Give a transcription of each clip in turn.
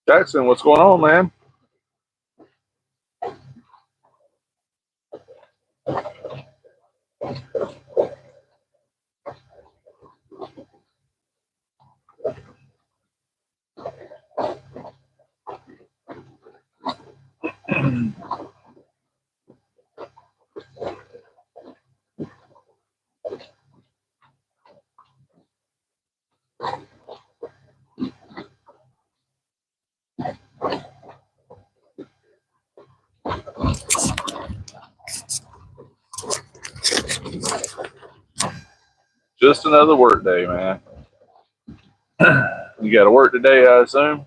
Jackson, what's going on, man? Just another work day, man. You got to work today, I assume?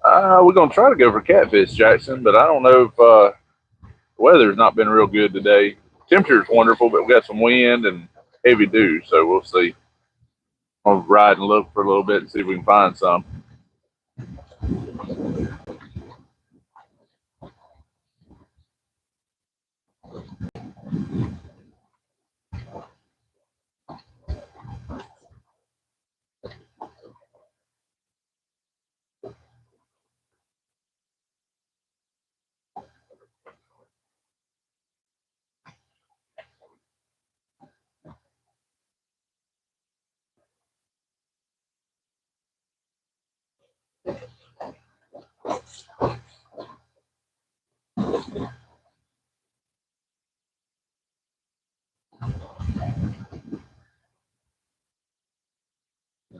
We're going to try to go for catfish, Jackson, but I don't know if the weather's not been real good today. Temperature's wonderful, but we got some wind and heavy dew, so we'll see. I'll ride and look for a little bit and see if we can find some.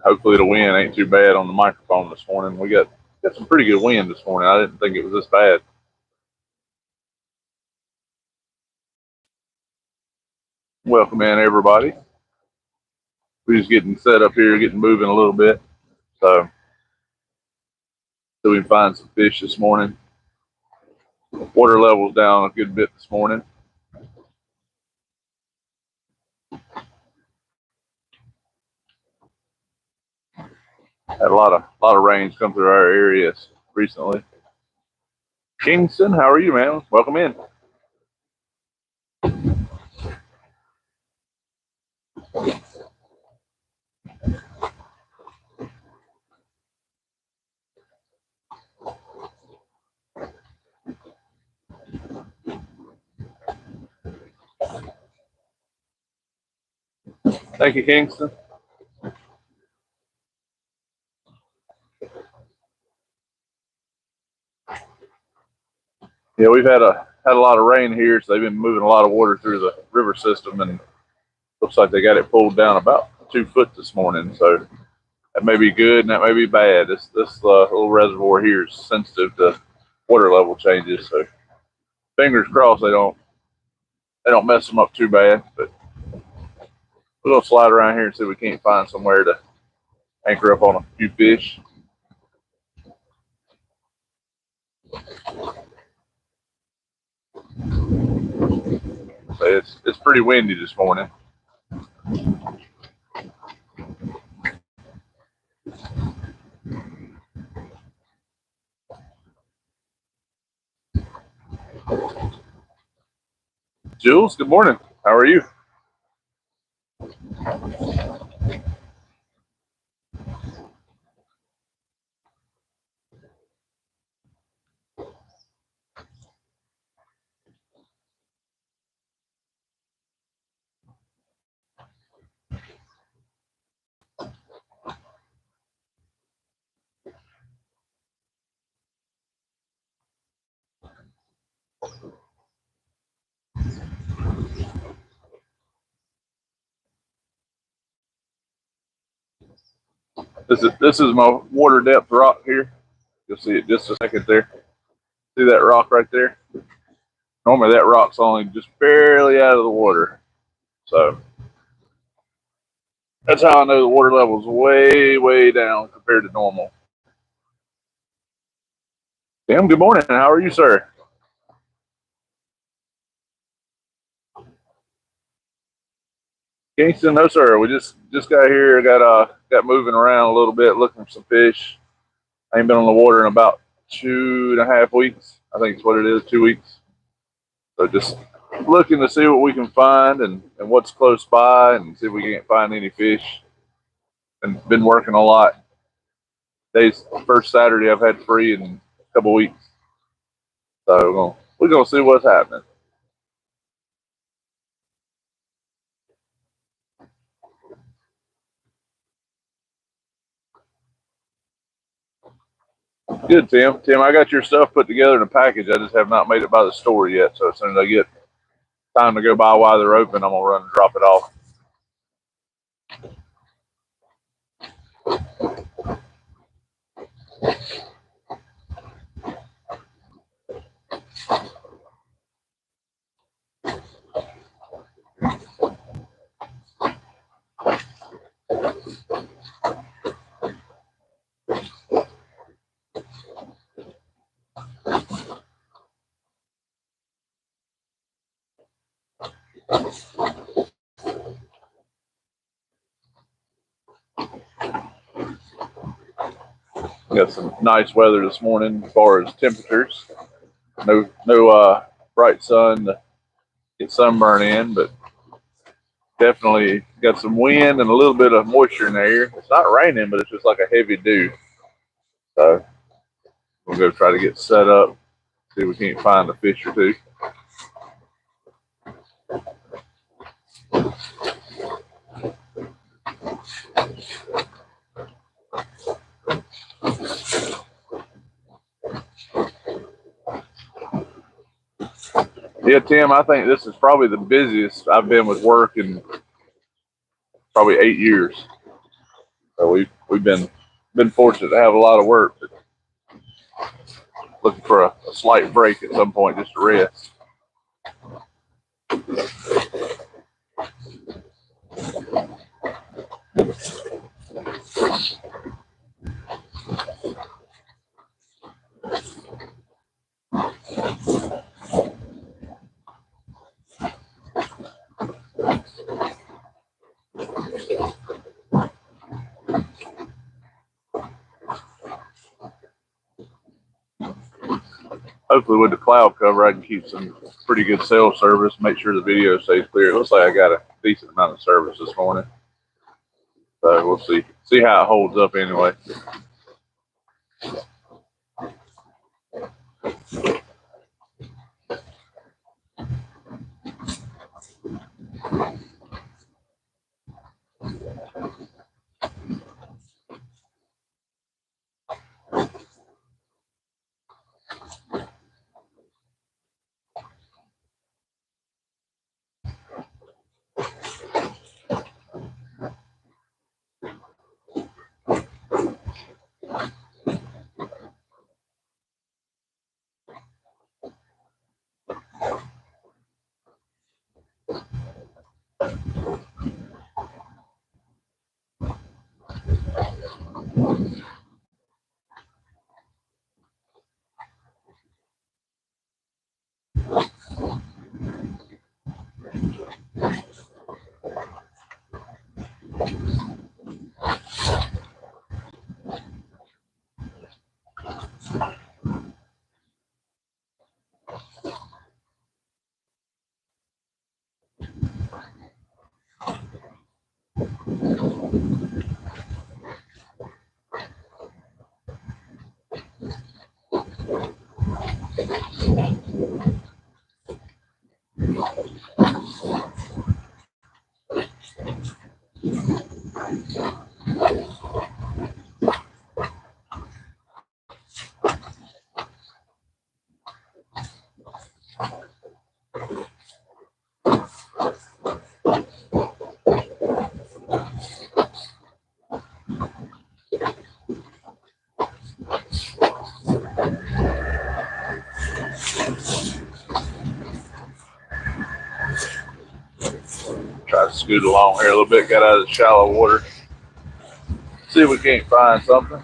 Hopefully the wind ain't too bad on the microphone this morning. We got some pretty good wind this morning. I didn't think it was this bad. Welcome in, everybody. We're just getting set up here, getting moving a little bit. So we can find some fish this morning. Water level's down a good bit this morning. Had a lot of rains come through our areas recently. Kingston, how are you, man? Welcome in. Thank you, Kingston. Yeah, we've had a lot of rain here, so they've been moving a lot of water through the river system, and looks like they got it pulled down about 2 foot this morning. So that may be good, and that may be bad. This little reservoir here is sensitive to water level changes, so fingers crossed they don't mess them up too bad. But we're gonna slide around here and see if we can't find somewhere to anchor up on a few fish. It's pretty windy this morning. Jules, good morning. How are you? This is my water depth rock here. You'll see it just a second there. See that rock right there? Normally that rock's only just barely out of the water. So that's how I know the water level's way, way down compared to normal. Tim, good morning. How are you, sir? Kingston, no sir. We just got here, got moving around a little bit, looking for some fish. I ain't been on the water in about 2.5 weeks. I think it's what it is, 2 weeks. So just looking to see what we can find and what's close by and see if we can't find any fish. And been working a lot. Today's first Saturday I've had free in a couple weeks. So we're gonna see what's happening. Good, Tim. Tim, I got your stuff put together in a package. I just have not made it by the store yet. So as soon as I get time to go by while they're open, I'm gonna run and drop it off. Got some nice weather this morning as far as temperatures. No bright sun to get sunburn in, but definitely got some wind and a little bit of moisture in the air. It's not raining, but it's just like a heavy dew. So we'll go try to get set up, see if we can't find a fish or two. Yeah, Tim, I think this is probably the busiest I've been with work in probably 8 years. So we've been fortunate to have a lot of work, but looking for a slight break at some point just to rest. Hopefully with the cloud cover, I can keep some pretty good cell service, make sure the video stays clear. It looks like I got a decent amount of service this morning. So we'll see how it holds up anyway. Try to scoot along here a little bit, got out of the shallow water. See if we can't find something.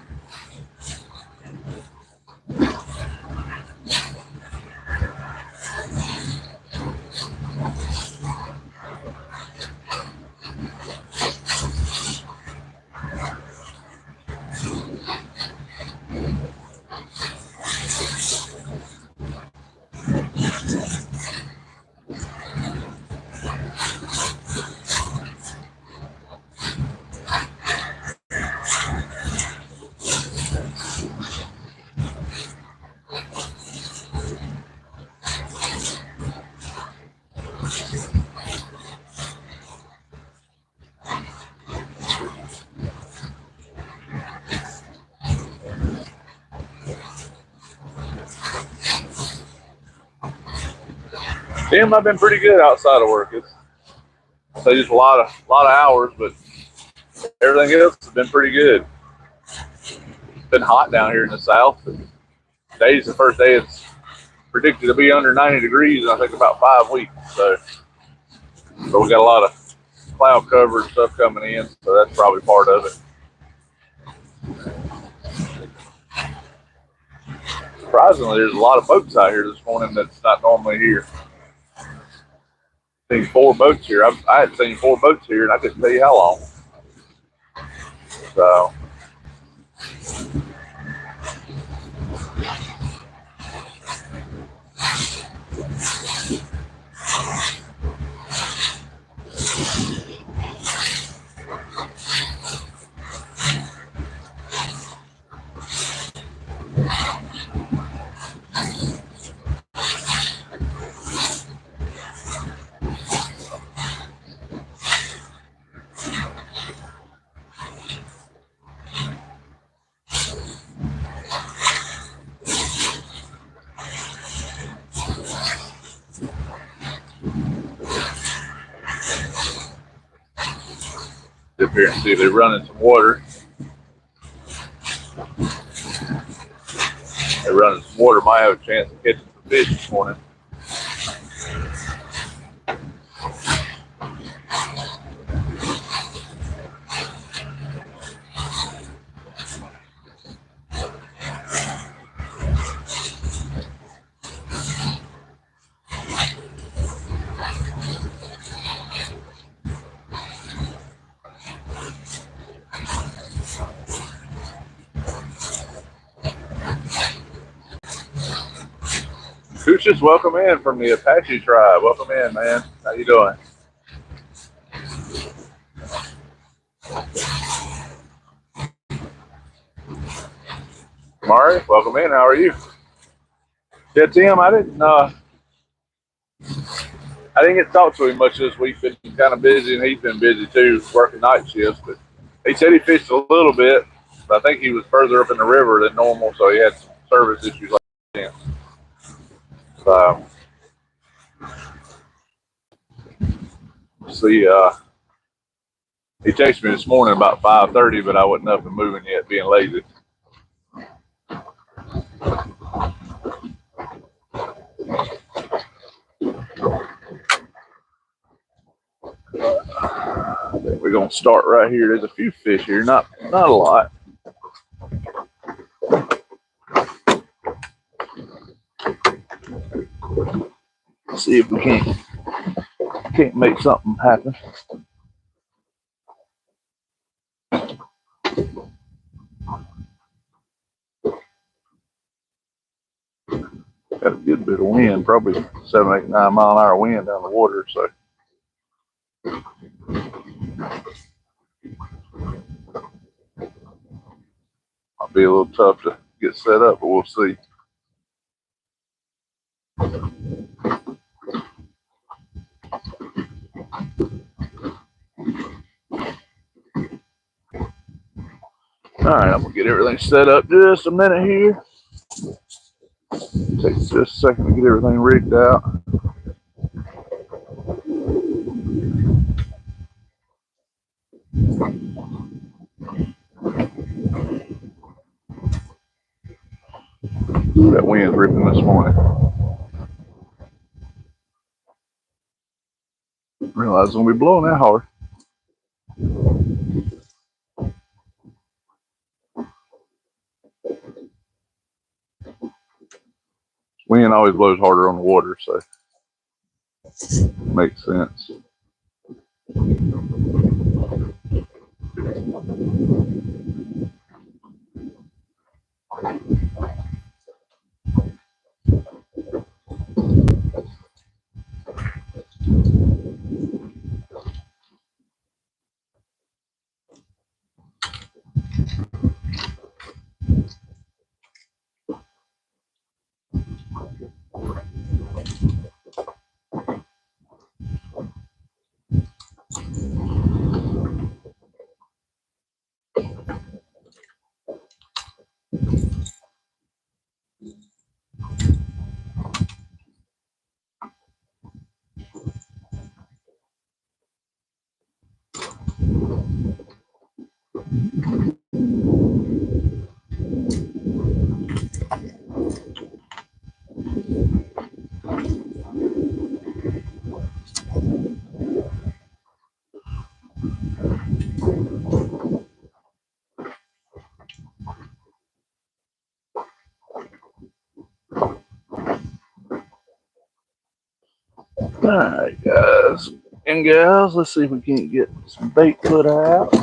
Tim, I've been pretty good outside of work. It's just a lot of hours, but everything else has been pretty good. It's been hot down here in the south. Today's the first day it's predicted to be under 90 degrees in I think about 5 weeks. So we got a lot of cloud cover and stuff coming in, so that's probably part of it. Surprisingly, there's a lot of boats out here this morning that's not normally here. I've seen 4 boats here. I hadn't seen 4 boats here, and I couldn't tell you how long. So up here and see if they're running some water. They're running some water. Might have a chance of catching some fish this morning. Just welcome in from the Apache tribe. Welcome in, man. How you doing? Mari, welcome in. How are you? Yeah, Tim, I didn't get to talk to him much this week. Been kind of busy, and he's been busy too, working night shifts. But he said he fished a little bit. But I think he was further up in the river than normal, so he had some service issues like that. So, see, he texted me this morning about 5:30, but I wasn't up and moving yet, being lazy. I think we're gonna start right here. There's a few fish here, not a lot. Let's see if we can't make something happen. Got a good bit of wind, probably 7, 8, 9 mile an hour wind down the water, so. Might be a little tough to get set up, but we'll see. Alright, I'm gonna get everything set up just a minute here. Takes just a second to get everything rigged out. Ooh, that wind's ripping this morning. Realize it's gonna be blowing that hard. Wind always blows harder on the water, so makes sense. Alright, guys and gals, let's see if we can't get some bait put out.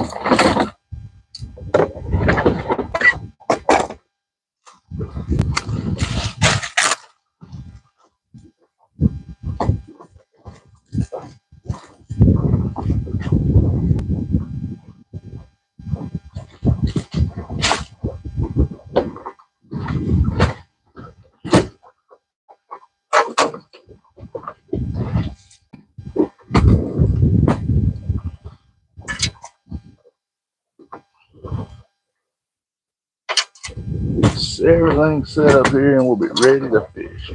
Everything set up here and we'll be ready to fish.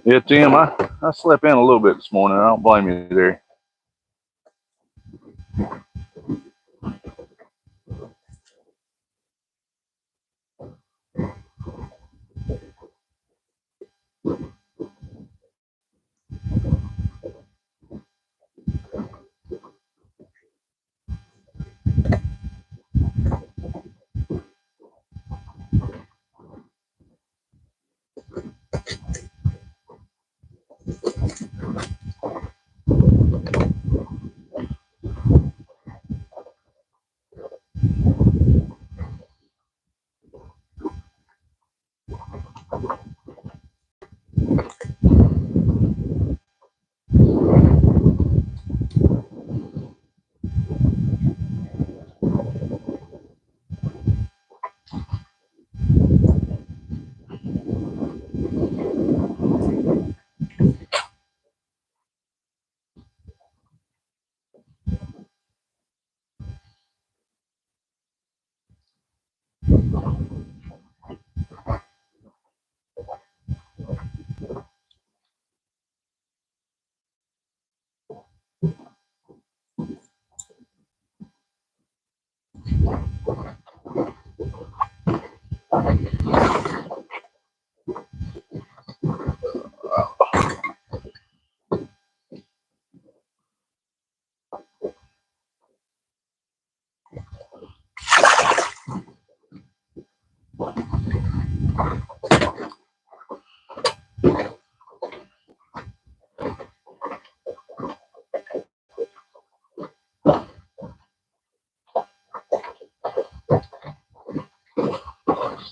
Yeah, Tim, I slept in a little bit this morning. I don't blame you there.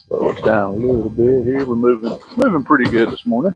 Slow it down a little bit here. We're moving pretty good this morning.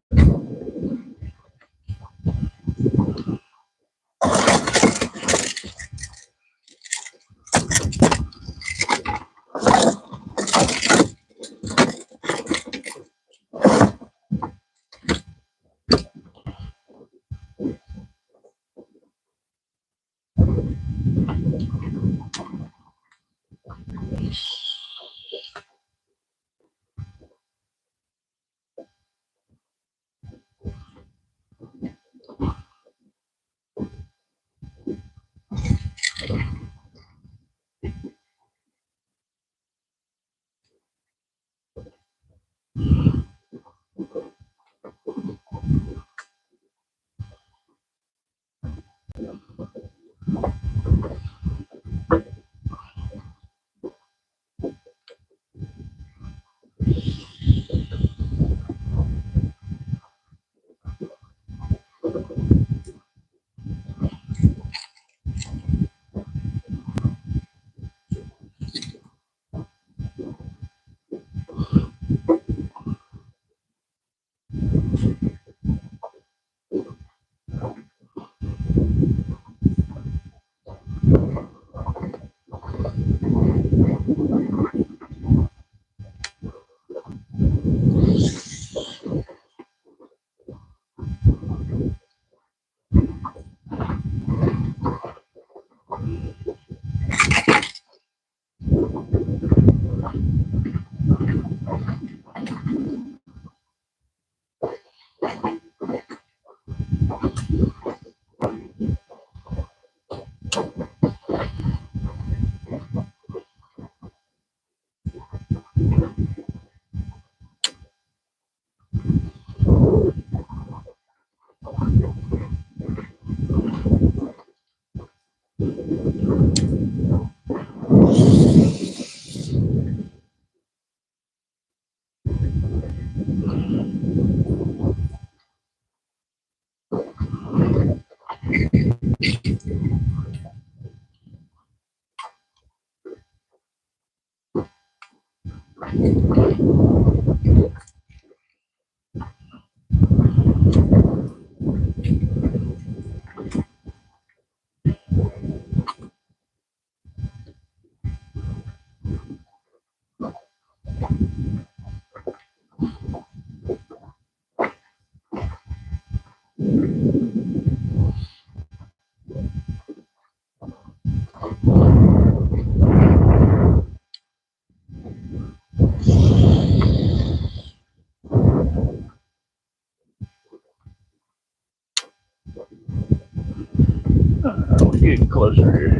We're getting closer here.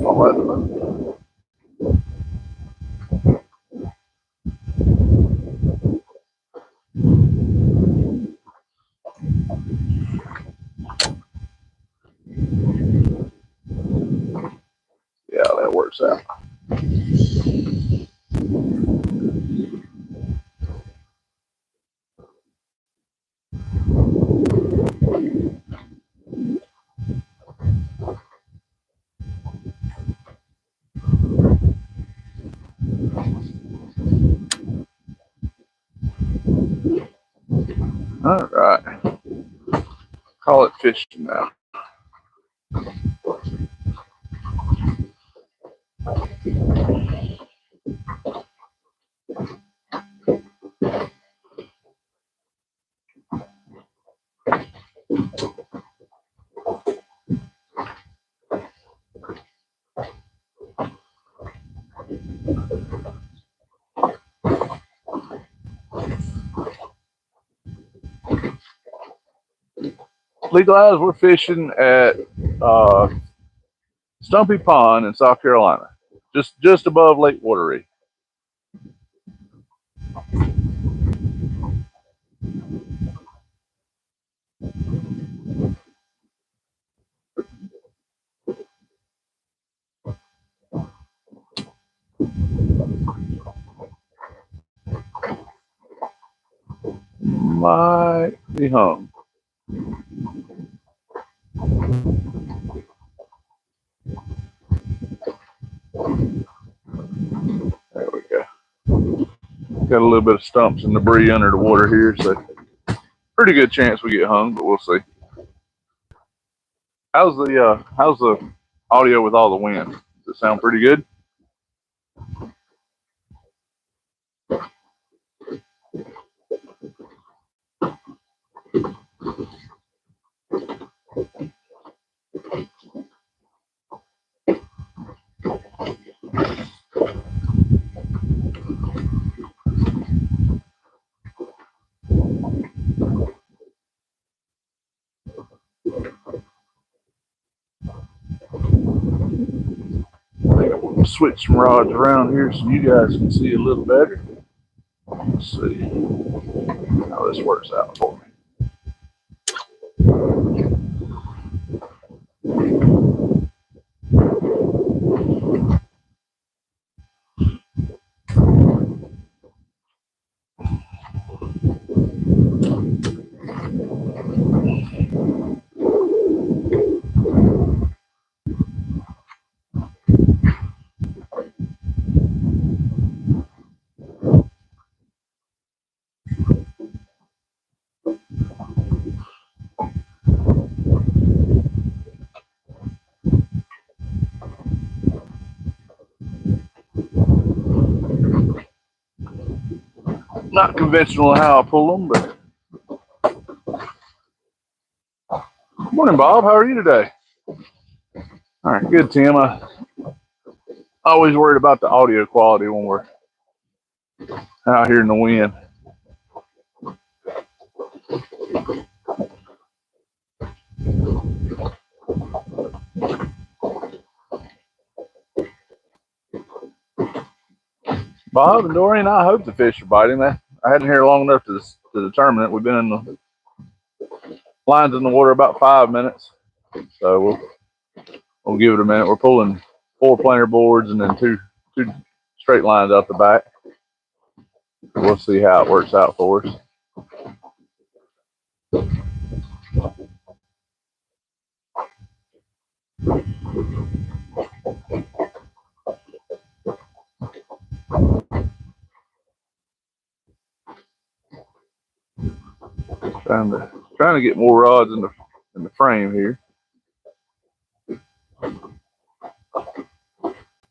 All right. Yeah, that works out. All right. Call it fishing now. Legalized, we're fishing at Stumpy Pond in South Carolina, just above Lake Watery. Might be hung. There we go. Got a little bit of stumps and debris under the water here, so pretty good chance we get hung, but we'll see. How's the audio with all the wind? Does it sound pretty good? I think I'm going to switch some rods around here so you guys can see a little better. Let's see how this works out for me. Not conventional how I pull them, but. Good morning, Bob. How are you today? All right, good, Tim. I always worried about the audio quality when we're out here in the wind. Bob and Dorian, I hope the fish are biting. I hadn't here long enough to determine it. We've been in the lines in the water about 5 minutes, so we'll give it a minute. We're pulling 4 planer boards and then two straight lines out the back. We'll see how it works out for us. Trying to get more rods in the frame here.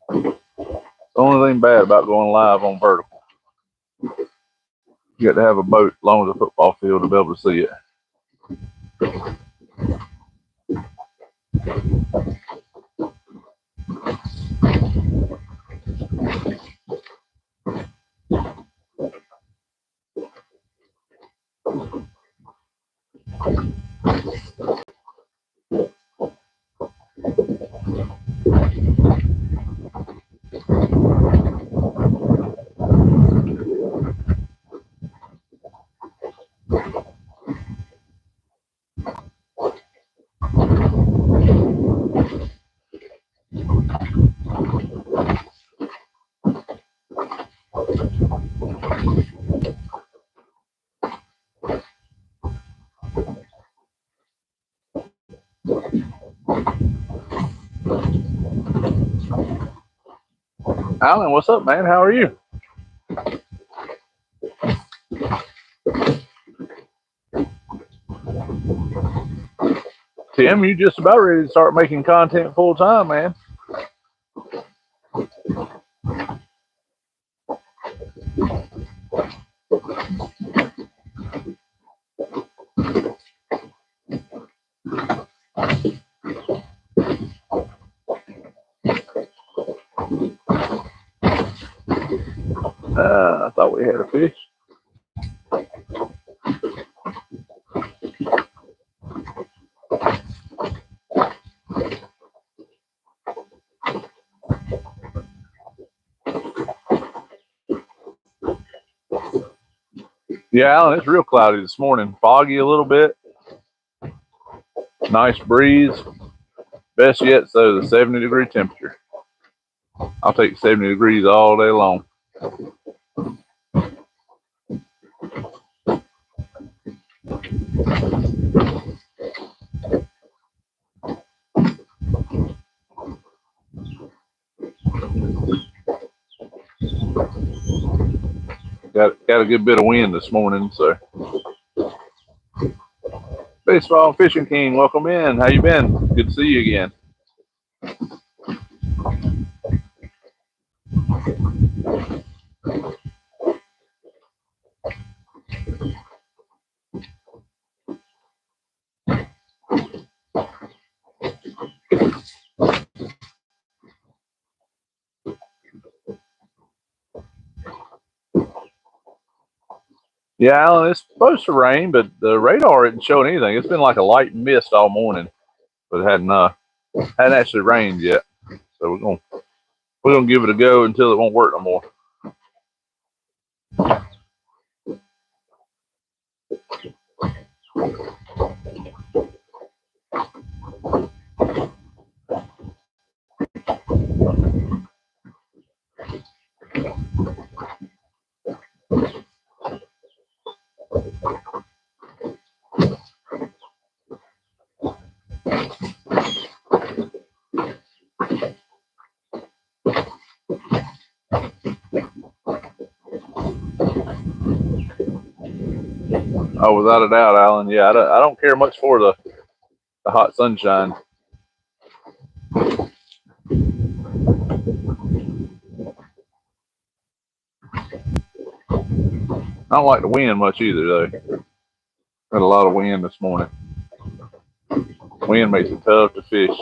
The only thing bad about going live on vertical, you got to have a boat as long as a football field to be able to see it. Alan, what's up, man? How are you? Tim, you just about ready to start making content full time, man. I thought we had a fish. Yeah, Alan, it's real cloudy this morning. Foggy a little bit. Nice breeze. Best yet, so the 70-degree temperature. I'll take 70 degrees all day long. Got a good bit of wind this morning, so. Baseball Fishing King, welcome in. How you been? Good to see you again. Yeah, Alan, it's supposed to rain, but the radar isn't showing anything. It's been like a light mist all morning, but it hadn't actually rained yet. So we're gonna give it a go until it won't work no more. Oh, without a doubt, Alan. Yeah, I don't care much for the hot sunshine. I don't like the wind much either, though. Had a lot of wind this morning. Wind makes it tough to fish.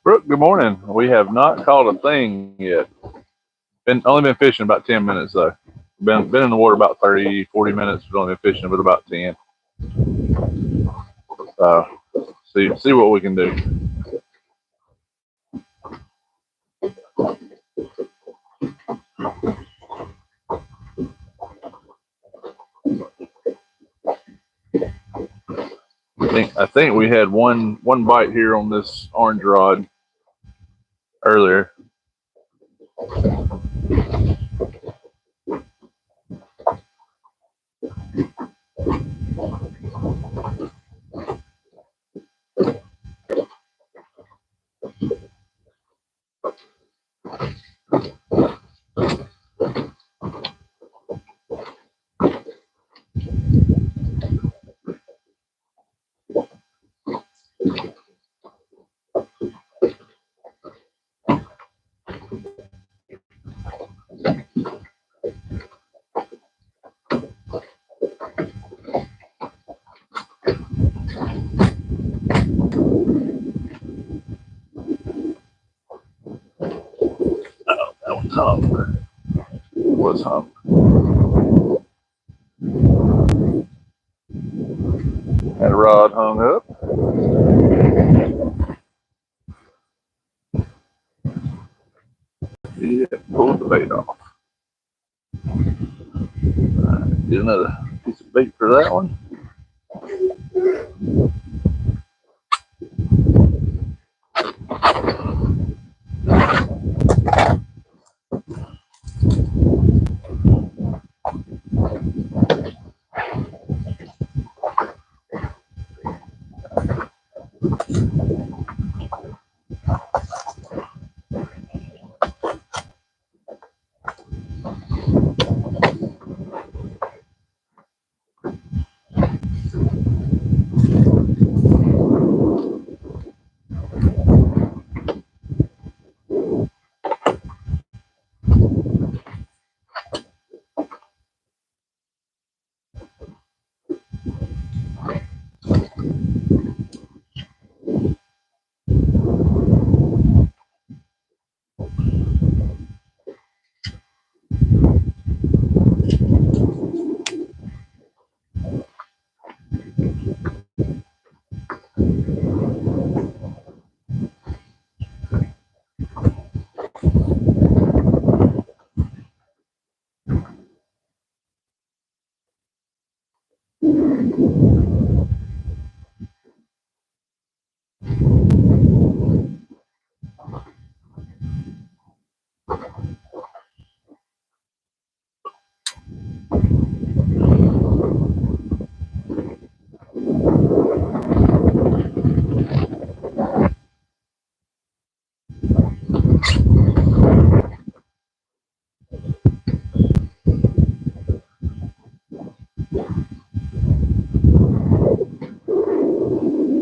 Brooke, good morning. We have not caught a thing yet. Only been fishing about 10 minutes though. Been in the water about 30, 40 minutes. We've only been fishing with about 10. See what we can do. I think we had one bite here on this orange rod earlier. Was hump. Had a rod hung up. Yeah, pulled the bait off. Right, get another piece of bait for that one.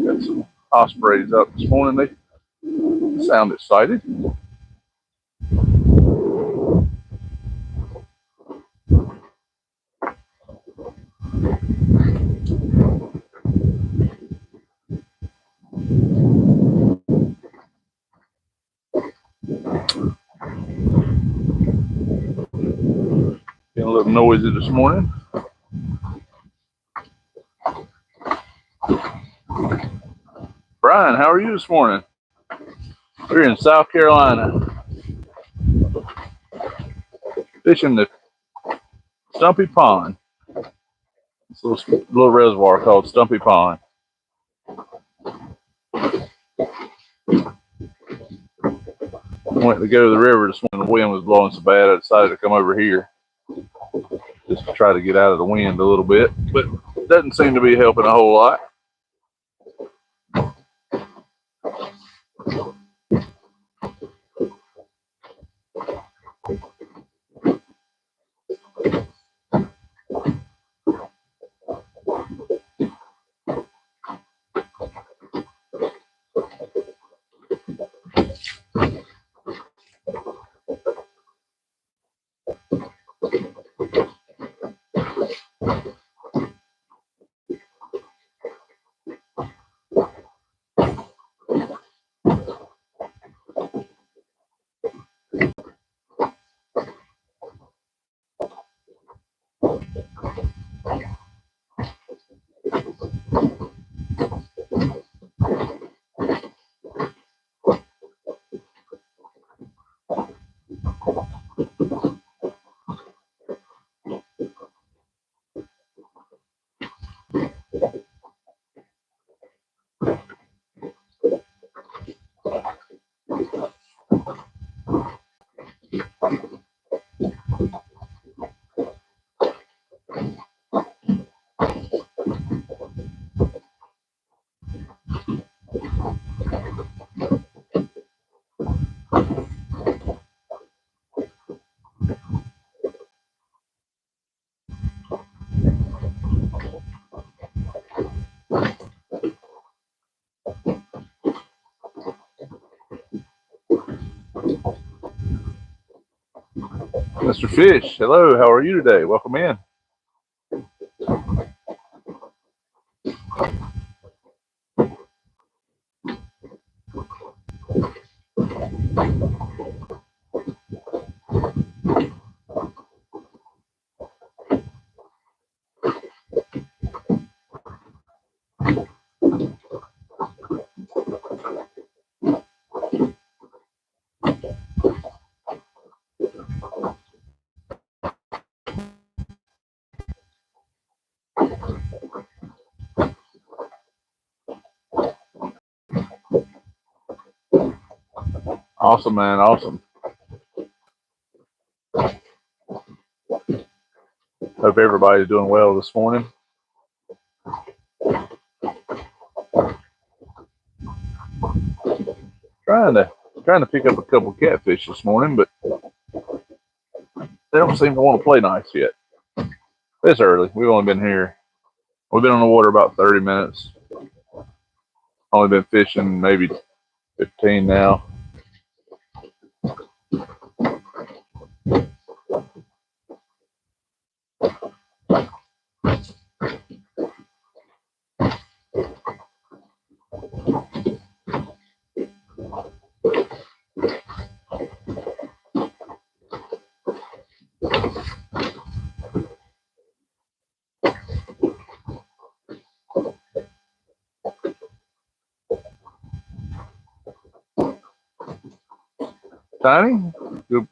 Got some ospreys up this morning. They sound excited. Getting a little noisy this morning. Brian, how are you this morning? We're in South Carolina, fishing the Stumpy Pond. It's a little reservoir called Stumpy Pond. I went to go to the river this morning. The wind was blowing so bad I decided to come over here just to try to get out of the wind a little bit, but it doesn't seem to be helping a whole lot. Mr. Fish, hello, how are you today? Welcome in. Awesome, man, awesome. Hope everybody's doing well this morning. Trying to pick up a couple catfish this morning, but they don't seem to want to play nice yet. It's early. We've only been here. We've been on the water about 30 minutes. Only been fishing maybe 15 now. Tiny, good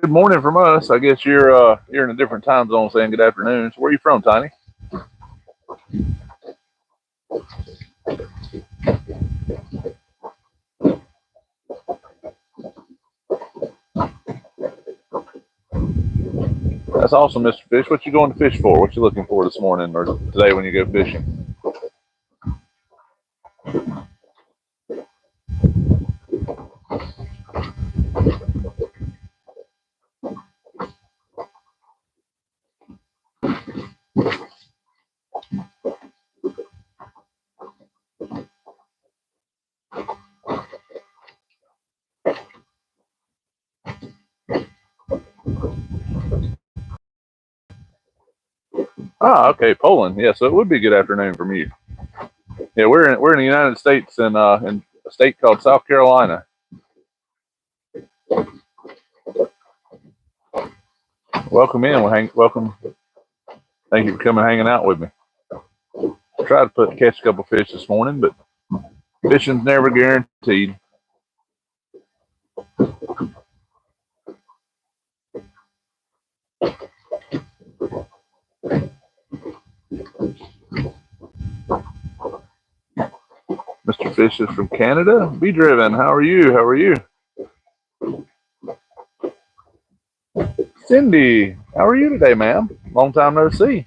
morning from us. I guess you're in a different time zone saying good afternoon. So where are you from, Tiny? That's awesome, Mr. Fish. What you going to fish for? What you looking for this morning or today when you go fishing? Ah, okay, Poland. Yeah, so it would be a good afternoon from you. Yeah, we're in the United States in a state called South Carolina. Welcome in. Welcome. Thank you for coming hanging out with me. I tried to catch a couple fish this morning, but fishing's never guaranteed. Mr. Fish is from Canada. Be driven. How are you? How are you? Cindy, how are you today, ma'am? Long time no see.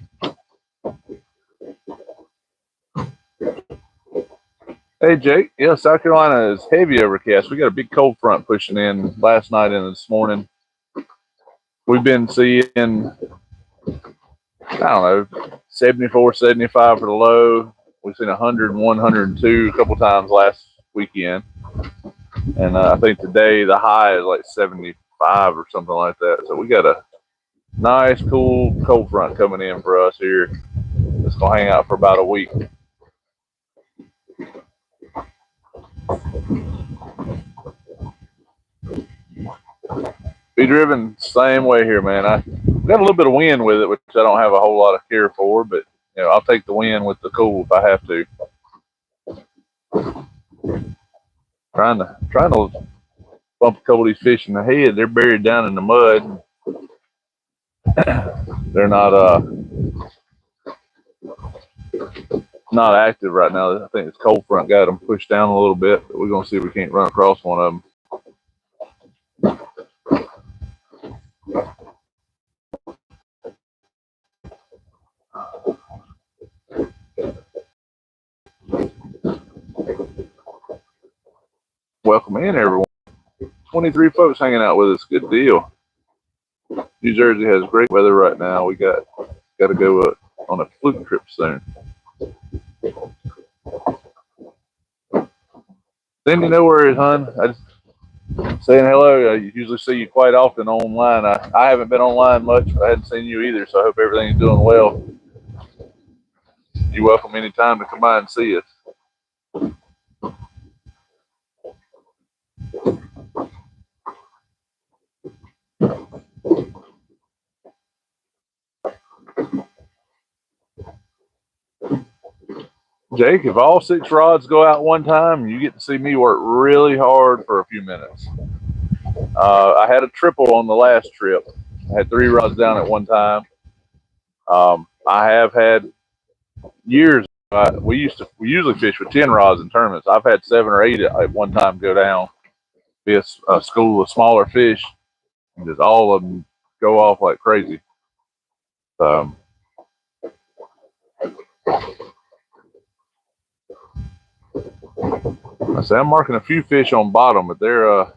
Hey, Jake. Yeah, South Carolina is heavy overcast. We got a big cold front pushing in last night and this morning. We've been seeing, I don't know, 74, 75 for the low. We've seen 100, 102 a couple times last weekend. And I think today the high is like 75 or something like that. So we got a nice, cool cold front coming in for us here. It's going to hang out for about a week. Be driven same way here, man. I got a little bit of wind with it, which I don't have a whole lot of care for, but you know, I'll take the wind with the cool if I have to. Trying to bump a couple of these fish in the head. They're buried down in the mud. They're not active right now. I think this cold front got them pushed down a little bit, but we're gonna see if we can't run across one of them. Welcome in, everyone. 23 folks hanging out with us. Good deal. New Jersey has great weather right now. We got to go on a fluke trip soon. Cindy, no worries, hon. Saying hello. I usually see you quite often online. I haven't been online much, but I hadn't seen you either, so I hope everything's doing well. You're welcome anytime to come by and see us. Jake, if all 6 rods go out one time, you get to see me work really hard for a few minutes. I had a triple on the last trip. I had 3 rods down at one time. I have had years. We usually fish with 10 rods in tournaments. I've had 7 or 8 at one time go down. Be a school of smaller fish, and just all of them go off like crazy. Um, I say I'm marking a few fish on bottom, but they're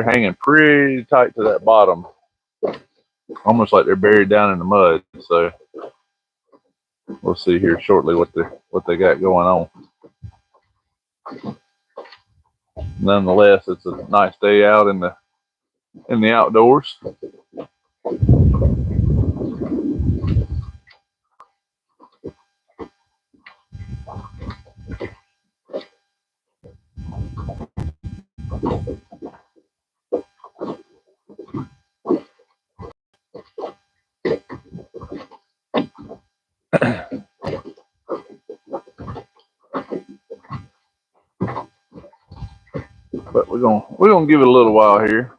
hanging pretty tight to that bottom, almost like they're buried down in the mud. So we'll see here shortly what they got going on. Nonetheless, it's a nice day out in the outdoors. But we're gonna give it a little while here.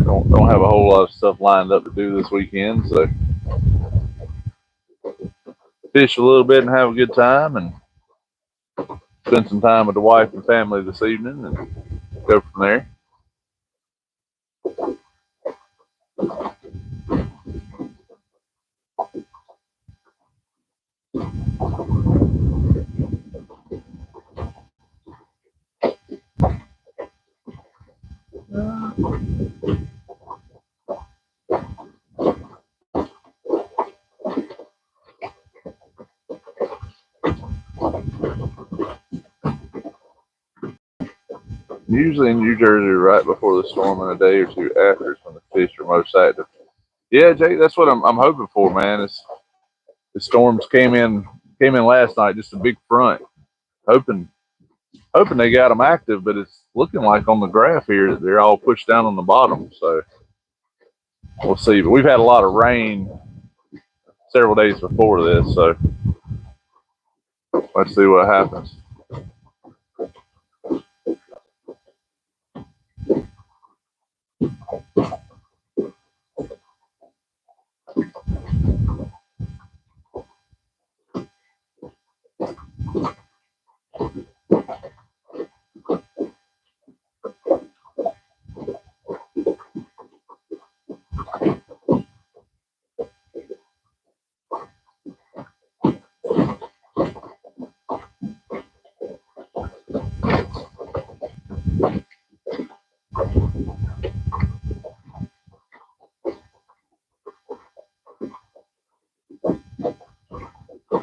Don't have a whole lot of stuff lined up to do this weekend, so fish a little bit and have a good time, and spend some time with the wife and family this evening, and go from there. Usually in New Jersey, right before the storm and a day or two after is when the fish are most active. Yeah, Jake, that's what I'm hoping for, man. The storms came in last night, just a big front. Hoping they got them active, but it's looking like on the graph here that they're all pushed down on the bottom. So we'll see. But we've had a lot of rain several days before this, so let's see what happens.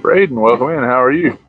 Braden, welcome in. How are you?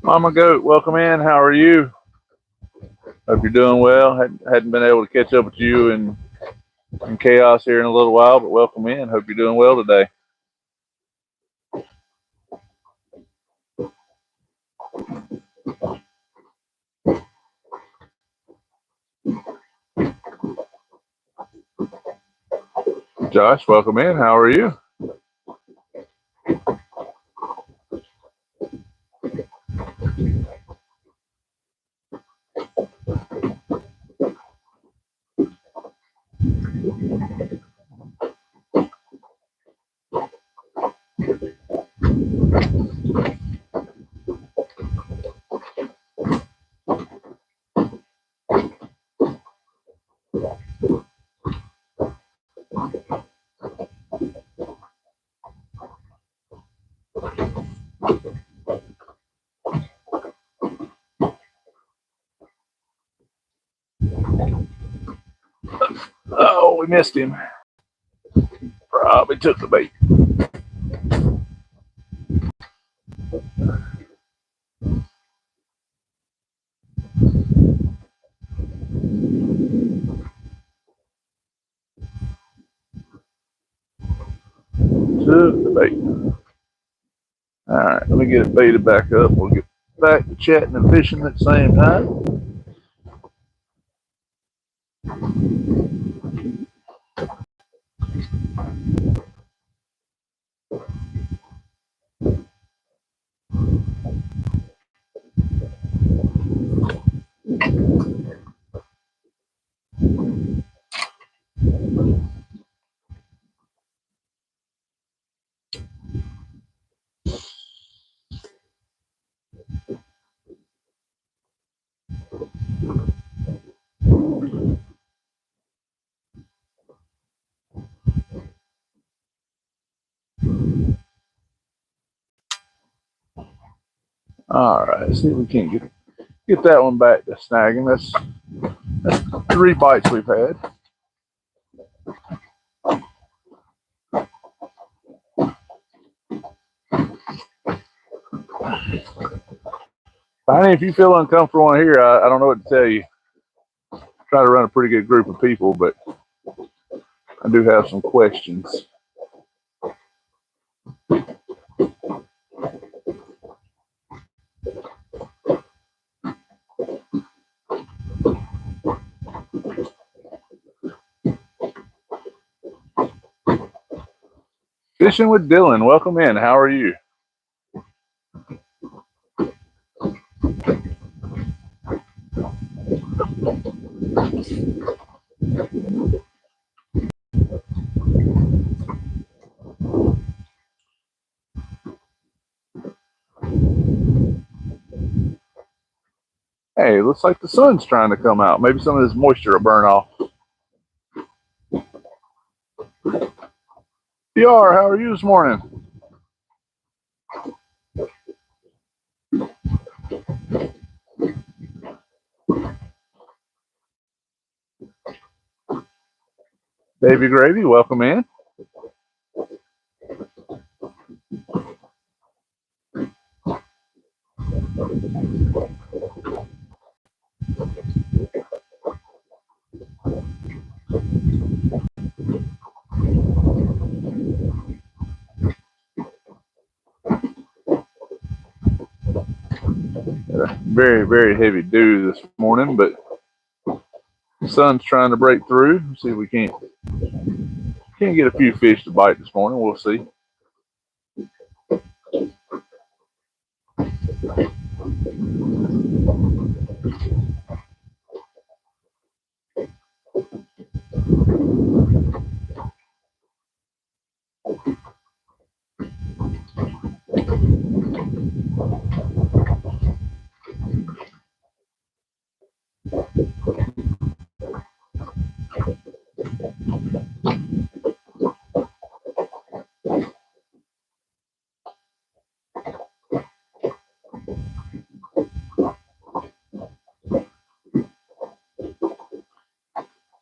Mama Goat, welcome in. How are you? Hope you're doing well. Hadn't been able to catch up with you in chaos here in a little while, but welcome in. Hope you're doing well today. Josh, welcome in. How are you? Oh, we missed him. Probably took the bait. Took the bait. All right, let me get it baited back up. We'll get back to chatting and fishing at the same time. All right, see if we can get that one back to snagging. That's 3 bites we've had. Tiny, if you feel uncomfortable in here, I don't know what to tell you. Try to run a pretty good group of people, but I do have some questions. Fishing with Dylan, welcome in. How are you? Hey, looks like the sun's trying to come out. Maybe some of this moisture will burn off. PR, how are you this morning? Davy Gravy, welcome in. Very, very heavy dew this morning, but the sun's trying to break through. Let's see if we can't get a few fish to bite this morning. We'll see.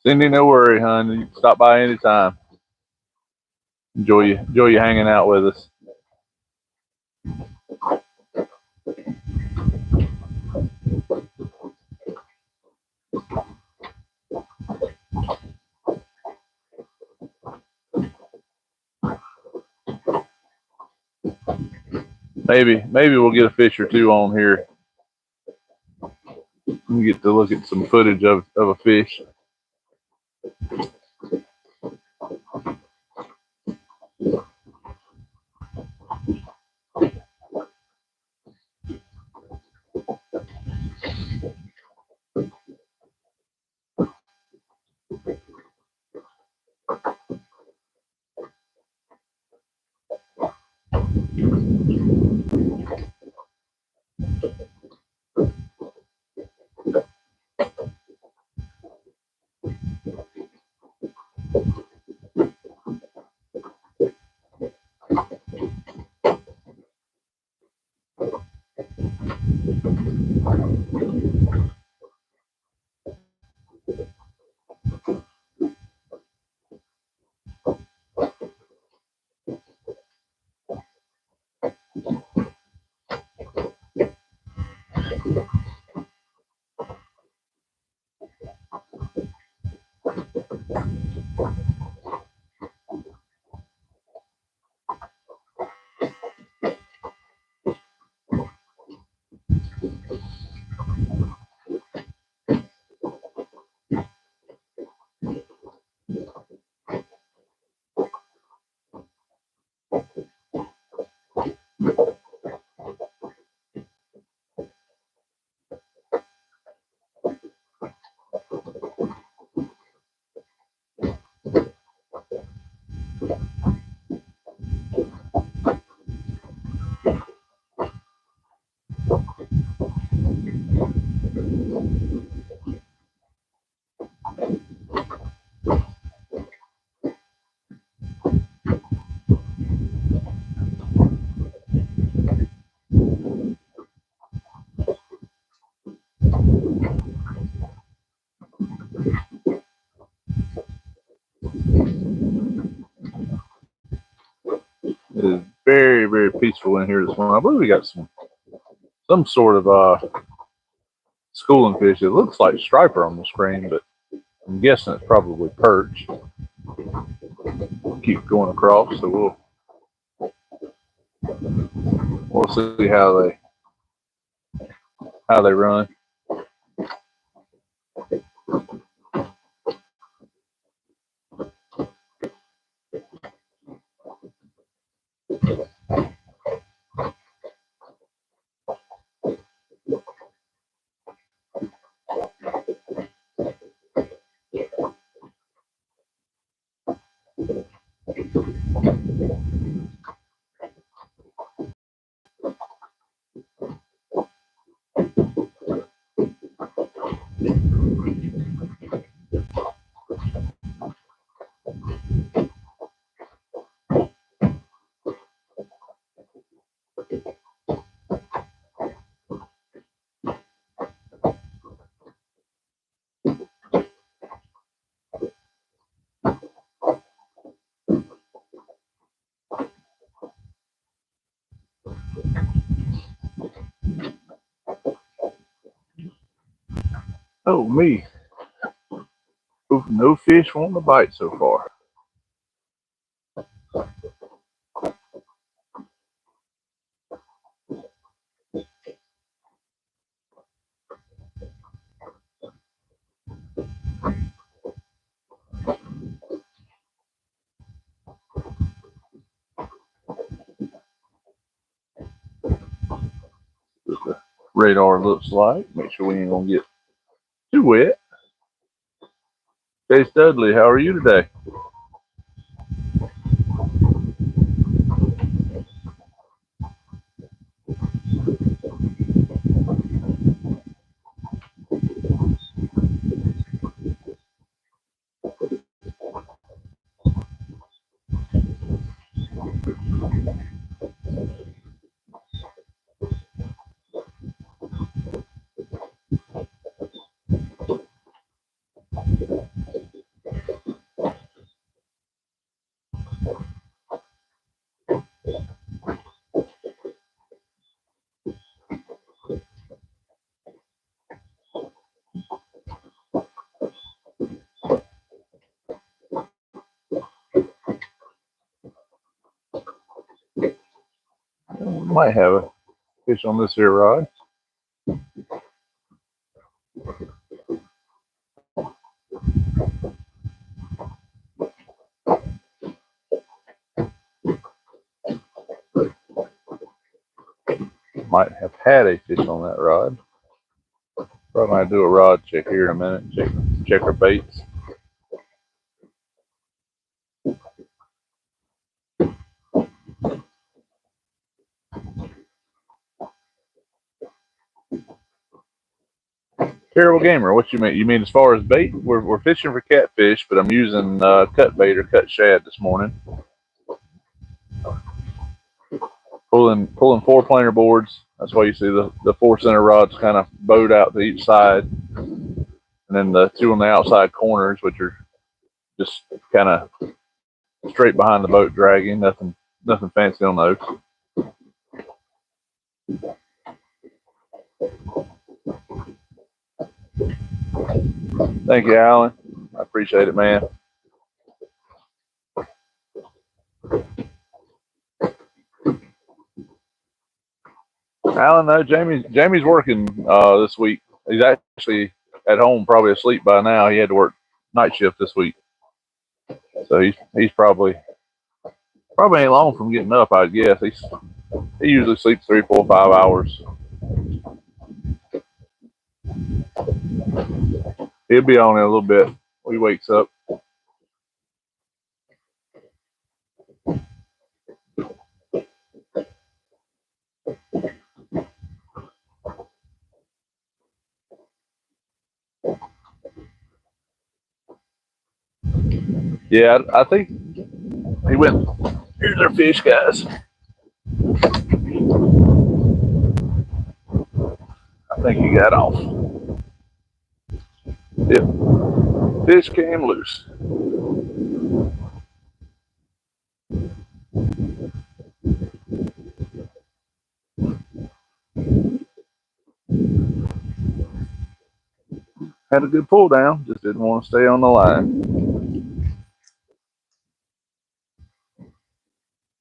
Cindy, no worry, hon. You can stop by anytime. Enjoy you hanging out with us. Maybe we'll get a fish or two on here. We get to look at some footage of a fish. It is very, very peaceful in here this morning. I believe we got some sort of schooling fish. It looks like striper on the screen, but I'm guessing it's probably perch. Keep going across, so we'll see how they run. Oh, me. No fish wanting to bite so far. What the radar looks like. Make sure we ain't gonna get too wet. Chase Dudley, how are you today? We might have a fish on this here rod. Might have had a fish on that rod. Probably gonna do a rod check here in a minute. Check our baits. Terrible gamer, what you mean? You mean as far as bait? We're fishing for catfish, but I'm using cut bait or cut shad this morning. Pulling 4-planer boards. That's why you see the 4-center rods kind of bowed out to each side, and then the 2 on the outside corners, which are just kind of straight behind the boat dragging. Nothing fancy on those. Thank you, Alan. I appreciate it, man. Alan, no, Jamie's working this week. He's actually at home, probably asleep by now. He had to work night shift this week, so he's probably ain't long from getting up. I guess he usually sleeps 3, 4, 5 hours. He'll be on in a little bit when he wakes up. Yeah, I think he went. Here's our fish, guys. I think he got off. Yep, fish came loose. Had a good pull down, just didn't want to stay on the line.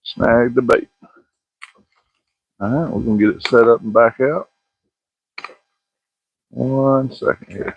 Snagged the bait. All right, we're gonna get it set up and back out. 1 second here.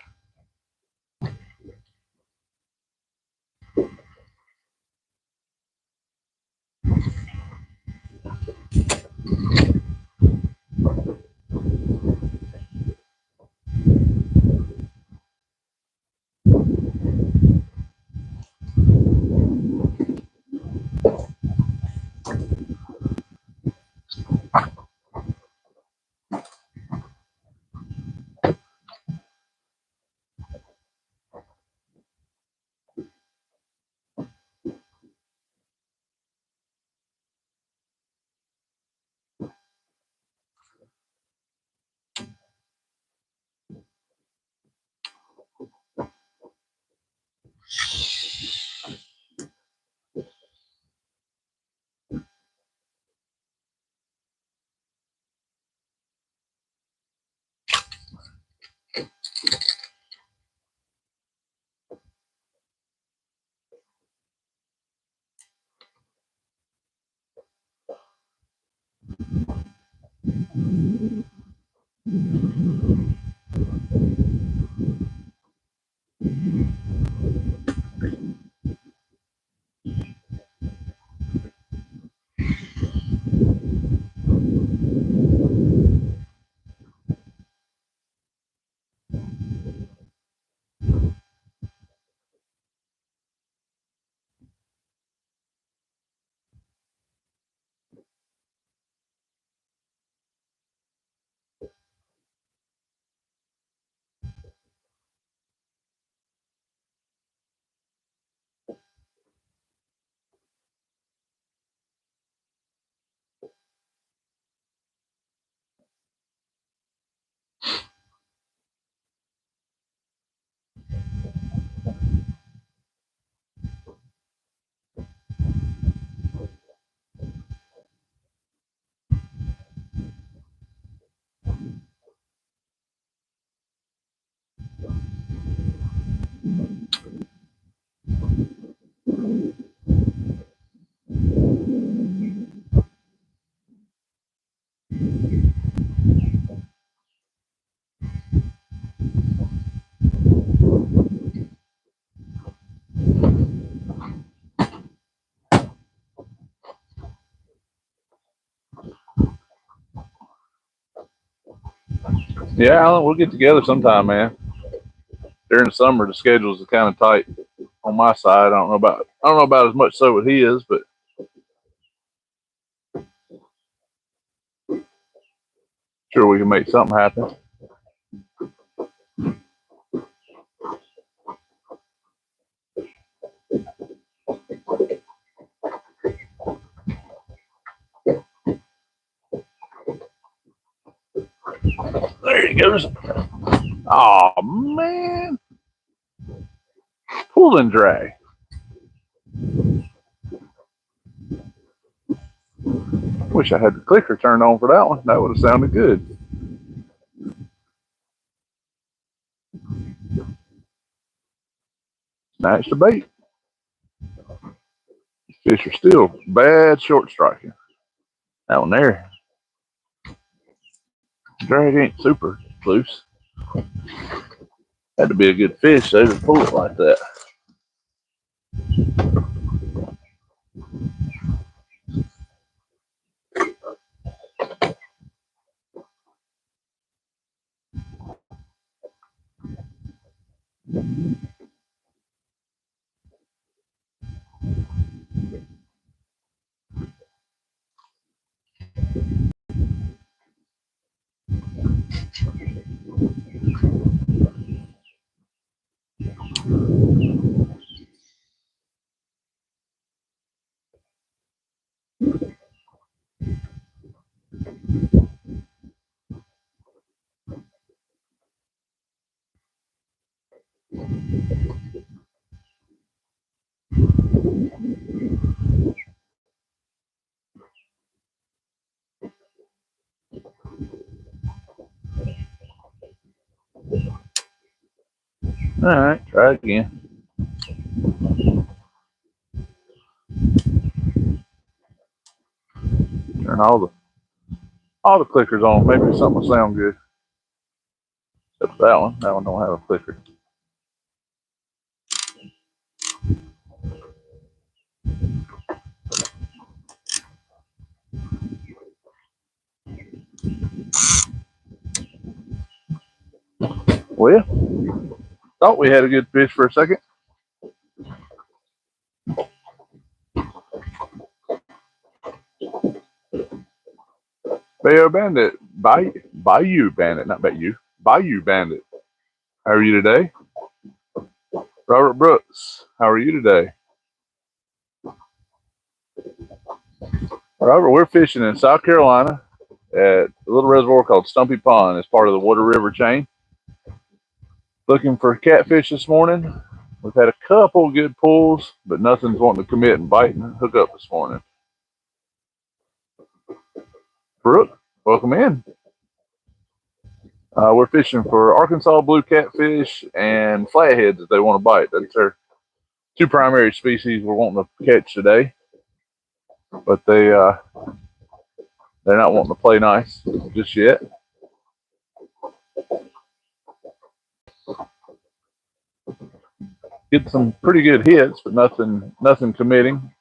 Yeah, Alan, we'll get together sometime, man. During the summer, the schedules are kind of tight on my side. I don't know about as much so with his, but sure we can make something happen. There he goes. Oh man, pull and drag. Wish I had the clicker turned on for that one. That would have sounded good. Snatched the bait. Fish are still bad short striking. That one there. Drag ain't super loose. Had to be a good fish though to pull it like that. All right, try it again. Turn all the clickers on. Maybe something will sound good. Except for that one. That one don't have a clicker. Well, thought we had a good fish for a second. Bayou Bandit. Bayou Bandit, not Bayou. Bayou Bandit. How are you today? Robert Brooks. How are you today? Robert, we're fishing in South Carolina at a little reservoir called Stumpy Pond. It's part of the Water River chain. Looking for catfish this morning. We've had a couple good pulls, but nothing's wanting to commit and bite and hook up this morning. Brooke, welcome in. We're fishing for Arkansas blue catfish and flatheads if they want to bite. That's our two primary species we're wanting to catch today. But they're not wanting to play nice just yet. Get some pretty good hits, but nothing committing.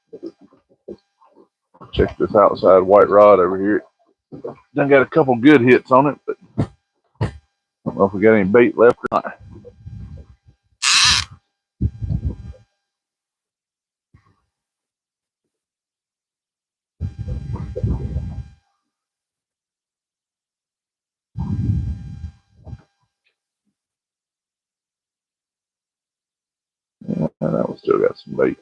Check this outside white rod over here. Done got a couple good hits on it, but I don't know if we got any bait left or not. Yeah, that one still got some bait.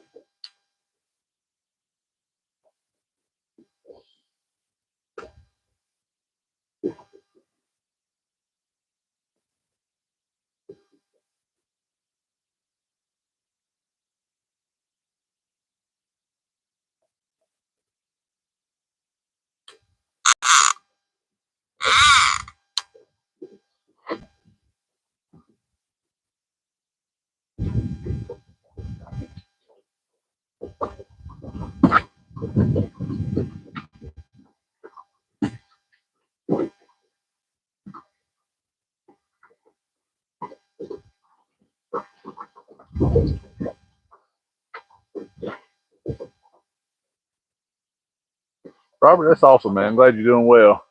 Robert, that's awesome, man. I'm glad you're doing well.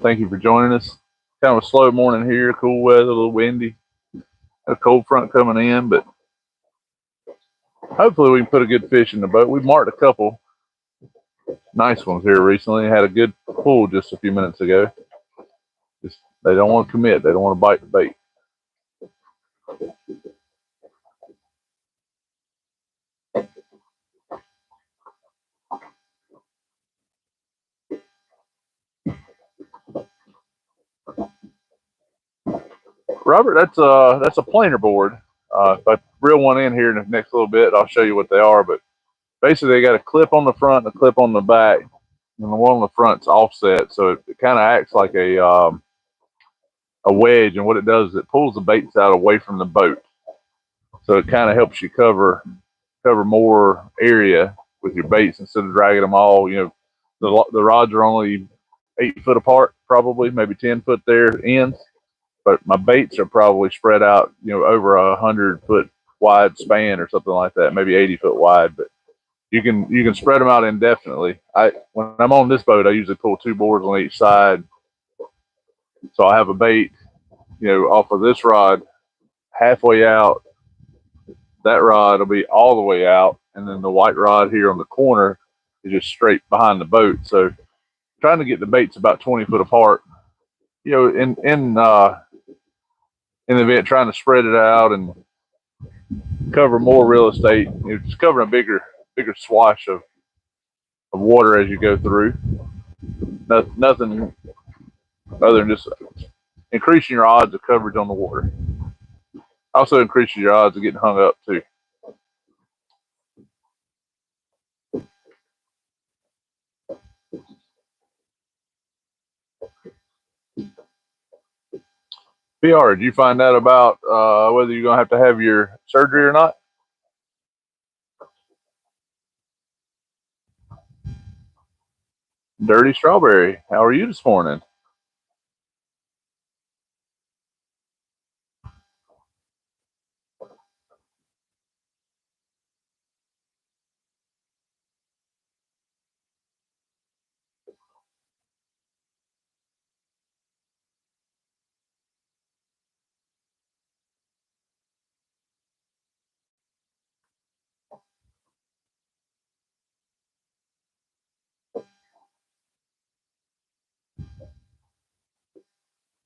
Thank you for joining us. Kind of a slow morning here, cool weather, a little windy. A cold front coming in, but hopefully we can put a good fish in the boat. We marked a couple nice ones here recently. Had a good pull just a few minutes ago. Just they don't want to commit. They don't want to bite the bait. Robert, that's a planer board. If I reel one in here in the next little bit, I'll show you what they are. But basically, they got a clip on the front and a clip on the back, and the one on the front's offset, so it kind of acts like a wedge. And what it does is it pulls the baits out away from the boat. So it kind of helps you cover more area with your baits instead of dragging them all. The rods are only 8 foot apart, probably maybe 10 foot there ends, but my baits are probably spread out, over 100 foot wide span or something like that, maybe 80 foot wide. But you can spread them out indefinitely. When I'm on this boat, I usually pull 2 boards on each side, so I have a bait, off of this rod halfway out. That rod will be all the way out, and then the white rod here on the corner is just straight behind the boat. So trying to get the baits about 20 foot apart, in the event, trying to spread it out and cover more real estate, just covering a bigger swash of water as you go through. Nothing other than just increasing your odds of coverage on the water. Also increases your odds of getting hung up too. PR, did you find out about whether you're going to have your surgery or not? Dirty Strawberry, how are you this morning?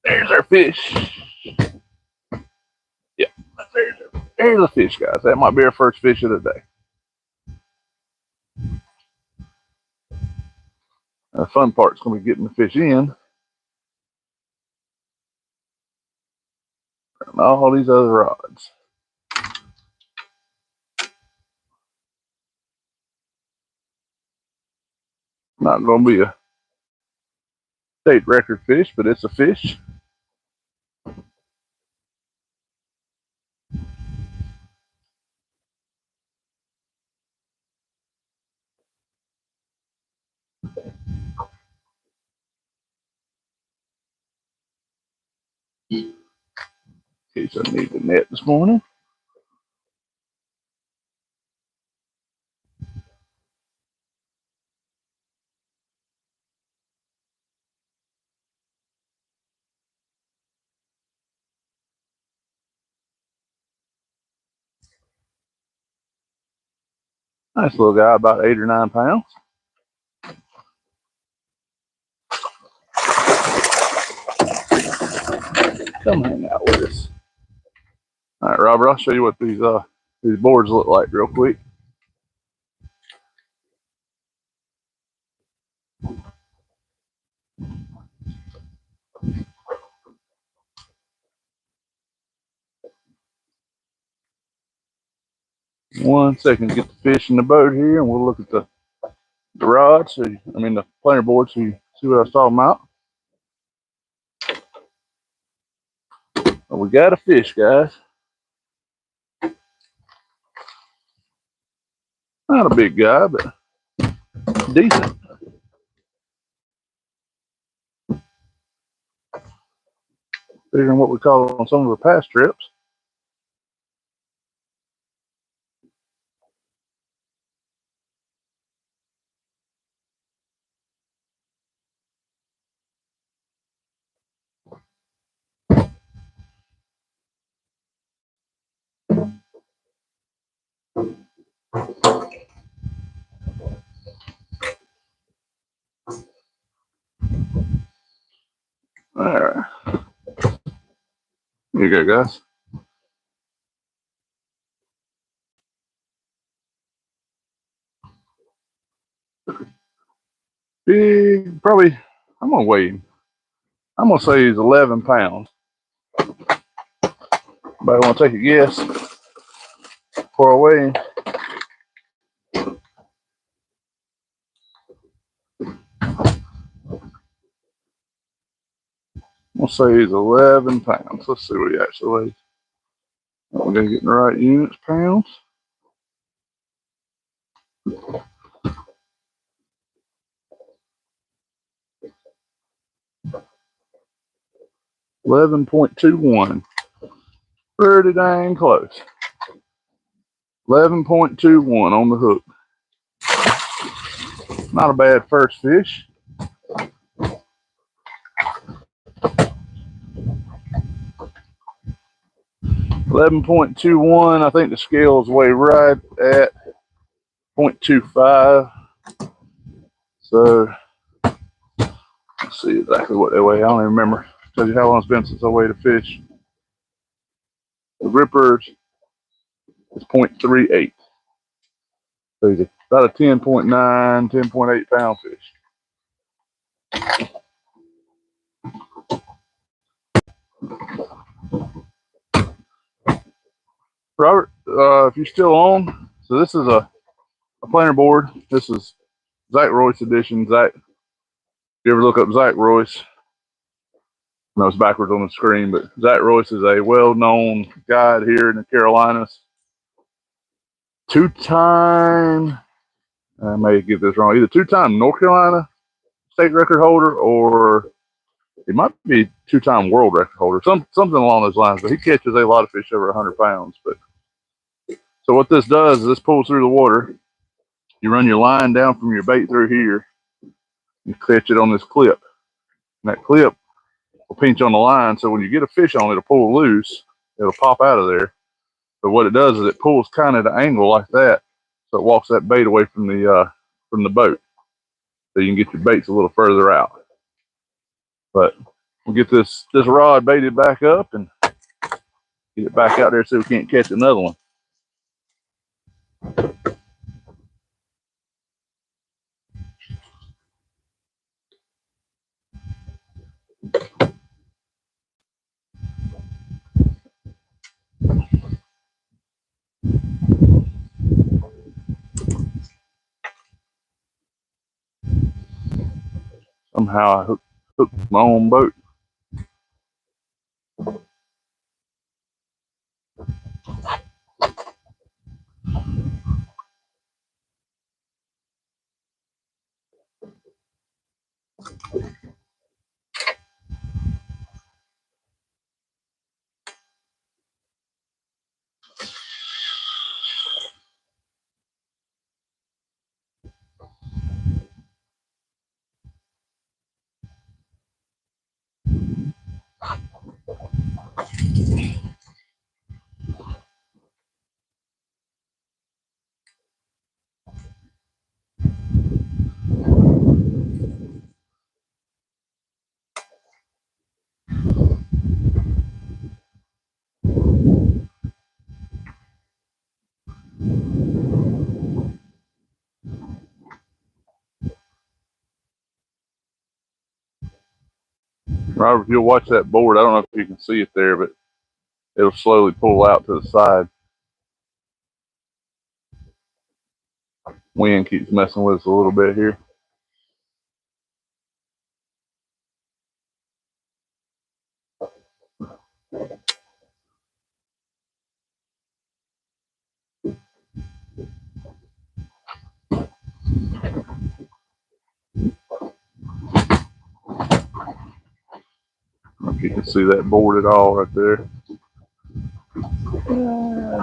There's our fish. Yeah, there's a fish, guys. That might be our first fish of the day. The fun part's going to be getting the fish in. And all these other rods. Not going to be a state record fish, but it's a fish. In case I need the net this morning. Nice little guy, about 8 or 9 pounds. Come hang out with us. All right, Robert, I'll show you what these boards look like real quick. One second, get the fish in the boat here, and we'll look at the rods. The planer board, so you see what I was talking about. Well, we got a fish, guys. Not a big guy, but decent. Bigger than what we caught on some of our past trips. All right. Here you go, guys. Big, probably, I'm going to weigh him. I'm going to say he's 11 pounds. Anybody want to take a guess before I weigh him? I'm going to say he's 11 pounds. Let's see what he actually weighs. We gotta get in the right units, pounds. $11.21. Pretty dang close. 11.21 on the hook. Not a bad first fish. $11.21. I think the scales weigh right at 0.25. So let's see exactly what they weigh. I don't even remember. Tell you how long it's been since I weighed a fish. The rippers is 0.38. So he's about a 10.9, 10.8 pound fish. Robert, if you're still on, so this is a planer board. This is Zach Royce edition. Zach, if you ever look up Zach Royce, no, it's backwards on the screen, but Zach Royce is a well-known guide here in the Carolinas. Two-time, I may get this wrong, either two-time North Carolina state record holder, or it might be two-time world record holder, something along those lines. But he catches a lot of fish over 100 pounds. But so what this does is this pulls through the water. You run your line down from your bait through here. You catch it on this clip. And that clip will pinch on the line. So when you get a fish on it, it'll pull loose. It'll pop out of there. But what it does is it pulls kind of at an angle like that. So it walks that bait away from the boat. So you can get your baits a little further out. But we'll get this rod baited back up and get it back out there so we can't catch another one. Somehow I hooked my own boat. Robert, if you'll watch that board, I don't know if you can see it there, but it'll slowly pull out to the side. Wind keeps messing with us a little bit here. I don't know if you can see that board at all right there.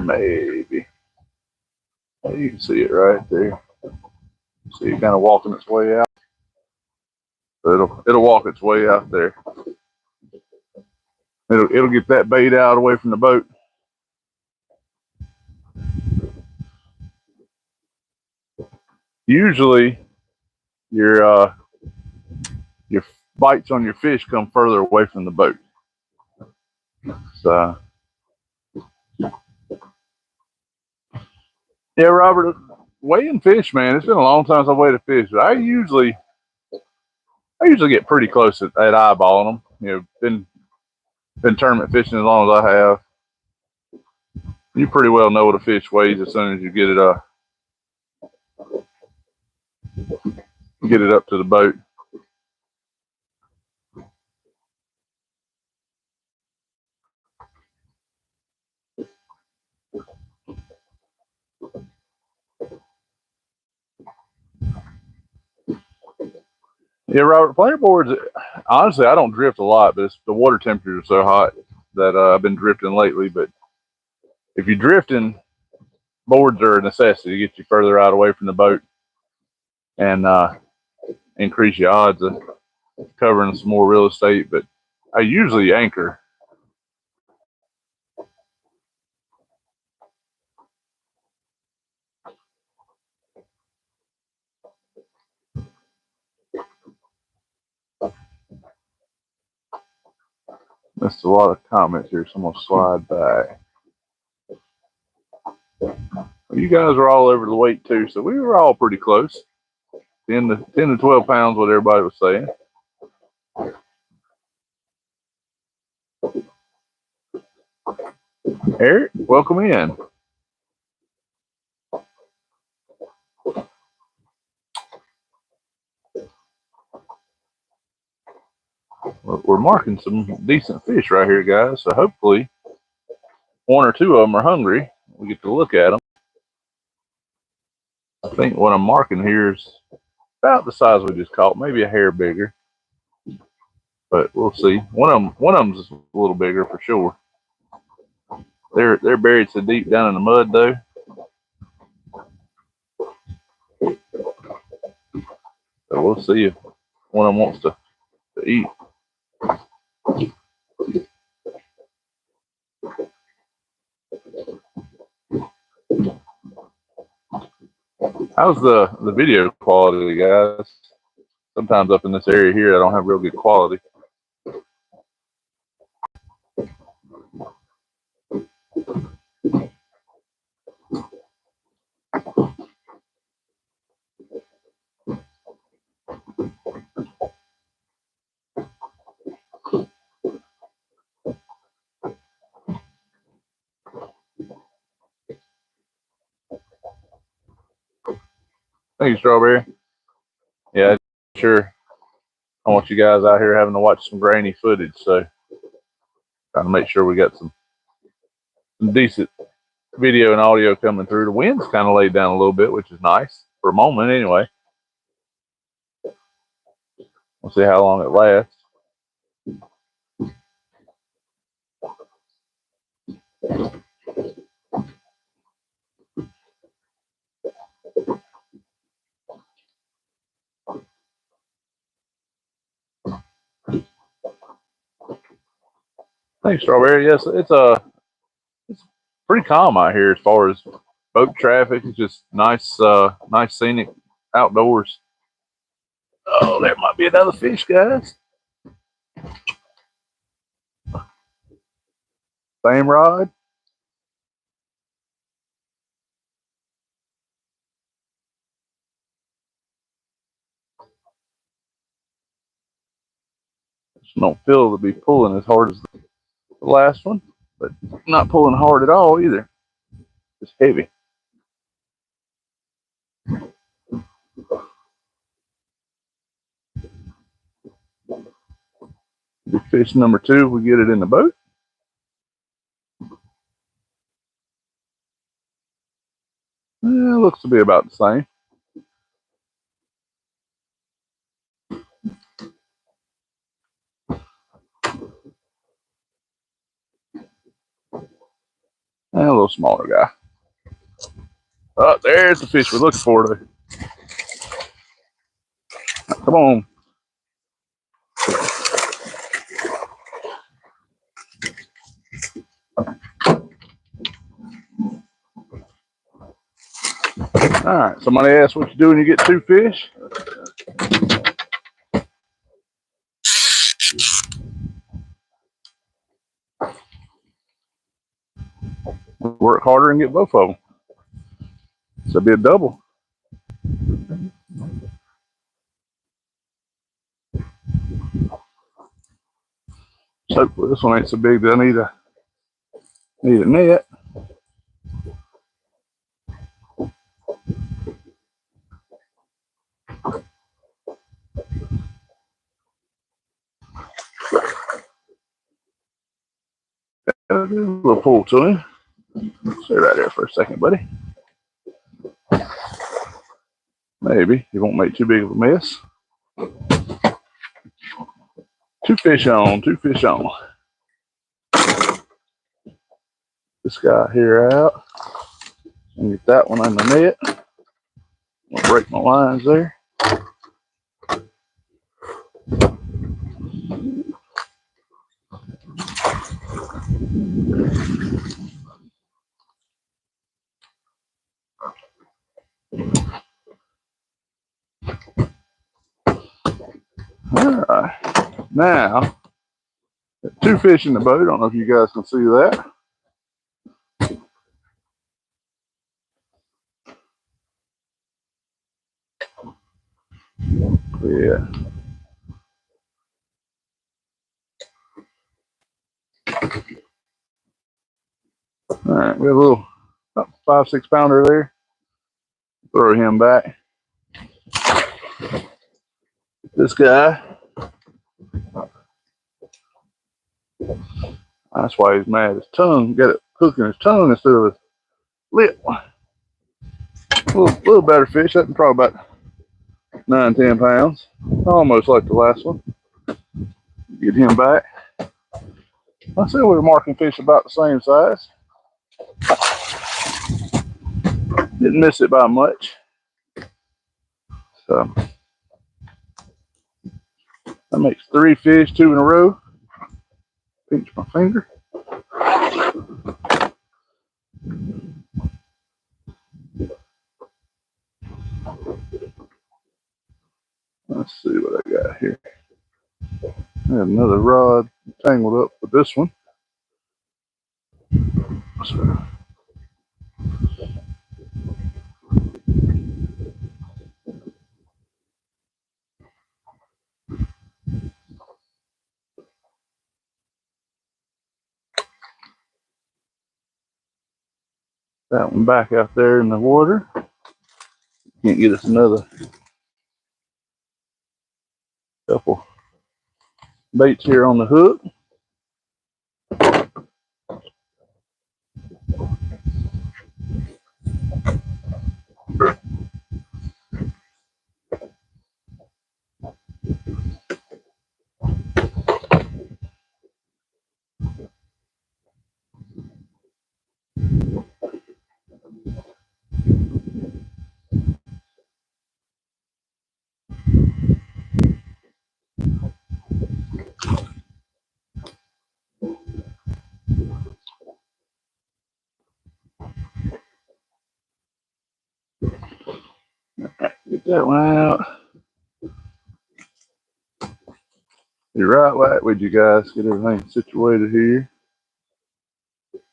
Maybe. You can see it right there. See it kind of walking its way out. So it'll walk its way out there. It'll get that bait out away from the boat. Usually, your bites on your fish come further away from the boat. So, yeah, Robert, weighing fish, man. It's been a long time since I weighed a fish, but I usually get pretty close at eyeballing them. You know, been tournament fishing as long as I have. You pretty well know what a fish weighs as soon as you get it up to the boat. Yeah, Robert, planer boards, honestly, I don't drift a lot, but the water temperatures are so hot that I've been drifting lately. But if you're drifting, boards are a necessity to get you further out away from the boat and increase your odds of covering some more real estate. But I usually anchor. Missed a lot of comments here, so I'm going to slide back. You guys were all over the weight too, so we were all pretty close. 10 to 12 pounds, what everybody was saying. Eric, welcome in. We're marking some decent fish right here, guys. So hopefully one or two of them are hungry. We get to look at them. I think what I'm marking here is about the size we just caught, maybe a hair bigger, but we'll see. One of them's a little bigger for sure. They're buried so deep down in the mud though. So we'll see if one of them wants to eat. How's the video quality, guys? Sometimes up in this area here, I don't have real good quality. Thank you, Strawberry. Yeah, sure. I want you guys out here having to watch some grainy footage, so trying to make sure we got some decent video and audio coming through. The wind's kind of laid down a little bit, which is nice for a moment anyway. We'll see how long it lasts. Thanks, Strawberry. Yes, it's pretty calm out here as far as boat traffic. It's just nice, nice scenic outdoors. Oh, there might be another fish, guys. Same rod. Just don't feel to be pulling as hard as the last one, but not pulling hard at all either. It's heavy. Big fish number 2, we get it in the boat. It looks to be about the same. And a little smaller guy. Oh, there's the fish we're looking for. Though. Come on. All right. Somebody asked what you do when you get 2 fish. Work harder and get both of them. So it'll be a double. So hopefully this one ain't so big that I need a net. A little pull to him. Stay right there for a second, buddy. Maybe he won't make too big of a mess. Two fish on, two fish on. This guy here out. And get that one on the net. I'll break my lines there. Alright. Now, two fish in the boat. I don't know if you guys can see that. Yeah. Alright, we have a little about 5-6 pounder there. Throw him back. This guy. That's why he's mad. His tongue, got it hooking his tongue instead of his lip. A little better fish. That's probably about 9-10 pounds. Almost like the last one. Get him back. I said we were marking fish about the same size. Didn't miss it by much. So that makes 3 fish, 2 in a row. Pinch my finger. Let's see what I got here. I have another rod tangled up with this one. So, that one back out there in the water. Can't get us another couple baits here on the hook. Get that one out. Be right back with you guys. Get everything situated here.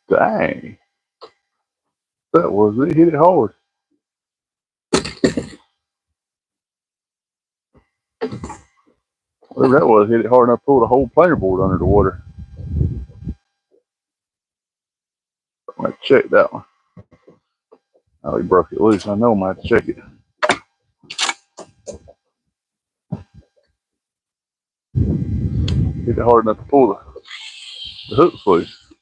Dang. That was it. Hit it hard. Whatever that was, hit it hard enough to pull the whole planer board under the water. I'm going to check that one. Oh, he broke it loose. I know I'm going to have to check it. Hit it hard enough to pull the hooks loose.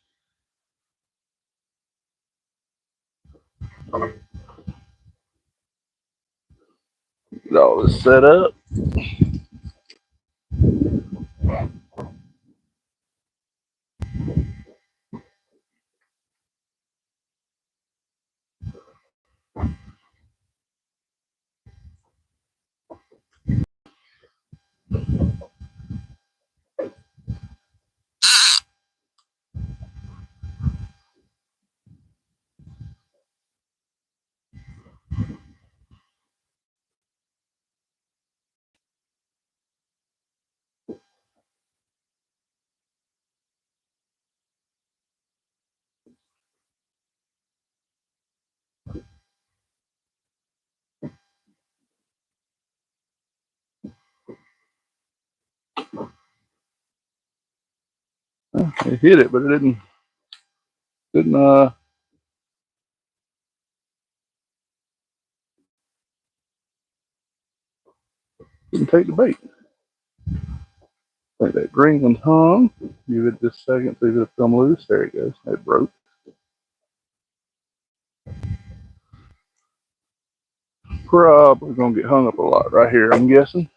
Get all this set up. It hit it, but it didn't take the bait. I think that green one hung. Give it just a second, see if it'll come loose. There it goes. It broke. Probably gonna get hung up a lot right here, I'm guessing.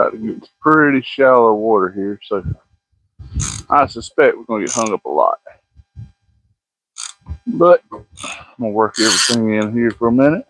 It's pretty shallow water here, so I suspect we're gonna get hung up a lot. But I'm gonna work everything in here for a minute.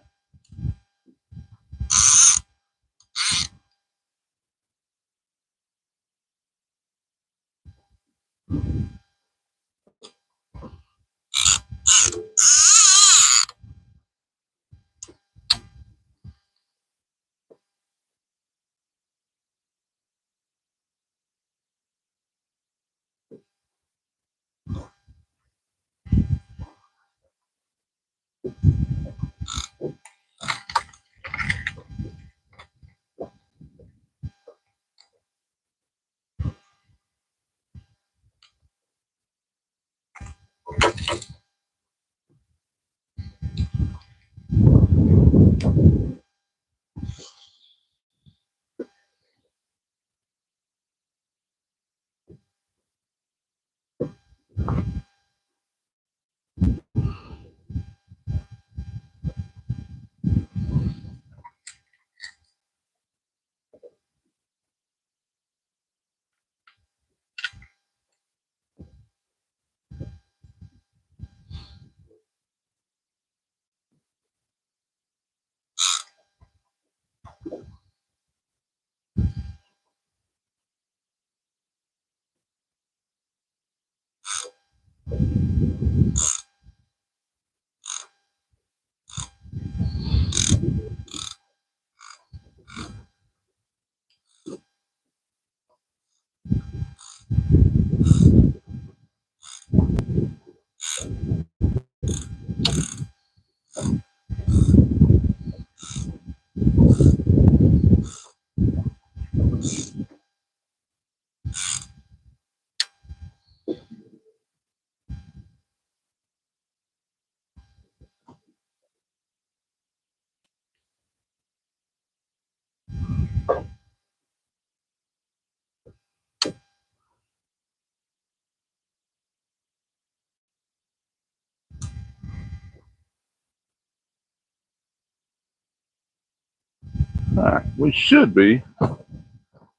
All right, we should be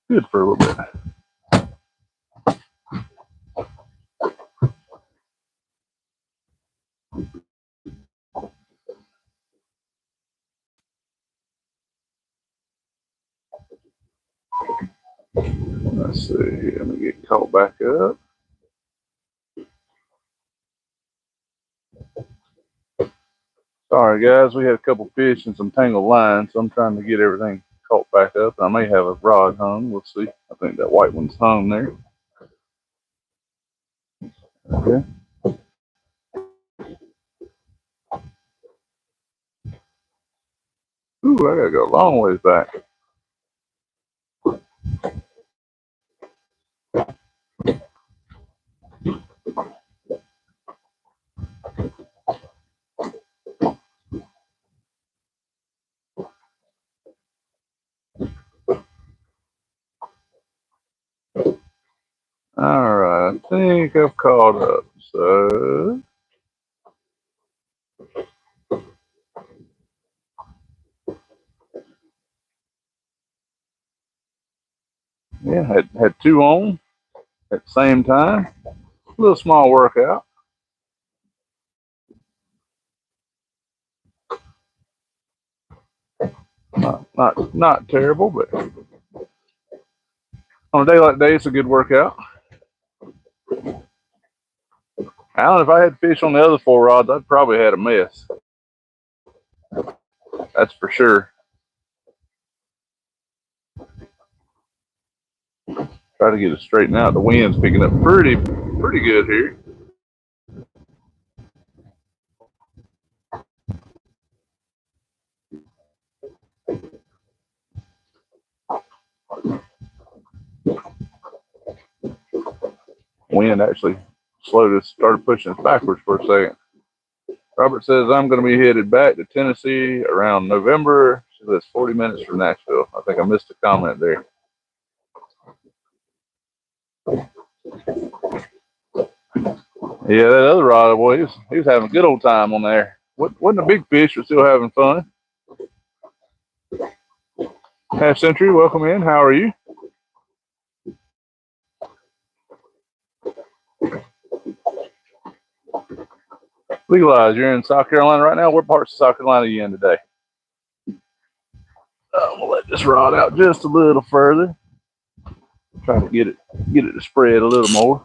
good for a little bit. Let's see here. Let me get caught back up. Sorry, guys. We had a couple fish and some tangled lines, so I'm trying to get everything caught back up. I may have a rod hung. We'll see. I think that white one's hung there. Okay. Ooh, I gotta go a long ways back. All right, I think I've caught up. So yeah, had two on at the same time. A little small workout. Not terrible, but on a day like today, it's a good workout. Alan, if I had fish on the other four rods, I'd probably had a mess. That's for sure. Try to get it straightened out. The wind's picking up pretty good here. Wind actually started pushing us backwards for a second. Robert says I'm going to be headed back to Tennessee around November. She lives 40 minutes from Nashville. I think I missed a comment there. Yeah, that other rod boy, he was having a good old time on there. Wasn't a big fish, but still having fun. Half Century, welcome in. How are you? Legalize, you're in South Carolina right now. What parts of South Carolina are you in today? I'm gonna let this rod out just a little further. Try to get it to spread a little more.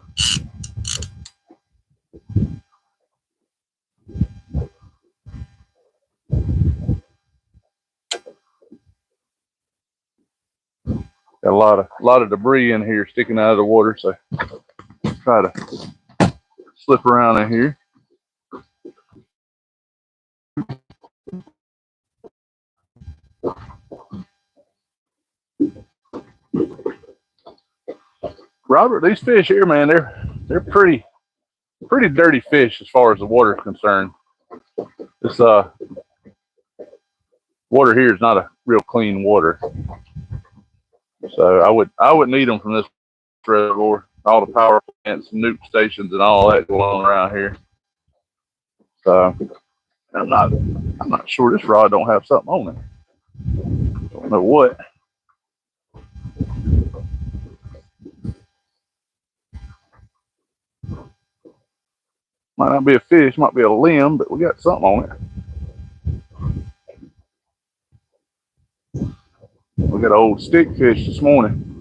Got a lot of debris in here sticking out of the water, so try to slip around in here. Robert, these fish here, man, they're pretty dirty fish as far as the water is concerned. This water here is not a real clean water, so I wouldn't eat them from this reservoir. All the power plants, nuke stations, and all that going on around here. So I'm not sure this rod don't have something on it. Don't know what. Might not be a fish, might be a limb, but we got something on it. We got an old stick fish this morning.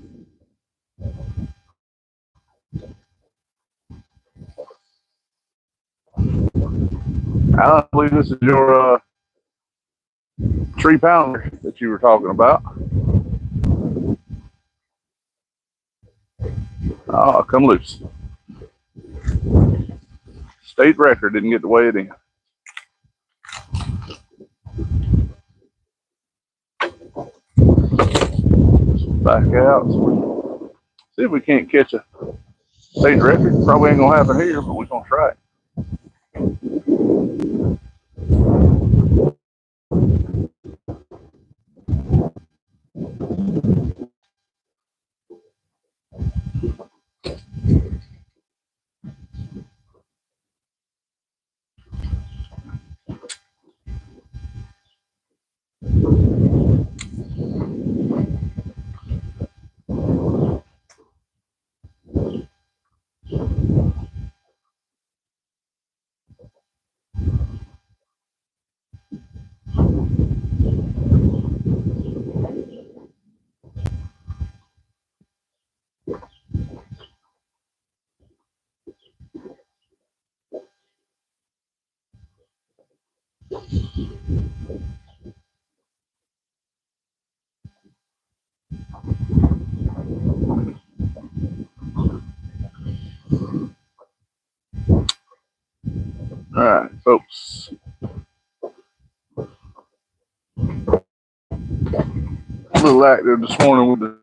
I believe this is your 3-pounder that you were talking about. Oh, come loose. State record, didn't get to weigh it in. Back out. See if we can't catch a state record. Probably ain't gonna happen here, but we're gonna try it. All right, folks. A little active this morning with the.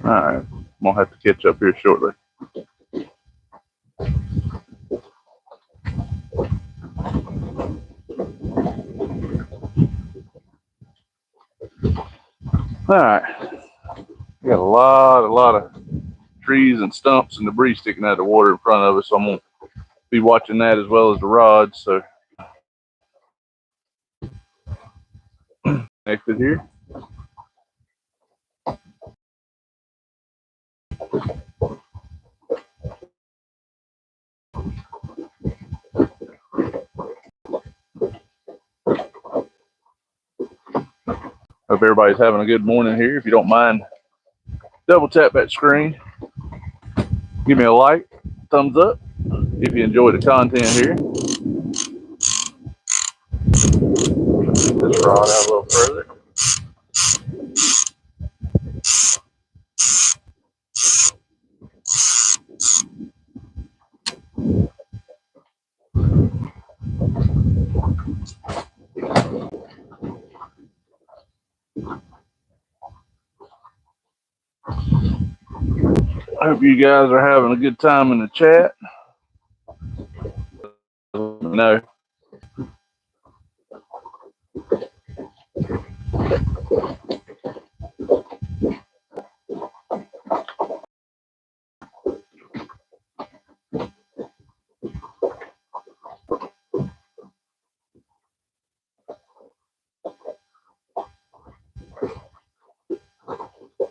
All right, I'm gonna have to catch up here shortly. All right, we got a lot of trees and stumps and debris sticking out of the water in front of us. So I'm gonna be watching that as well as the rods. So connected here. Hope everybody's having a good morning here. If you don't mind, double tap that screen. Give me a like, thumbs up if you enjoy the content here. This rod out a little further. I hope you guys are having a good time in the chat. No.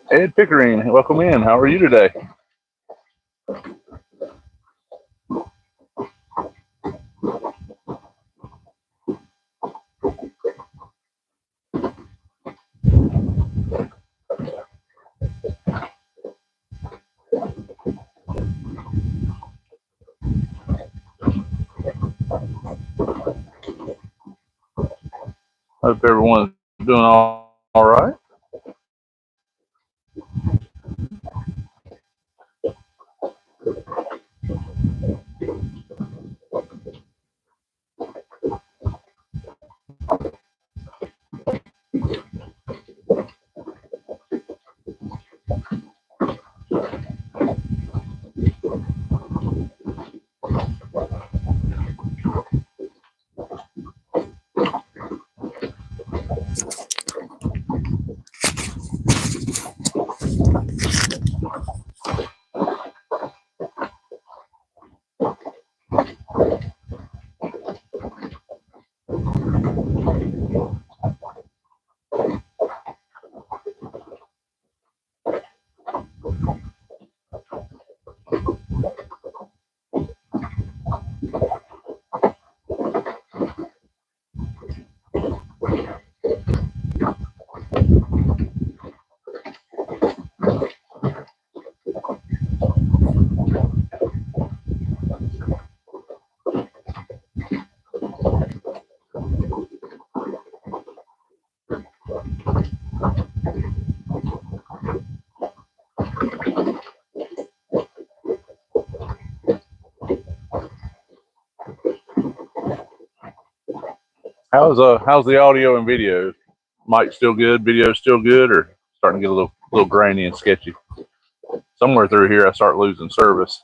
Ed Pickering, welcome in. How are you today? Hope everyone's doing all right. How's the audio and video? Mic still good? Video still good, or starting to get a little grainy and sketchy? Somewhere through here, I start losing service.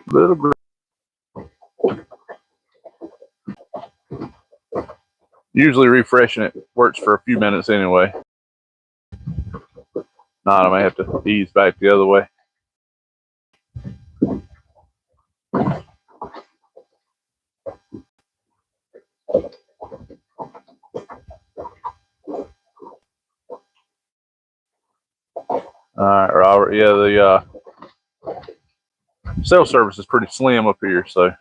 Little. Usually refreshing it works for a few minutes anyway. Not, I may have to ease back the other way. All right, Robert. Yeah, the cell service is pretty slim up here, so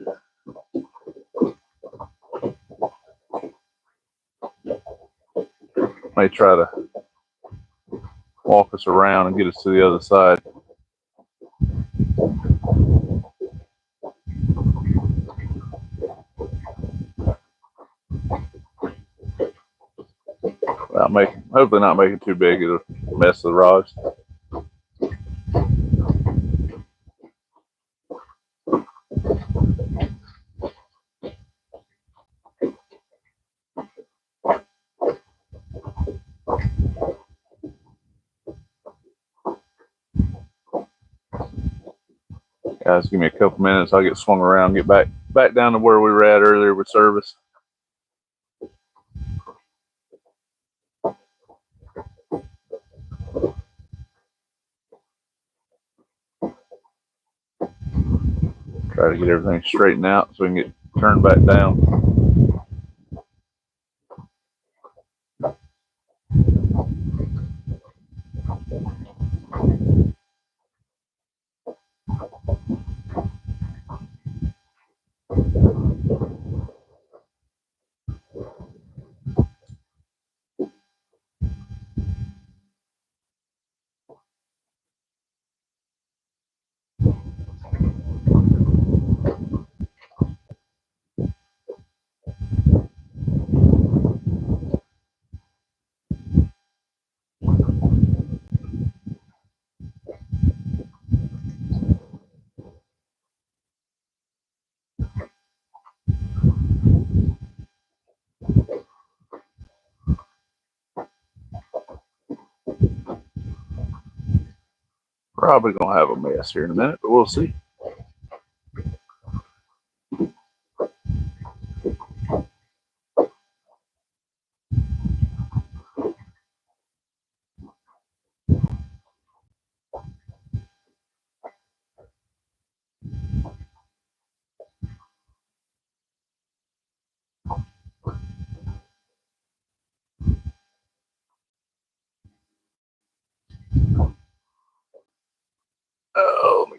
may try to walk us around and get us to the other side. Hopefully not making too big. It'll mess the rods. Guys, give me a couple minutes. I'll get swung around, get back down to where we were at earlier with service. Try to get everything straightened out so we can get turned back down. Probably gonna have a mess here in a minute, but we'll see.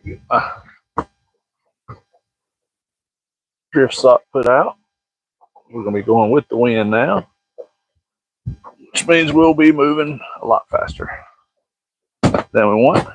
Get my drift sock put out. We're going to be going with the wind now, which means we'll be moving a lot faster than we want.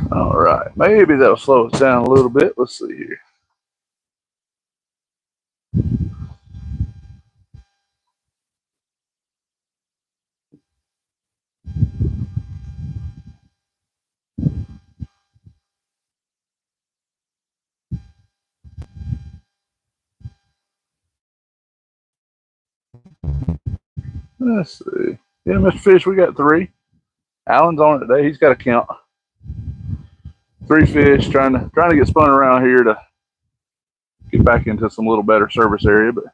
All right, maybe that'll slow us down a little bit. Let's see here. Let's see. Yeah, Mr. Fish, we got 3. Alan's on it today. He's got to count 3 fish. Trying to get spun around here to get back into some little better service area, but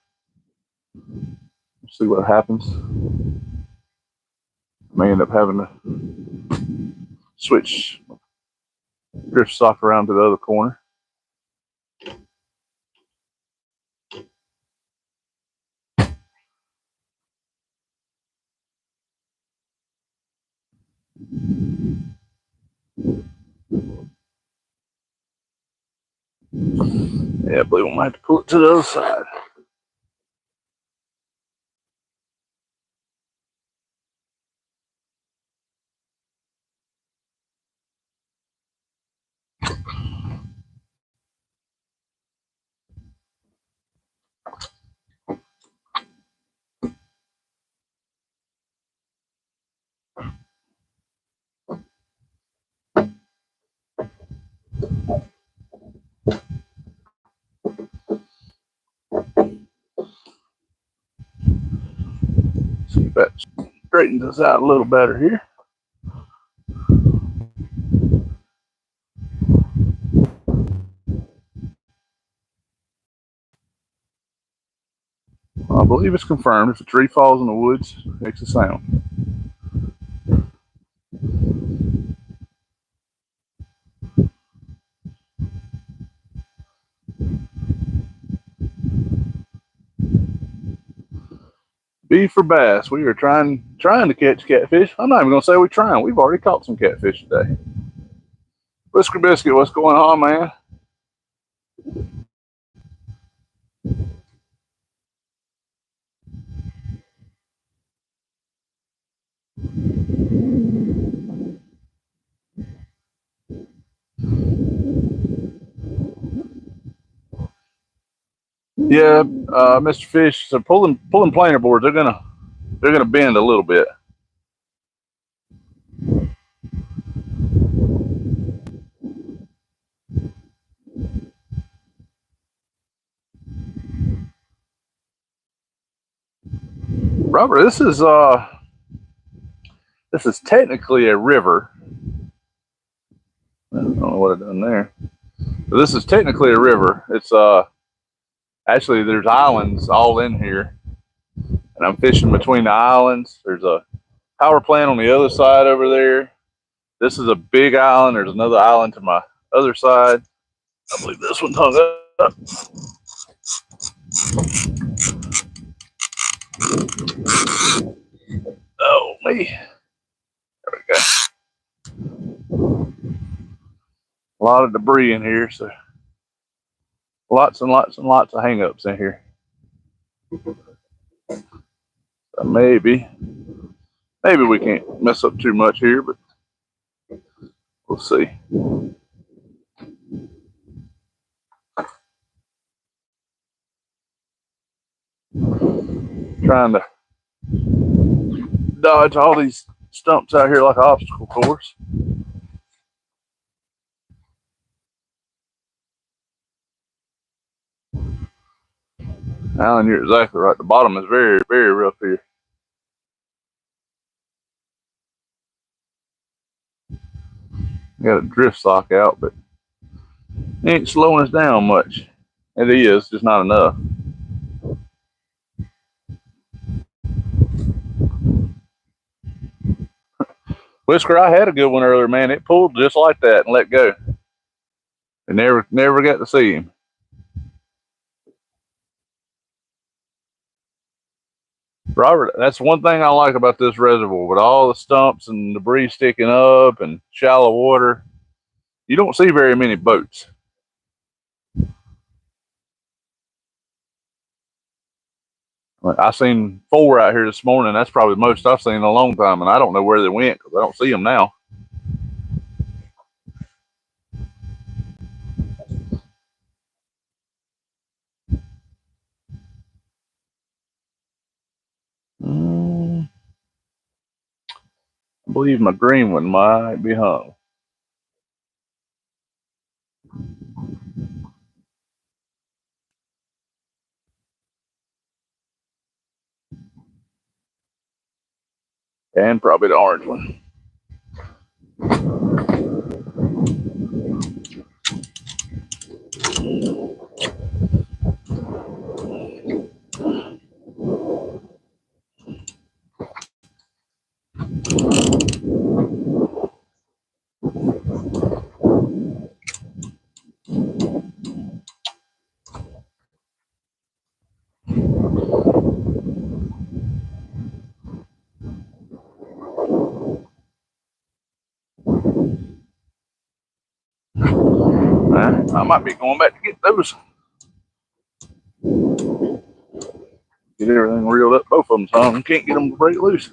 we'll see what happens. May end up having to switch drift sock around to the other corner. Yeah, I believe we might have to pull it to the other side. See if that straightens us out a little better here. I believe it's confirmed. If a tree falls in the woods, it makes a sound. B for bass. We are trying to catch catfish. I'm not even going to say we're trying. We've already caught some catfish today. Whisker Biscuit, what's going on, man? Yeah, Mr. Fish. So pulling planer boards. They're gonna bend a little bit. Robert, this is technically a river. I don't know what I've done there. But this is technically a river. It's actually there's islands all in here, and I'm fishing between the islands. There's a power plant on the other side over there. This is a big island. There's another island to my other side. I believe this one's hung up. Oh, me. There we go. A lot of debris in here, so lots and lots and lots of hang-ups in here. So maybe we can't mess up too much here, but we'll see. trying to dodge all these stumps out here like an obstacle course. Alan, you're exactly right. The bottom is very, very rough here. Got a drift sock out, but it ain't slowing us down much. It is, just not enough. Whisker, I had a good one earlier, man. It pulled just like that and let go. I never got to see him. Robert, that's one thing I like about this reservoir. With all the stumps and debris sticking up and shallow water, you don't see very many boats. I seen 4 out here this morning. That's probably the most I've seen in a long time, and I don't know where they went because I don't see them now. I believe my green one might be hung. And probably the orange one. I might be going back to get those. Get everything reeled up. Both of them hung. Can't get them to break loose.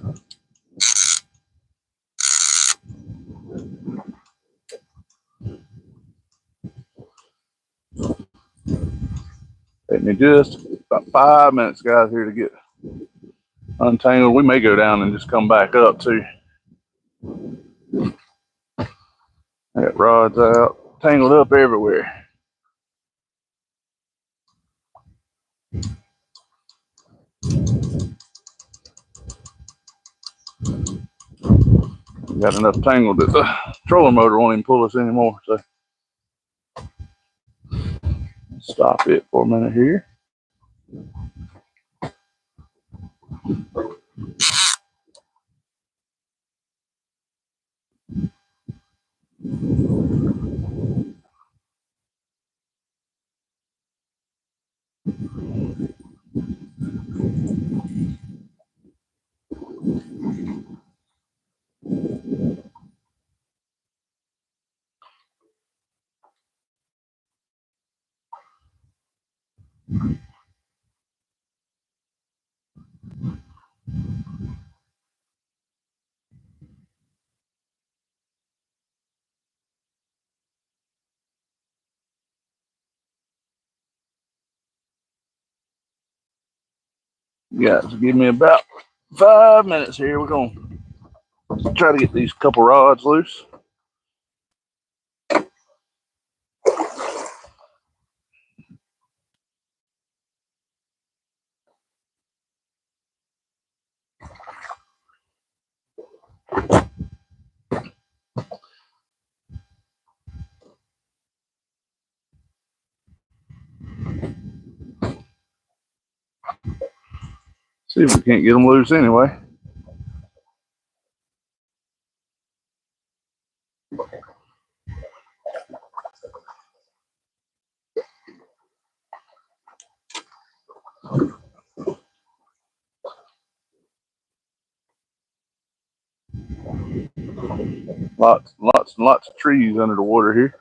Take me just about 5 minutes, guys, here to get untangled. We may go down and just come back up too. I got rods out, tangled up everywhere. We got enough tangled that the trolling motor won't even pull us anymore. So stop it for a minute here. Guys, give me about 5 minutes here. We're gonna try to get these couple rods loose. See if we can't get them loose anyway. Lots and lots of trees under the water here.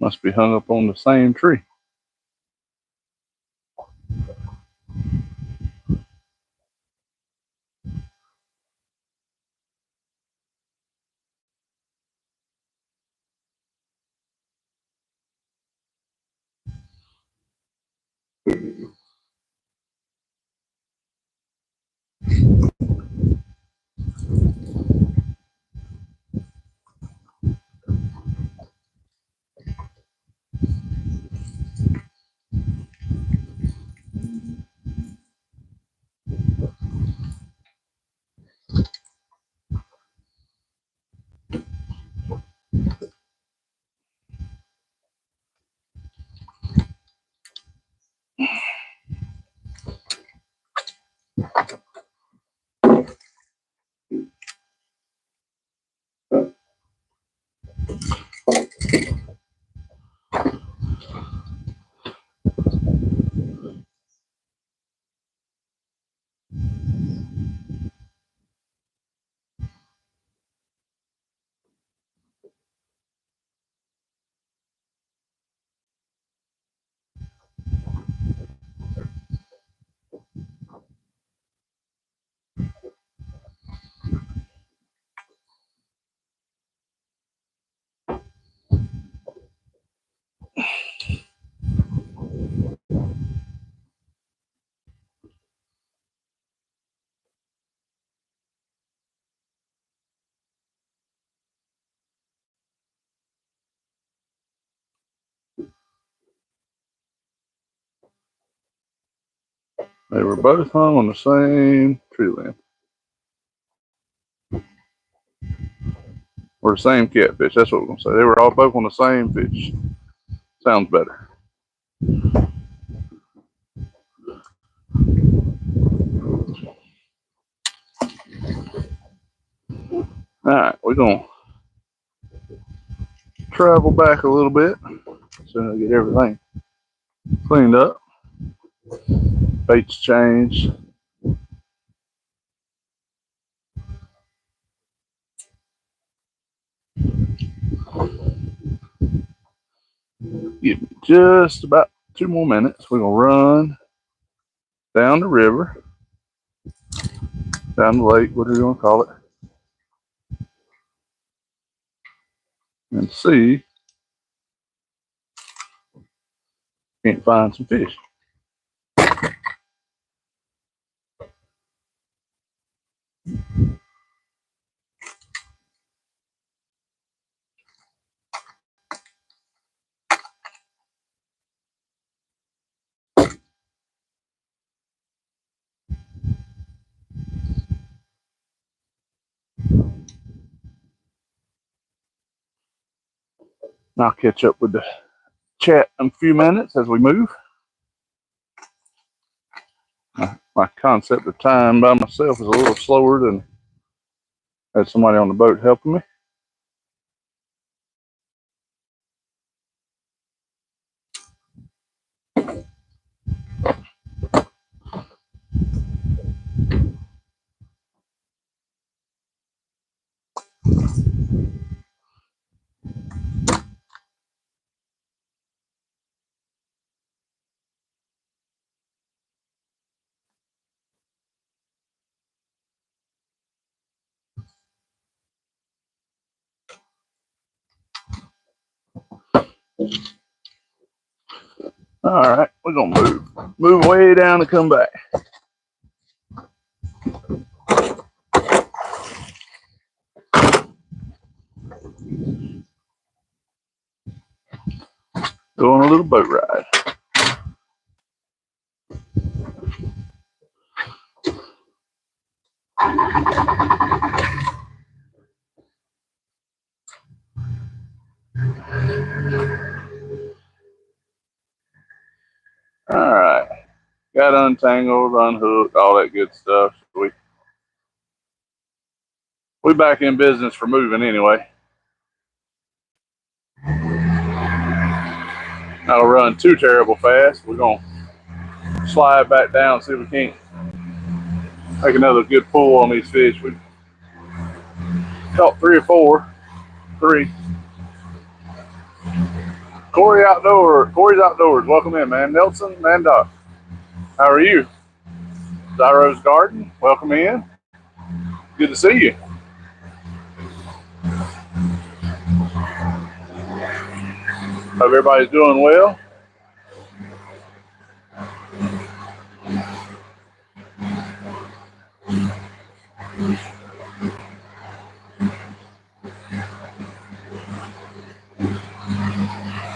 Must be hung up on the same tree. They were both hung on the same tree limb. Or the same catfish. That's what we're going to say. They were all both on the same fish. Sounds better. Alright, we're going to travel back a little bit so I get everything cleaned up. Baits changed. Give me just about 2 more minutes. We're going to run down the river, down the lake, whatever you want to call it, and see if we can't find some fish. I'll catch up with the chat in a few minutes as we move. My concept of time by myself is a little slower than had somebody on the boat helping me. All right, we're gonna move way down and come back. Go on a little boat ride. All right, got untangled, unhooked, all that good stuff. We back in business for moving anyway. Not to run too terrible fast. We're gonna slide back down, see if we can't make another good pull on these fish. We caught 3 or 4. 3. Corey's Outdoors. Welcome in, man. Nelson and Doc. How are you? Zyro's Garden. Welcome in. Good to see you. Hope everybody's doing well.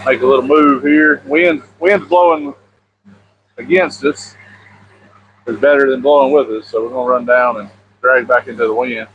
Make a little move here. Wind's blowing against us. It's better than blowing with us, so we're gonna run down and drag back into the wind.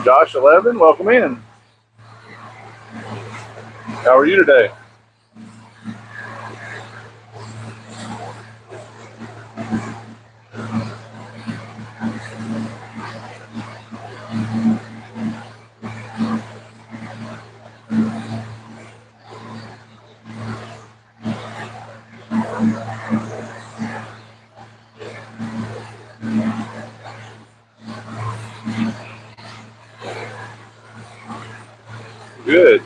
Josh 11, welcome in. How are you today? Good.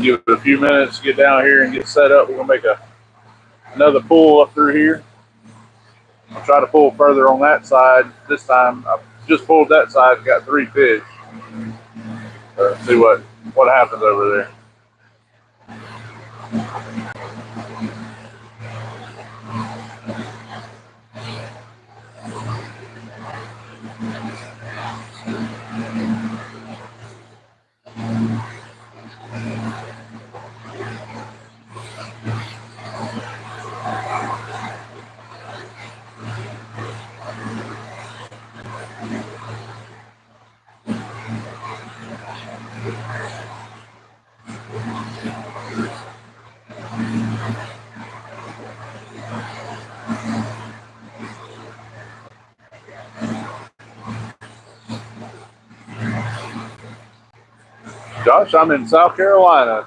Give it a few minutes to get down here and get set up. We're gonna make another pull up through here. I'll try to pull further on that side. This time I just pulled that side, got 3 fish. See what happens over there. Josh, I'm in South Carolina,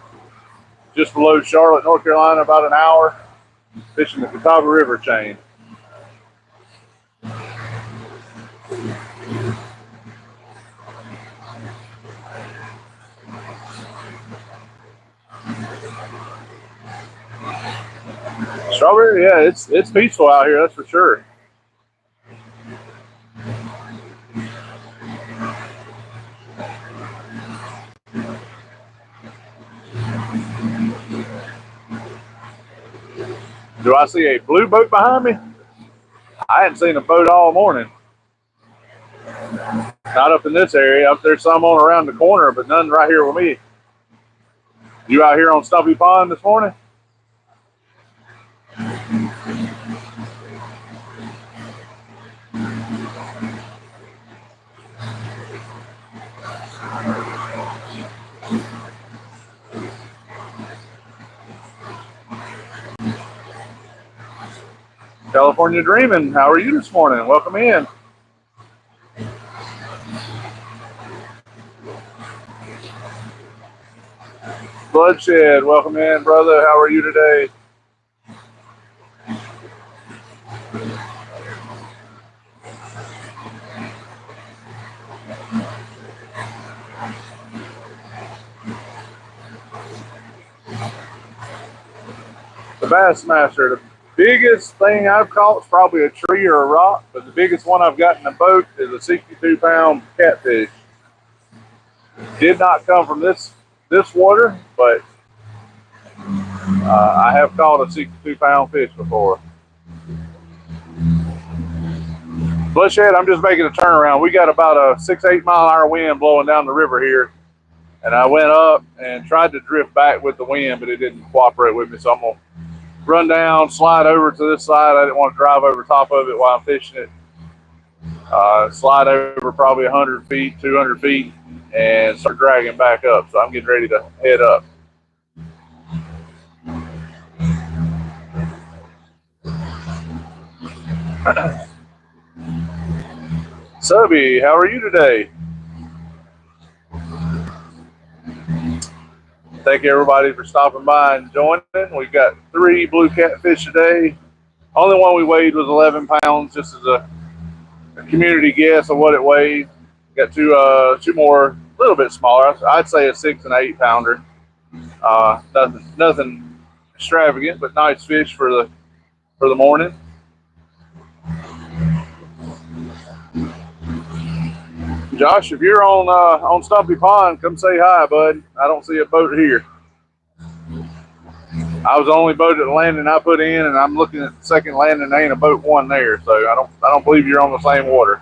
just below Charlotte, North Carolina, about an hour, fishing the Catawba River chain. Strawberry, yeah, it's peaceful out here, that's for sure. Do I see a blue boat behind me? I hadn't seen a boat all morning. Not up in this area. Up there's some on around the corner, but none right here with me. You out here on Stumpy Pond this morning? California Dreaming, how are you this morning? Welcome in. Bloodshed, welcome in, brother. How are you today? The Bassmaster, the biggest thing I've caught is probably a tree or a rock, but the biggest one I've got in the boat is a 62-pound catfish. Did not come from this water, but I have caught a 62-pound fish before. Bloodshed, I'm just making a turnaround. We got about a 6-8 mile-an-hour wind blowing down the river here. And I went up and tried to drift back with the wind, but it didn't cooperate with me. So I'm gonna run down, slide over to this side. I didn't want to drive over top of it while I'm fishing it. Slide over probably 100 feet, 200 feet, and start dragging back up. So I'm getting ready to head up. Subby, how are you today? Thank you everybody for stopping by and joining. We've got 3 blue catfish today. Only one we weighed was 11 pounds, just as a community guess of what it weighed. Got two more, a little bit smaller. I'd say a 6 and 8 pounder. Nothing extravagant, but nice fish for the morning. Josh, if you're on Stumpy Pond, come say hi, bud. I don't see a boat here. I was the only boat at the landing I put in, and I'm looking at the second landing. There ain't a boat one there, so I don't believe you're on the same water.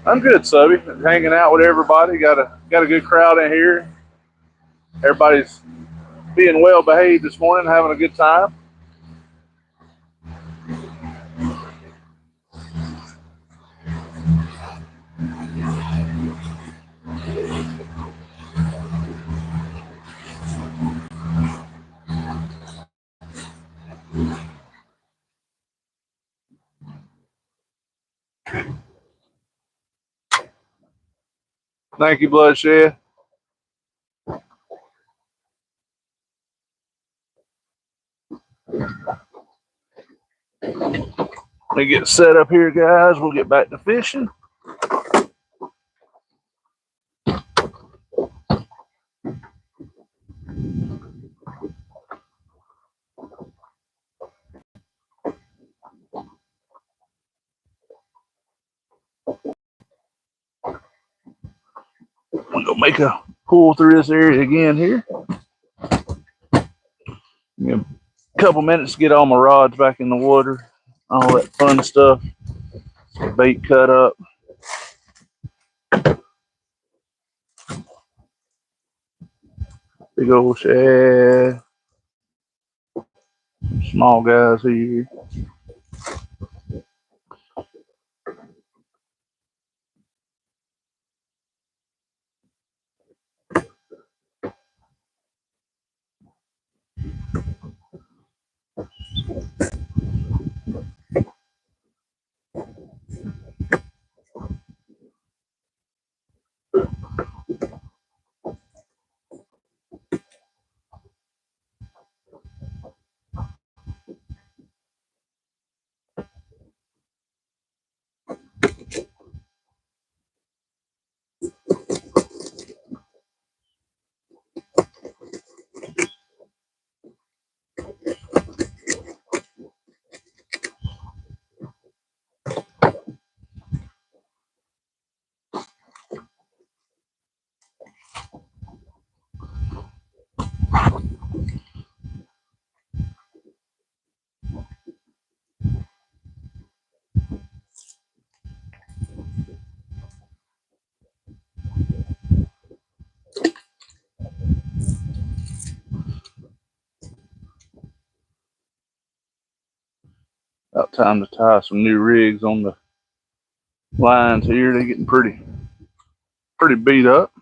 I'm good, Subby. Hanging out with everybody. Got a good crowd in here. Everybody's being well behaved this morning, having a good time. Thank you, Bloodshed. Let me get set up here, guys. We'll get back to fishing. We're gonna make a pull through this area again here. Give me a couple minutes to get all my rods back in the water, all that fun stuff. Bait cut up. Big old shad. Small guys here. About time to tie some new rigs on the lines here. They're getting pretty beat up.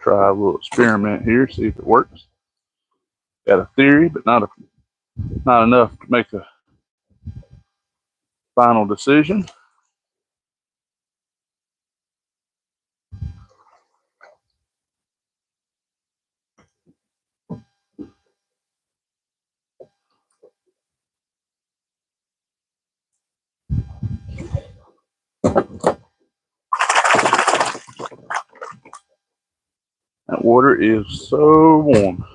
Try a little experiment here, see if it works. Got a theory, but not enough to make a final decision. That water is so warm.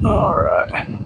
All right.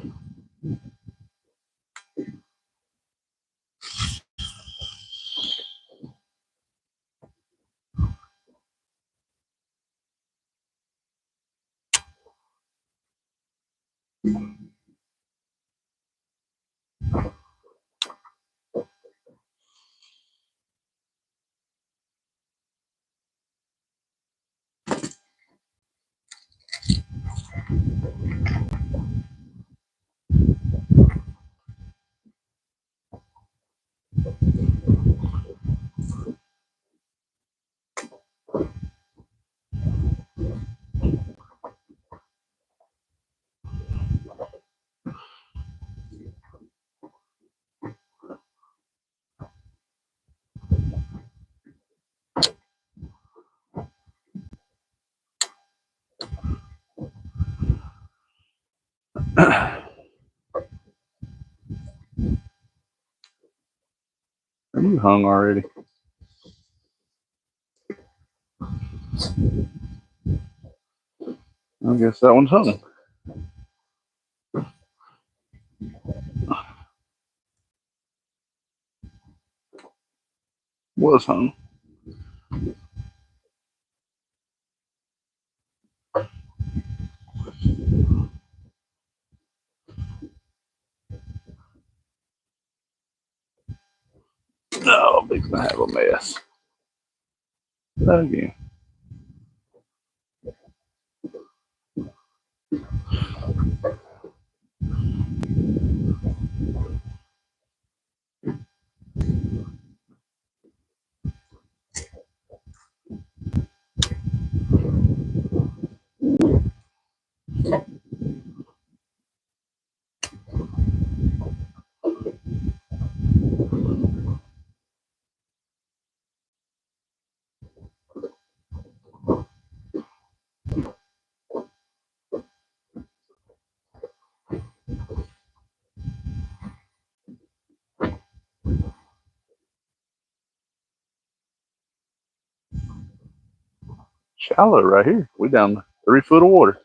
Are you hung already? I guess that one's hung. Was hung. Oh, Big's gonna have a mess. That again. Shallow right here. We down 3 foot of water.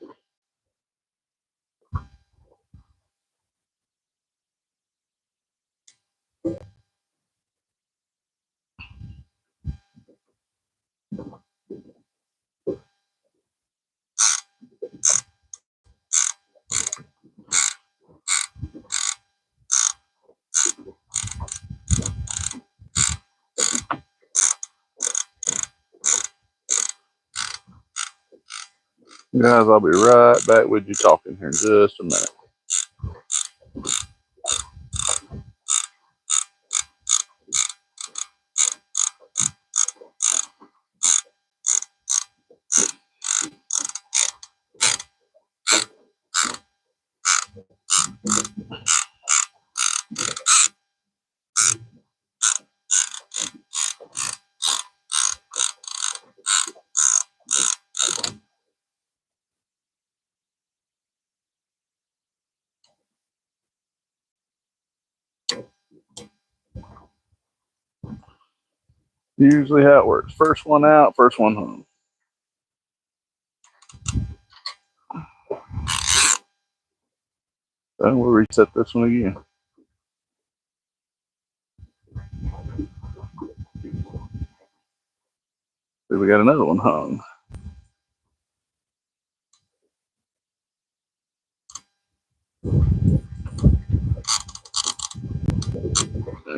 Guys, I'll be right back with you talking here in just a minute. Usually how it works. First one out, first one home. Then we'll reset this one again. See, we got another one hung.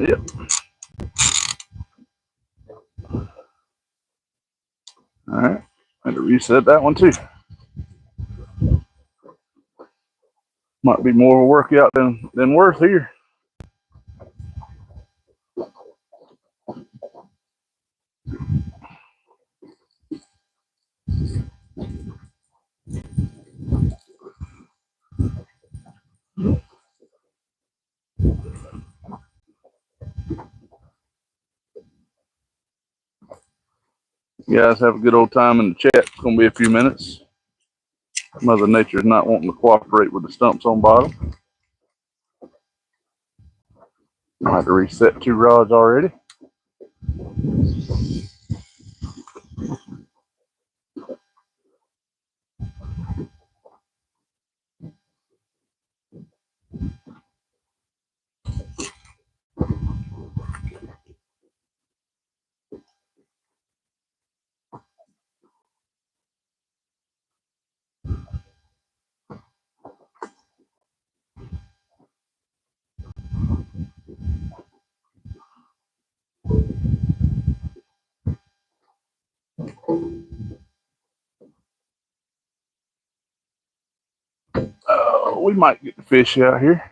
Yep. All right. I had to reset that one too. Might be more of a workout than worth here. You guys have a good old time in the chat. It's going to be a few minutes. Mother Nature's not wanting to cooperate with the stumps on bottom. I had to reset 2 rods already. We might get the fish out here.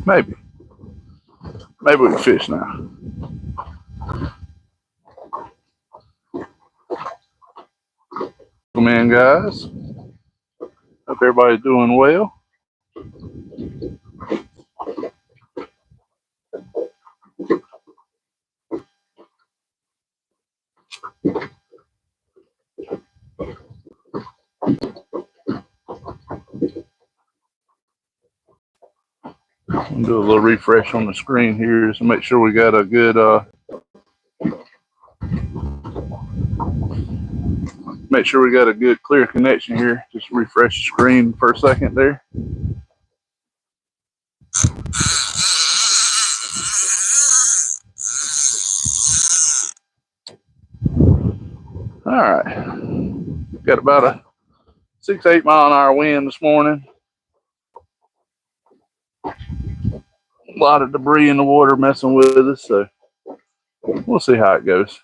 Maybe we can fish now. Come in, guys. Hope everybody's doing well. I'll do a little refresh on the screen here to make sure we got a good clear connection here. Just refresh the screen for a second there. All right, got about a 6-8 mile an hour wind this morning. A lot of debris in the water messing with us, so we'll see how it goes.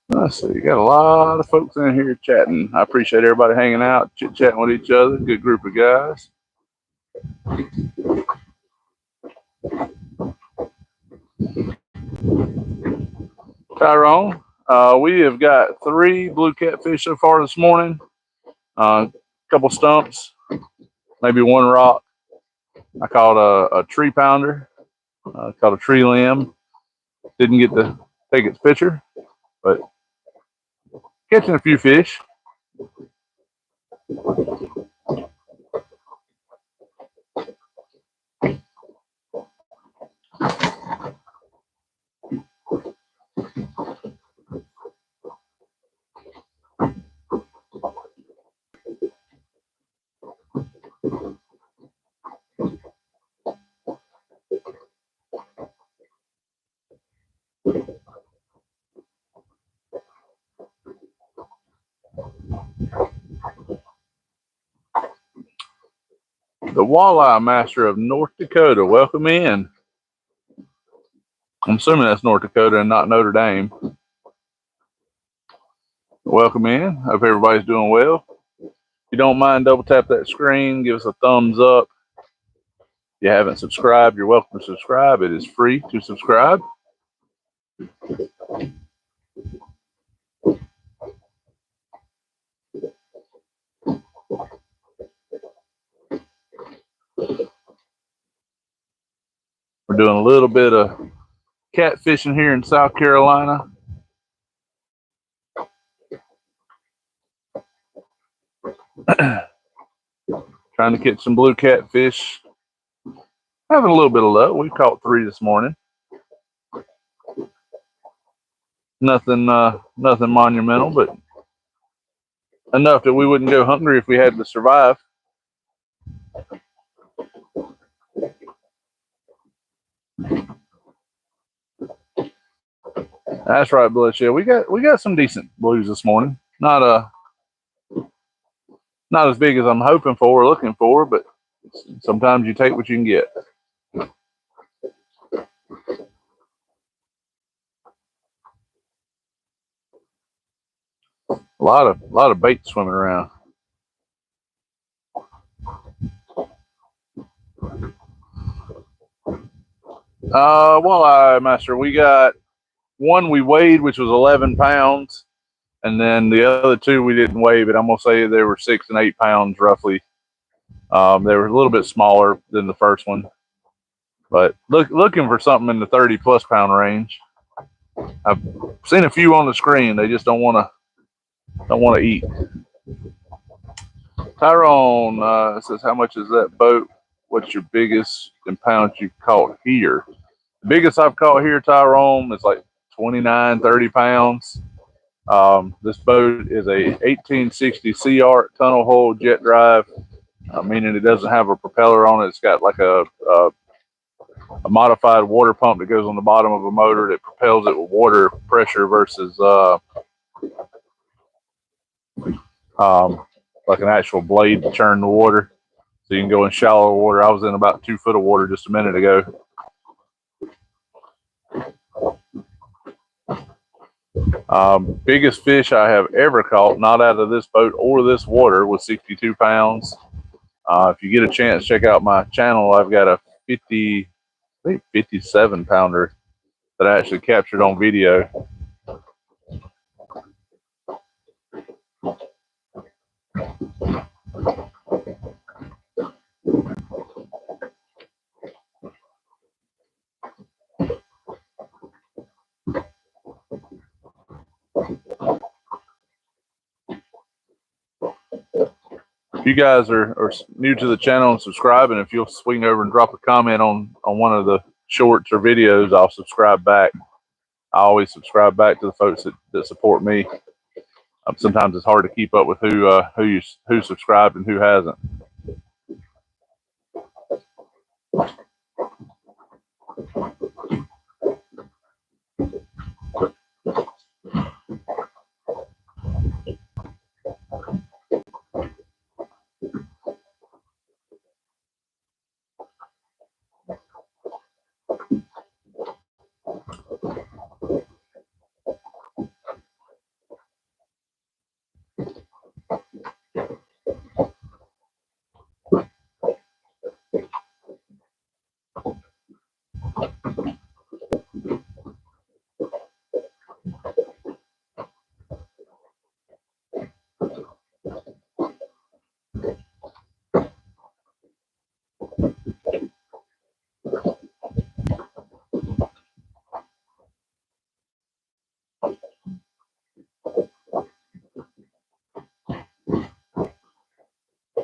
Let's see, got a lot of folks in here chatting. I appreciate everybody hanging out, chit-chatting with each other. Good group of guys. Tyrone, we have got 3 blue catfish so far this morning. A couple stumps, maybe 1 rock. I caught a tree pounder, caught a tree limb. Didn't get to take its picture, but catching a few fish. The Walleye Master of North Dakota, welcome in. I'm assuming that's North Dakota and not Notre Dame. Welcome in. Hope everybody's doing well. If you don't mind, double tap that screen, give us a thumbs up. If you haven't subscribed, you're welcome to subscribe. It is free to subscribe. We're doing a little bit of catfishing here in South Carolina. Trying to catch some blue catfish. Having a little bit of luck. We caught 3 this morning. Nothing monumental, but enough that we wouldn't go hungry if we had to survive. That's right, Bush. Yeah, we got some decent blues this morning. Not as big as I'm hoping for or looking for, but sometimes you take what you can get. A lot of bait swimming around. Walleye Master, we got one we weighed, which was 11 pounds, and then the other 2 we didn't weigh, but I'm gonna say they were 6 and 8 pounds roughly. They were a little bit smaller than the first one, but looking for something in the 30+ pound range. I've seen a few on the screen. They just don't want to eat. Tyrone says, how much is that boat? What's your biggest in pounds you've caught here? The biggest I've caught here, Tyrone, is like 29, 30 pounds. This boat is a 1860 Sea Art tunnel hull jet drive, meaning it doesn't have a propeller on it. It's got like a modified water pump that goes on the bottom of a motor that propels it with water pressure versus like an actual blade to churn the water. So you can go in shallow water. I was in about 2 foot of water just a minute ago. Biggest fish I have ever caught, not out of this boat or this water, was 62 pounds. If you get a chance, check out my channel. I've got a 57 pounder that I actually captured on video. If you guys are new to the channel and subscribing, if you'll swing over and drop a comment on one of the shorts or videos, I'll subscribe back. I always subscribe back to the folks that support me. Sometimes it's hard to keep up with who subscribed and who hasn't.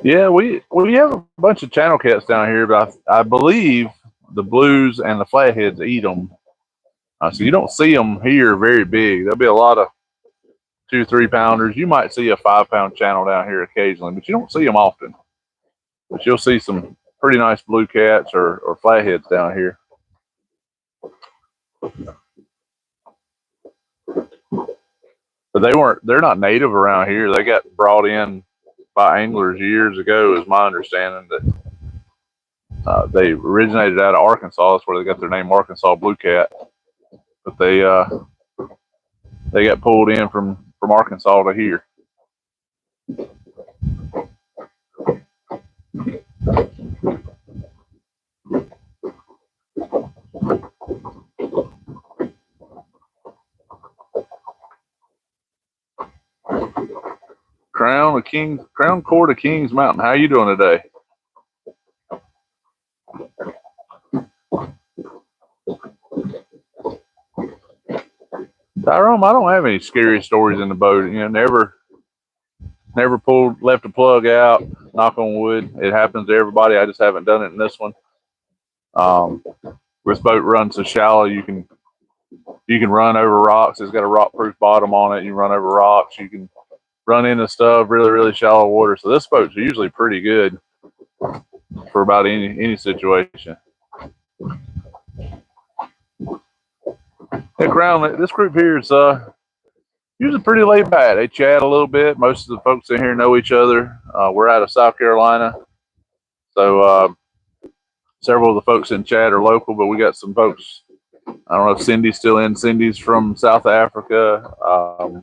Yeah, we have a bunch of channel cats down here, but I believe the blues and the flatheads eat them. So you don't see them here very big. There'll be a lot of 2-3 pounders. You might see a 5-pound channel down here occasionally, but you don't see them often. But you'll see some pretty nice blue cats or flatheads down here. But they're not native around here. They got brought in by anglers years ago, is my understanding. That They originated out of Arkansas. That's where they got their name, Arkansas Blue Cat. But they got pulled in from Arkansas to here. Crown Court of Kings Mountain. How you doing today? Tyrone, I don't have any scary stories in the boat. You know, never left a plug out. Knock on wood. It happens to everybody. I just haven't done it in this one. This boat runs so shallow you can run over rocks. It's got a rock proof bottom on it. You run over rocks. You can run into stuff, really shallow water. So this boat's usually pretty good for about any situation. Hey, Crown, this group here is usually pretty laid back. They chat a little bit. Most of the folks in here know each other. We're out of South Carolina, so several of the folks in chat are local, but we got some folks. I don't know if Cindy's still in. Cindy's from South Africa.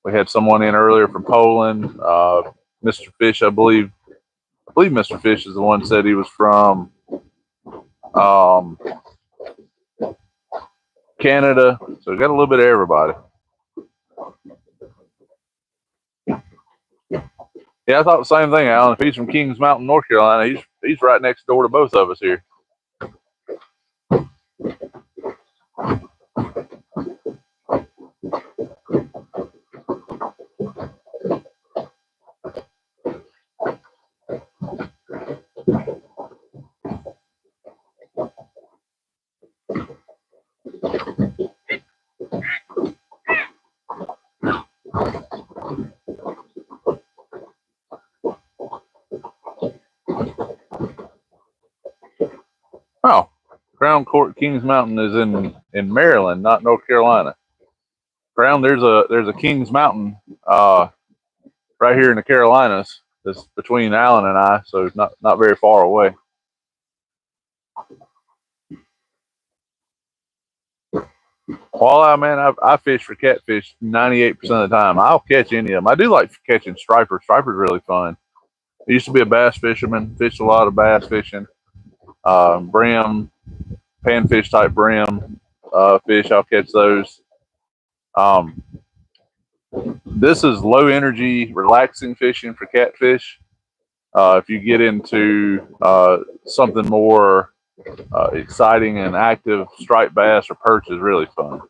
We had someone in earlier from Poland. Mr. Fish, I believe Mr. Fish is the one said he was from Canada. So we got a little bit of everybody. Yeah, I thought the same thing, Alan. If he's from Kings Mountain, North Carolina, he's right next door to both of us here. Oh, Crown Court Kings Mountain is in Maryland, not North Carolina. Crown, there's a Kings Mountain right here in the Carolinas. That's between Alan and I, so it's not very far away. Walleye, man, I fish for catfish 98% of the time. I'll catch any of them. I do like catching stripers. Stripers really fun. I used to be a bass fisherman. Fished a lot of bass fishing. Brim, panfish type brim fish. I'll catch those. This is low energy, relaxing fishing for catfish. If you get into something more exciting and active, striped bass or perch is really fun.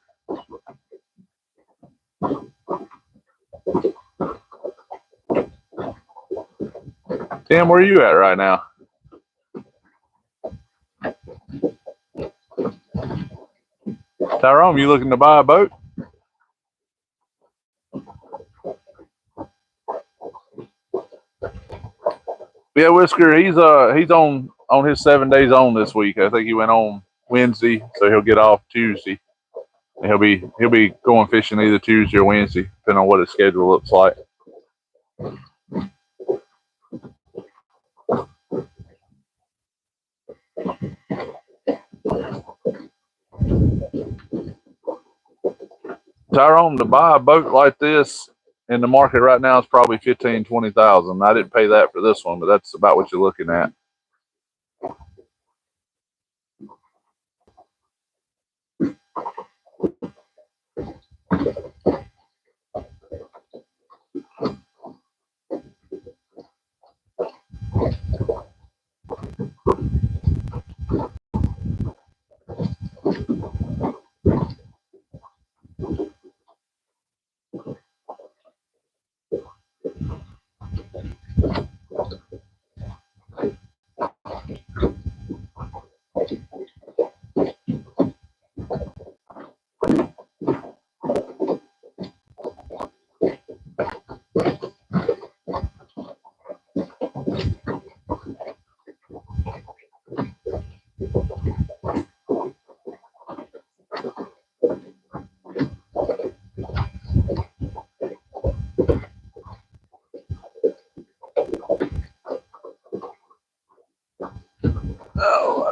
Tim, where are you at right now? Tyrone, you looking to buy a boat? Yeah, Whisker, he's on his 7 days on this week. I think he went on Wednesday, so he'll get off Tuesday. And he'll be going fishing either Tuesday or Wednesday, depending on what his schedule looks like. Tyrone, to buy a boat like this in the market right now is probably 15,000, 20,000. I didn't pay that for this one, but that's about what you're looking at.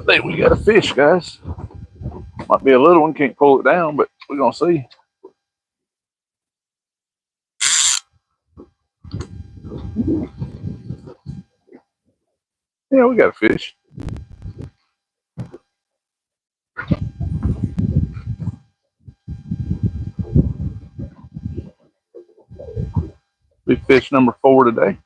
think we got a fish, guys. Might be a little one, can't pull it down, but we're gonna see. Yeah, we got a fish. Big fish number 4 today.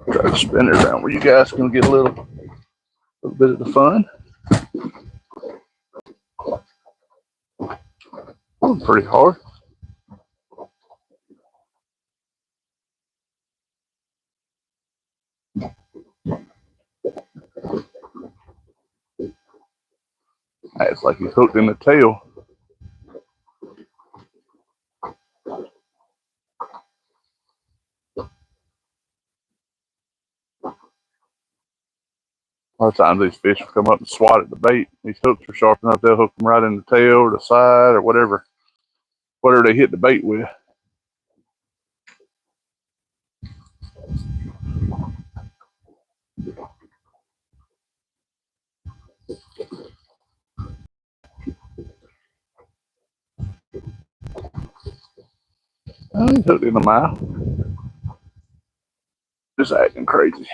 Try to spin it around where you guys can get a little bit of the fun. Pretty hard. It's like he's hooked in the tail. A lot of times these fish will come up and swat at the bait. These hooks are sharp enough, they'll hook them right in the tail or the side or whatever they hit the bait with. Oh, he's hooked in the mouth. Just acting crazy.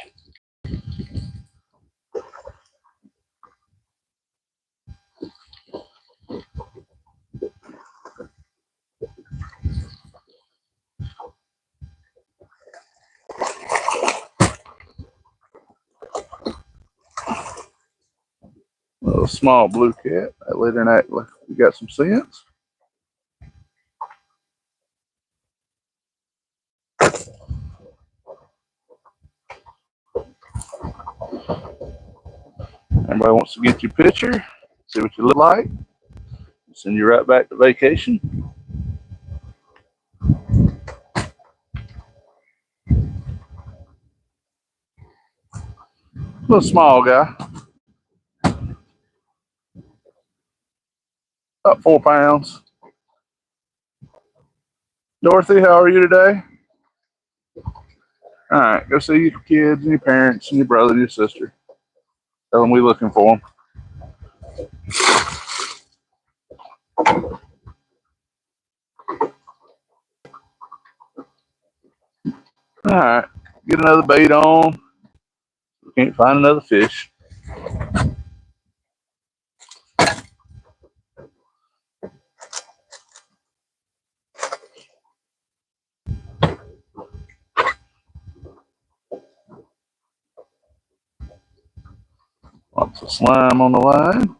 Little small blue cat. That let her act like we got some sense. Everybody wants to get your picture, see what you look like, send you right back to vacation. Little small guy. About 4 pounds. Dorothy, how are you today? All right, go see your kids and your parents and your brother and your sister. Tell them we're looking for them. All right, get another bait on. We can't find another fish. Lots of slime on the line.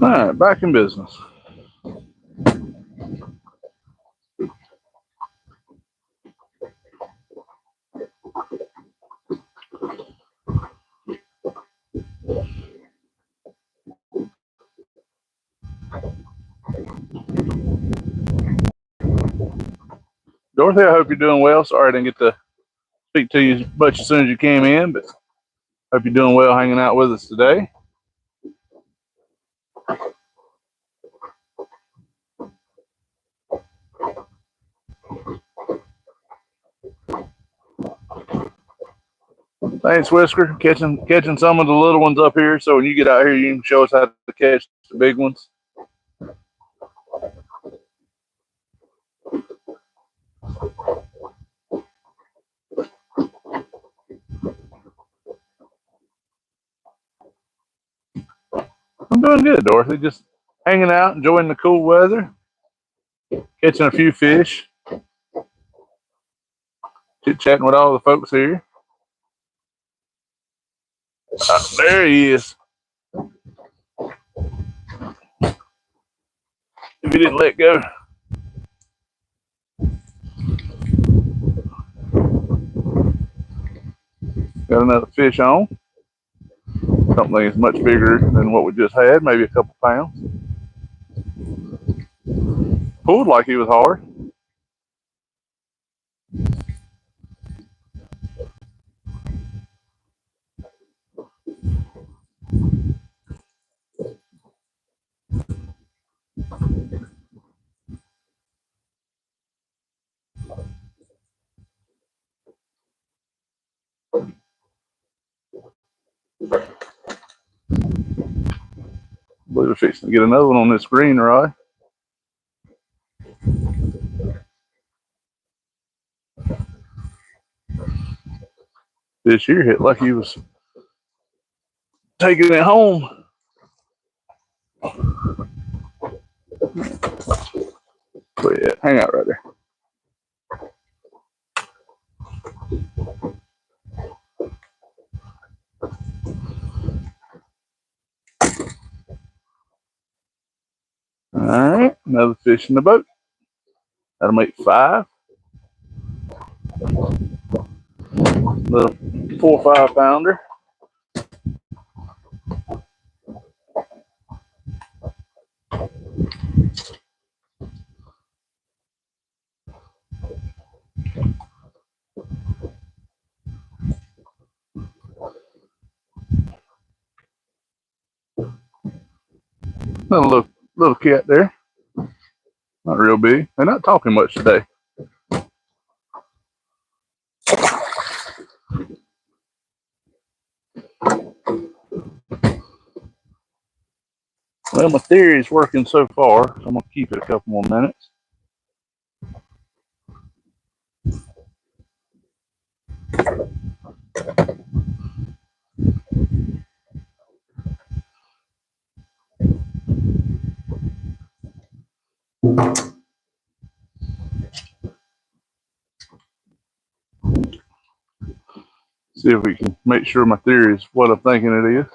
All right, back in business. Dorothy, I hope you're doing well. Sorry I didn't get to speak to you much as soon as you came in, but hope you're doing well hanging out with us today. Thanks, Whisker. Catching some of the little ones up here, so when you get out here, you can show us how to catch the big ones. I'm doing good, Dorothy. Just hanging out, enjoying the cool weather, catching a few fish, chit-chatting with all the folks here. There he is. If he didn't let go. Got another fish on. Something that's much bigger than what we just had, maybe a couple pounds. Pulled like he was hard. I believe we're fixing to get another one on this green rod. This year hit like he was taking it home. But yeah, hang out right there. All right, another fish in the boat. That'll make 5. Little 4 or 5 pounder. Little cat there. Not real big. They're not talking much today. Well, my theory is working so far, so I'm going to keep it a couple more minutes. See if we can make sure my theory is what I'm thinking it is.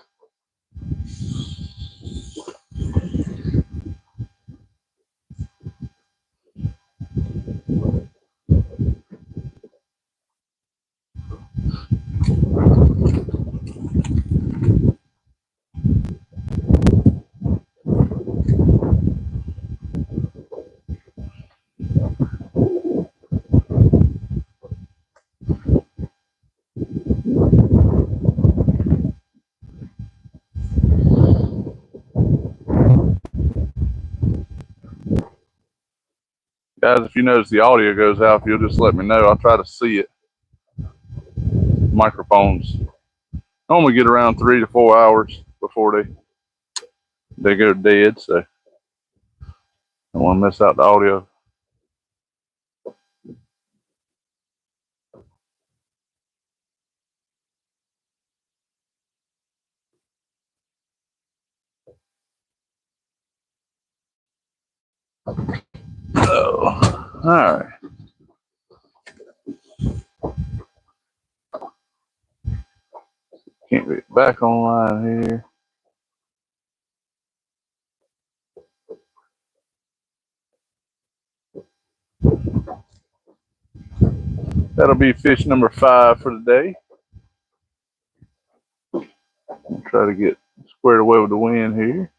Guys, if you notice the audio goes out, if you'll just let me know, I'll try to see it. Microphones normally get around 3 to 4 hours before they go dead, so I don't want to miss out the audio. Oh, all right. Can't get back online here. That'll be fish number 5 for the day. I'll try to get squared away with the wind here.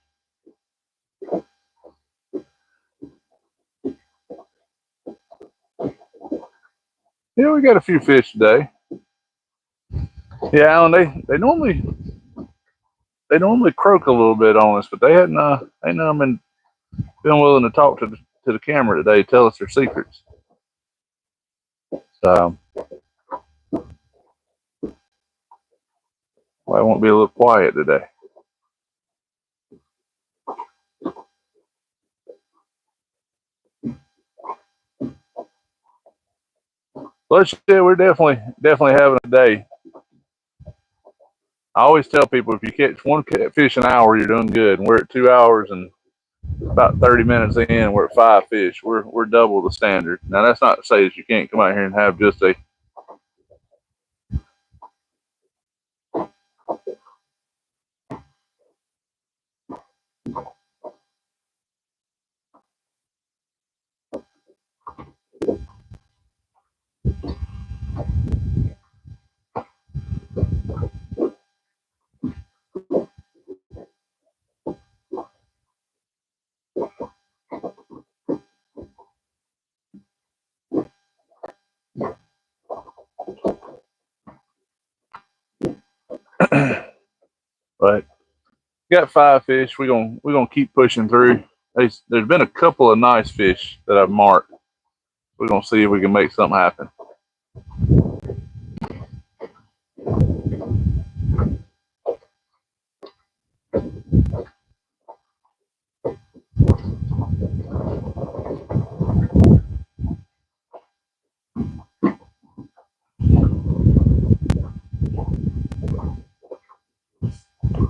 Yeah, we got a few fish today. Yeah, Alan, they normally croak a little bit on us, but they hadn't been willing to talk to the camera today, tell us their secrets. So well, I won't be a little quiet today. But yeah, we're definitely having a day. I always tell people if you catch one fish an hour, you're doing good. And we're at 2 hours and about 30 minutes in, we're at 5 fish. We're double the standard. Now that's not to say that you can't come out here and have just a. But got 5 fish. We're gonna keep pushing through. There's been a couple of nice fish that I've marked. We're gonna see if we can make something happen.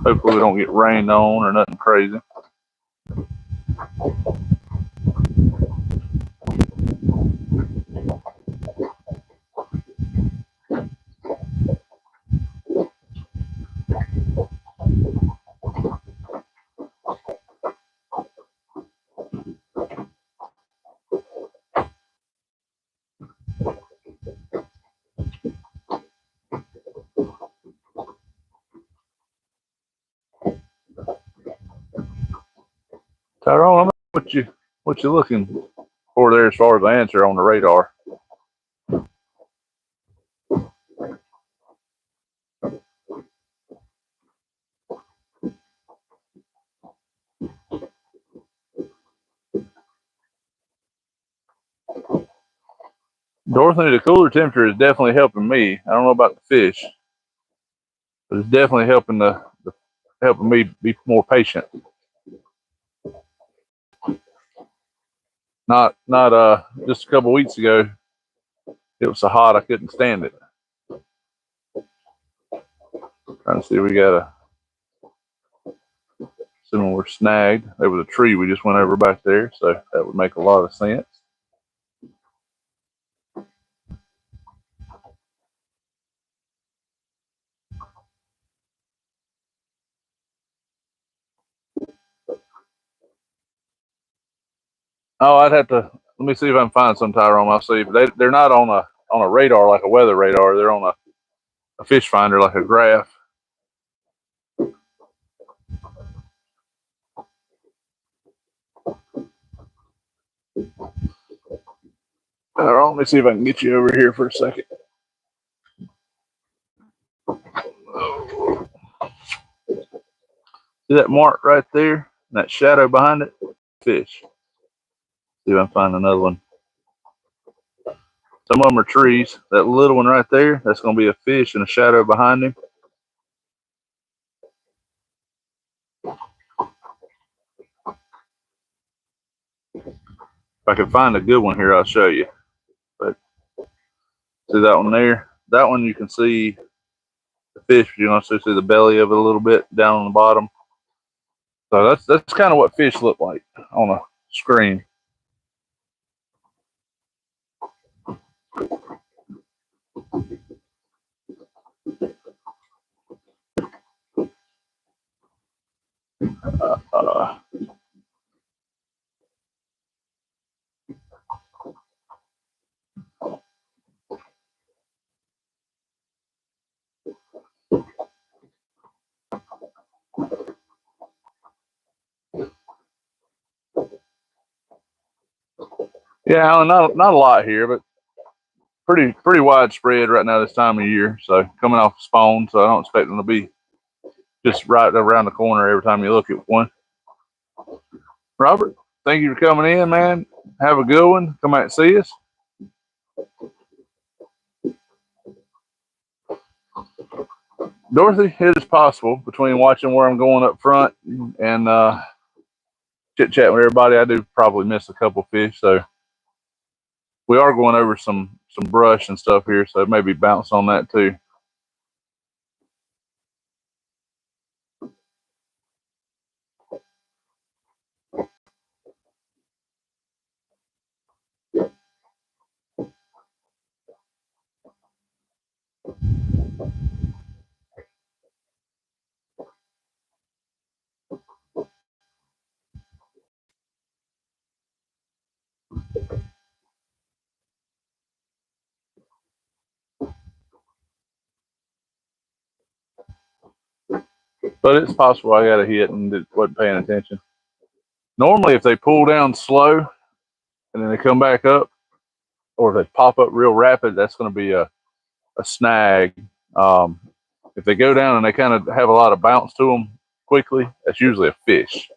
Hopefully we don't get rained on or nothing crazy. Tyrone, I know what you looking for there as far as the answer on the radar. Dorothy, the cooler temperature is definitely helping me. I don't know about the fish, but it's definitely helping me be more patient. Not just a couple weeks ago, it was so hot I couldn't stand it. Trying to see if we got assuming we're snagged. There was a tree we just went over back there, so that would make a lot of sense. Oh, I'd have to let me see if I can find some, Tyrone. I'll see. But they're not on a radar like a weather radar. They're on a fish finder like a graph. Tyrone, let me see if I can get you over here for a second. See that mark right there? That shadow behind it? Fish. See if I can find another one. Some of them are trees. That little one right there, that's going to be a fish and a shadow behind him. If I can find a good one here, I'll show you. But see that one there? That one you can see the fish. You can also see the belly of it a little bit down on the bottom. So that's kind of what fish look like on a screen. Uh, yeah, Alan, not a lot here, but pretty widespread right now this time of year. So coming off spawn, so I don't expect them to be just right around the corner every time you look at one. Robert, thank you for coming in, man. Have a good one. Come out and see us. Dorothy, it is possible between watching where I'm going up front and chit chat with everybody, I do probably miss a couple fish. So we are going over some brush and stuff here, so maybe bounce on that too. But it's possible I got a hit and wasn't paying attention. Normally, if they pull down slow and then they come back up, or if they pop up real rapid, that's going to be a snag. Um, if they go down and they kind of have a lot of bounce to them quickly, that's usually a fish.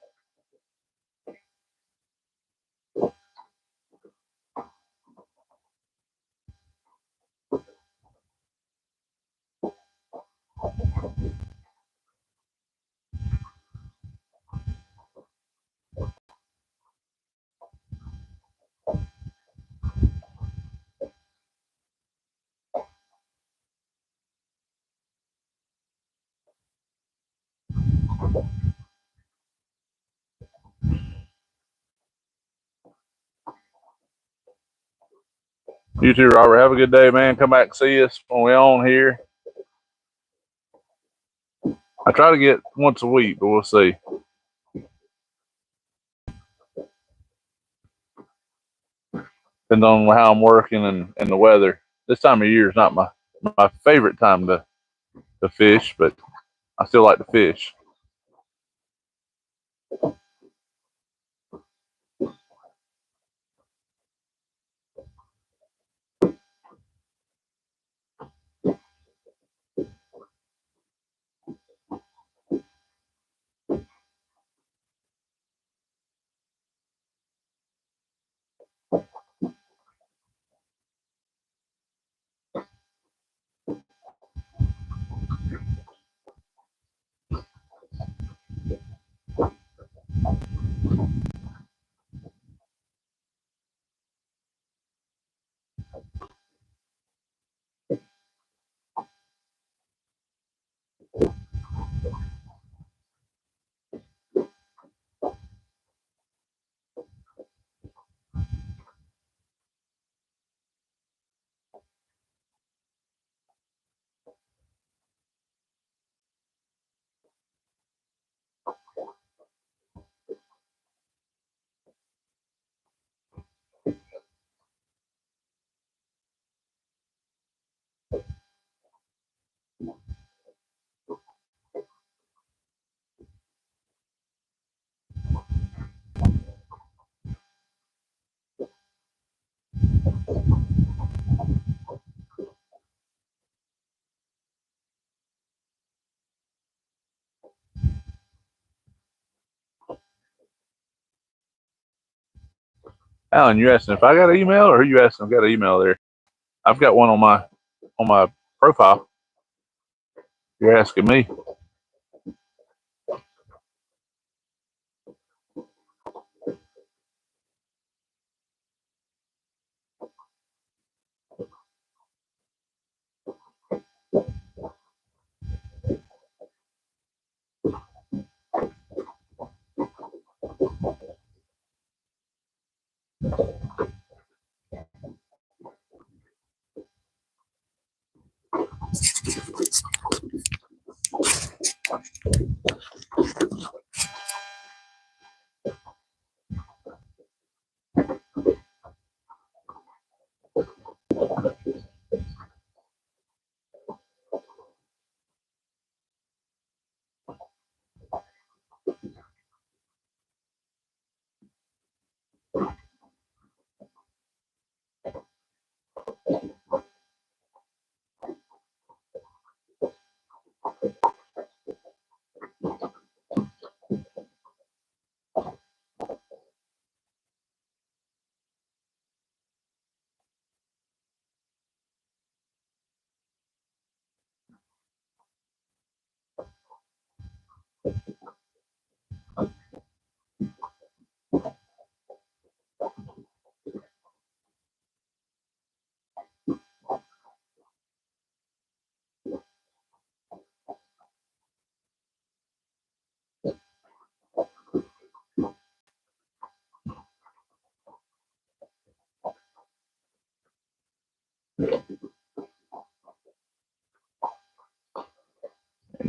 You too, Robert. Have a good day, man. Come back and see us when we're on here. I try to get once a week, but we'll see. Depends on how I'm working and the weather. This time of year is not my favorite time to fish, but I still like to fish. Alan, you asking if I got an email, or are you asking if I got an email there? I've got one on my profile. You're asking me.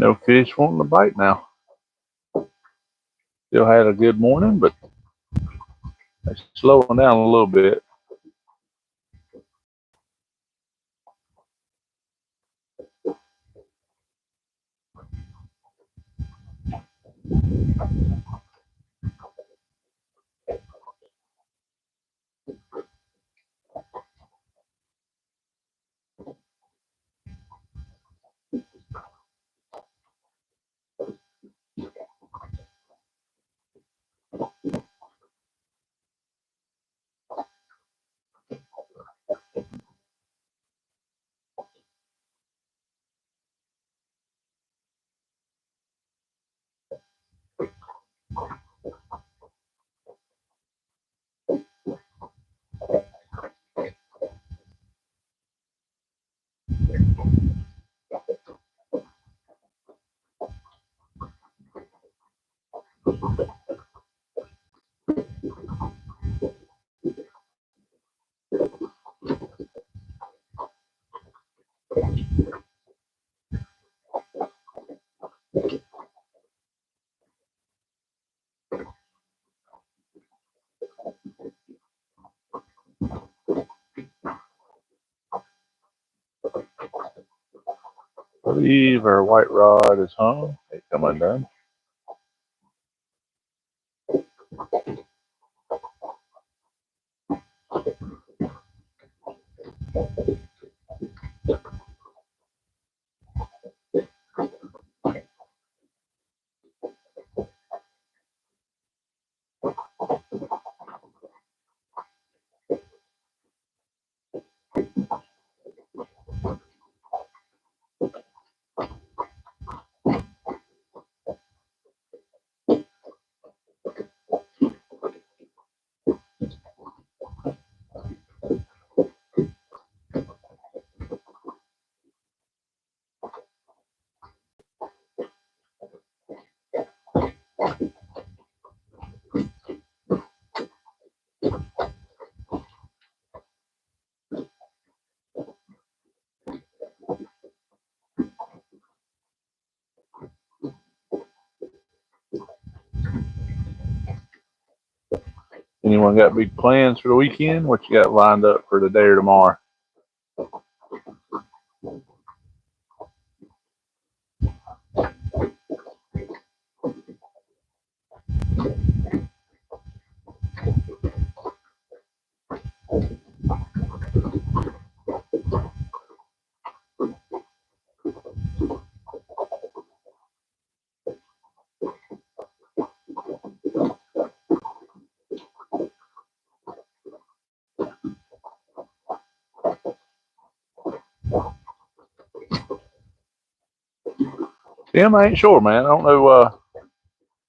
No fish wanting to bite now. Still had a good morning, but they're slowing down a little bit. I believe our white rod is hung. Hey, come undone. Anyone got big plans for the weekend? What you got lined up for today or tomorrow? Tim, I ain't sure, man. I don't know. I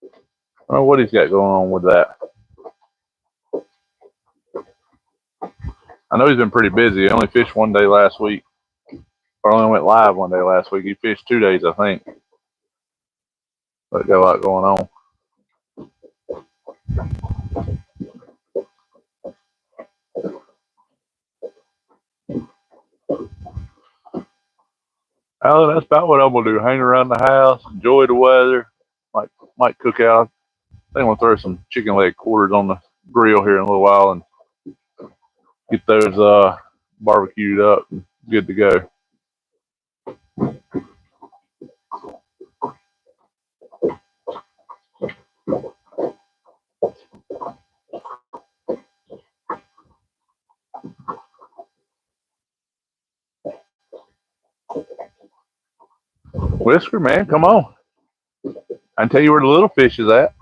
don't know what he's got going on with that. I know he's been pretty busy. He only fished one day last week, or only went live one day last week. He fished 2 days, I think. But got a lot going on. Alan, that's about what I'm gonna do. Hang around the house, enjoy the weather. Might cook out. I think I'm gonna throw some chicken leg quarters on the grill here in a little while and get those barbecued up and good to go. Whisker, man, come on. I can tell you where the little fish is at.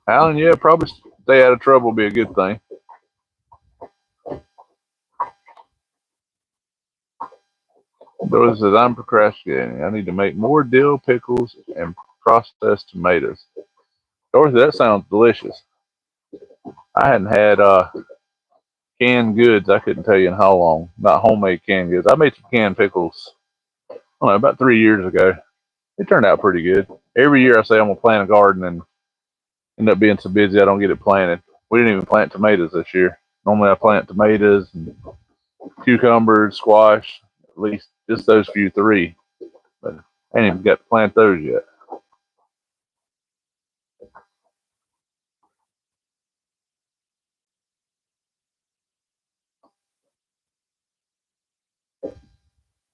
Alan, yeah, probably stay out of trouble would be a good thing. Doris says, I'm procrastinating. I need to make more dill pickles and processed tomatoes. Dorothy, that sounds delicious. I hadn't had canned goods, I couldn't tell you in how long. Not homemade canned goods. I made some canned pickles, I don't know, about 3 years ago. It turned out pretty good. Every year I say I'm going to plant a garden and end up being so busy I don't get it planted. We didn't even plant tomatoes this year. Normally I plant tomatoes and cucumbers, squash, at least just those few three. But I ain't even got to plant those yet.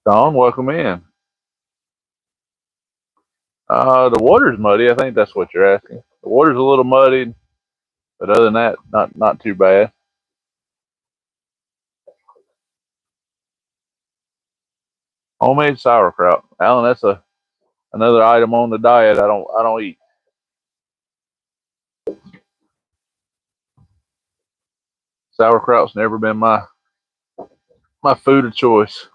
Don, welcome in. The water's muddy. I think that's what you're asking. The water's a little muddy, but other than that, not too bad. Homemade sauerkraut, Alan. That's another item on the diet. I don't eat. Sauerkraut's never been my food of choice.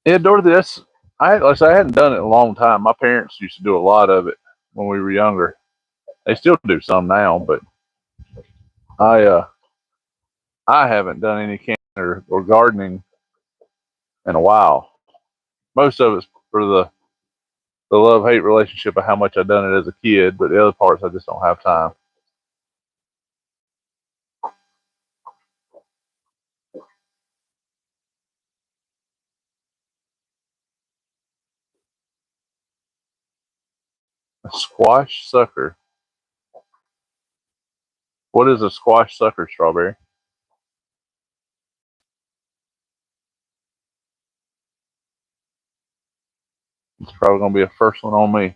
Yeah, Dorothy, like I said, I hadn't done it in a long time. My parents used to do a lot of it when we were younger. They still do some now, but I uh I haven't done any canning or gardening in a while. Most of it's for the love hate relationship of how much I've done it as a kid, but the other parts I just don't have time. A squash sucker. What is a squash sucker strawberry? It's probably gonna be a first one on me.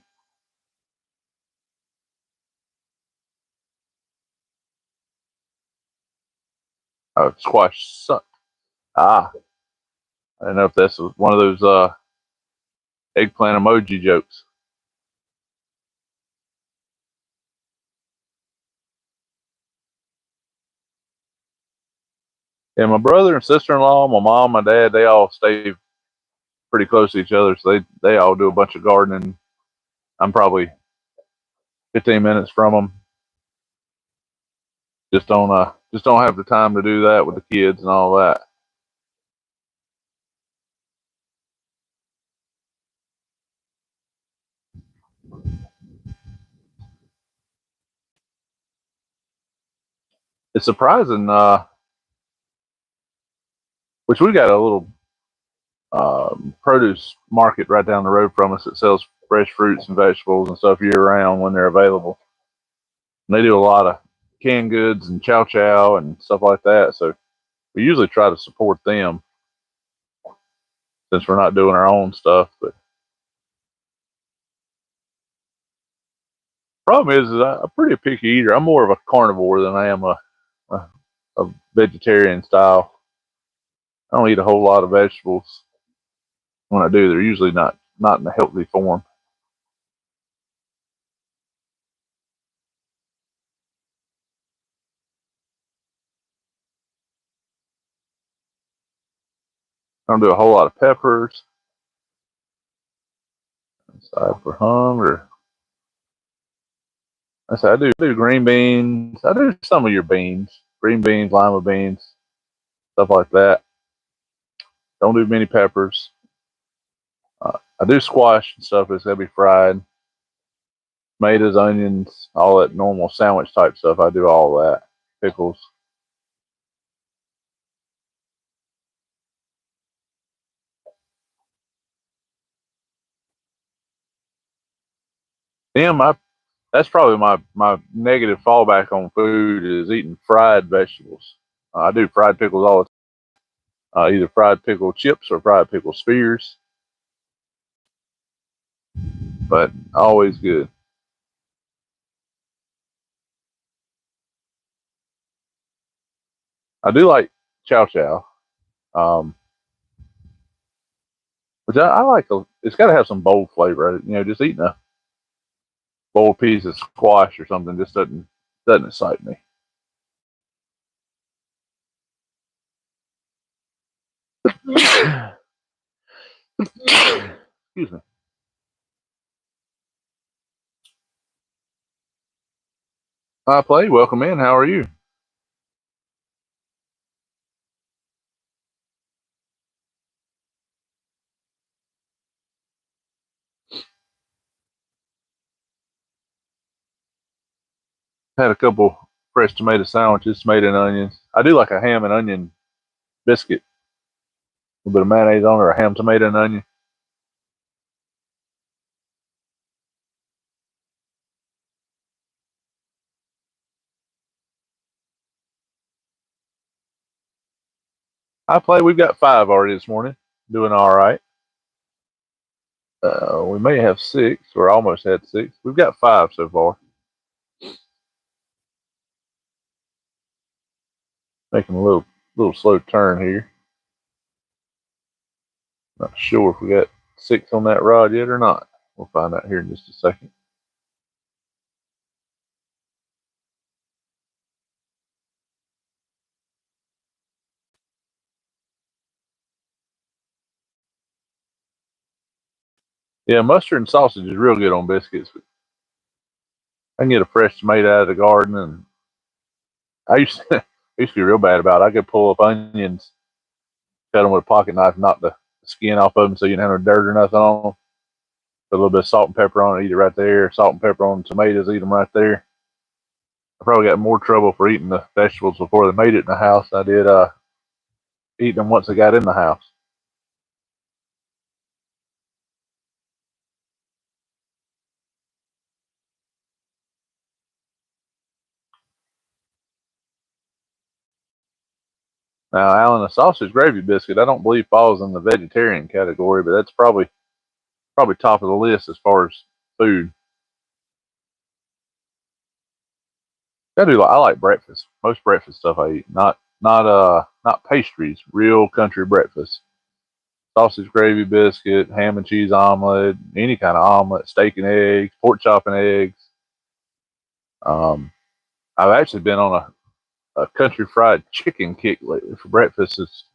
Squash suck. Ah, I don't know if this was one of those eggplant emoji jokes. Yeah, my brother and sister in law, my mom, my dad, they all stay pretty close to each other, so they all do a bunch of gardening. I'm probably 15 minutes from them. Just don't have the time to do that with the kids and all that. It's surprising, which we got a little produce market right down the road from us that sells fresh fruits and vegetables and stuff year round when they're available. And they do a lot of canned goods and chow chow and stuff like that. So we usually try to support them since we're not doing our own stuff. But problem is I'm pretty picky eater. I'm more of a carnivore than I am a, a vegetarian style. I don't eat a whole lot of vegetables. When I do, they're usually not in a healthy form. I don't do a whole lot of peppers. Aside for hunger. I say I do green beans. I do some of your beans, green beans, lima beans, stuff like that. Don't do many peppers. I do squash and stuff. It's gotta be fried. Tomatoes, onions, all that normal sandwich type stuff. I do all that. Pickles. Them, that's probably my negative fallback on food is eating fried vegetables. I do fried pickles all the time. Either fried pickle chips or fried pickle spears, but always good. I do like chow chow, um, which I like. It's got to have some bold flavor. Just eating a boiled piece of squash or something just doesn't excite me. Excuse me. Hi, Play. Welcome in. How are you? Had a couple fresh tomato sandwiches, tomato and onions. I do like a ham and onion biscuit. A little bit of mayonnaise on it, or a ham, tomato, and onion. I play. We've got 5 already this morning. Doing all right. We may have 6, or almost had 6. We've got 5 so far. Making a little slow turn here. Not sure if we got 6 on that rod yet or not. We'll find out here in just a second. Yeah, mustard and sausage is real good on biscuits. I can get a fresh tomato out of the garden, and I used to, I used to be real bad about it. I could pull up onions, cut them with a pocket knife, knock the skin off of them so you didn't have no dirt or nothing on them. Put a little bit of salt and pepper on it, eat it right there. Salt and pepper on the tomatoes, eat them right there. I probably got more trouble for eating the vegetables before they made it in the house than I did eating them once they got in the house. Now, Alan, a sausage gravy biscuit, I don't believe falls in the vegetarian category, but that's probably top of the list as far as food. I like breakfast. Most breakfast stuff I eat, not pastries. Real country breakfast. Sausage gravy biscuit, ham and cheese omelet, any kind of omelet, steak and eggs, pork chop and eggs. Um, I've actually been on a country fried chicken kick lately for breakfast. It's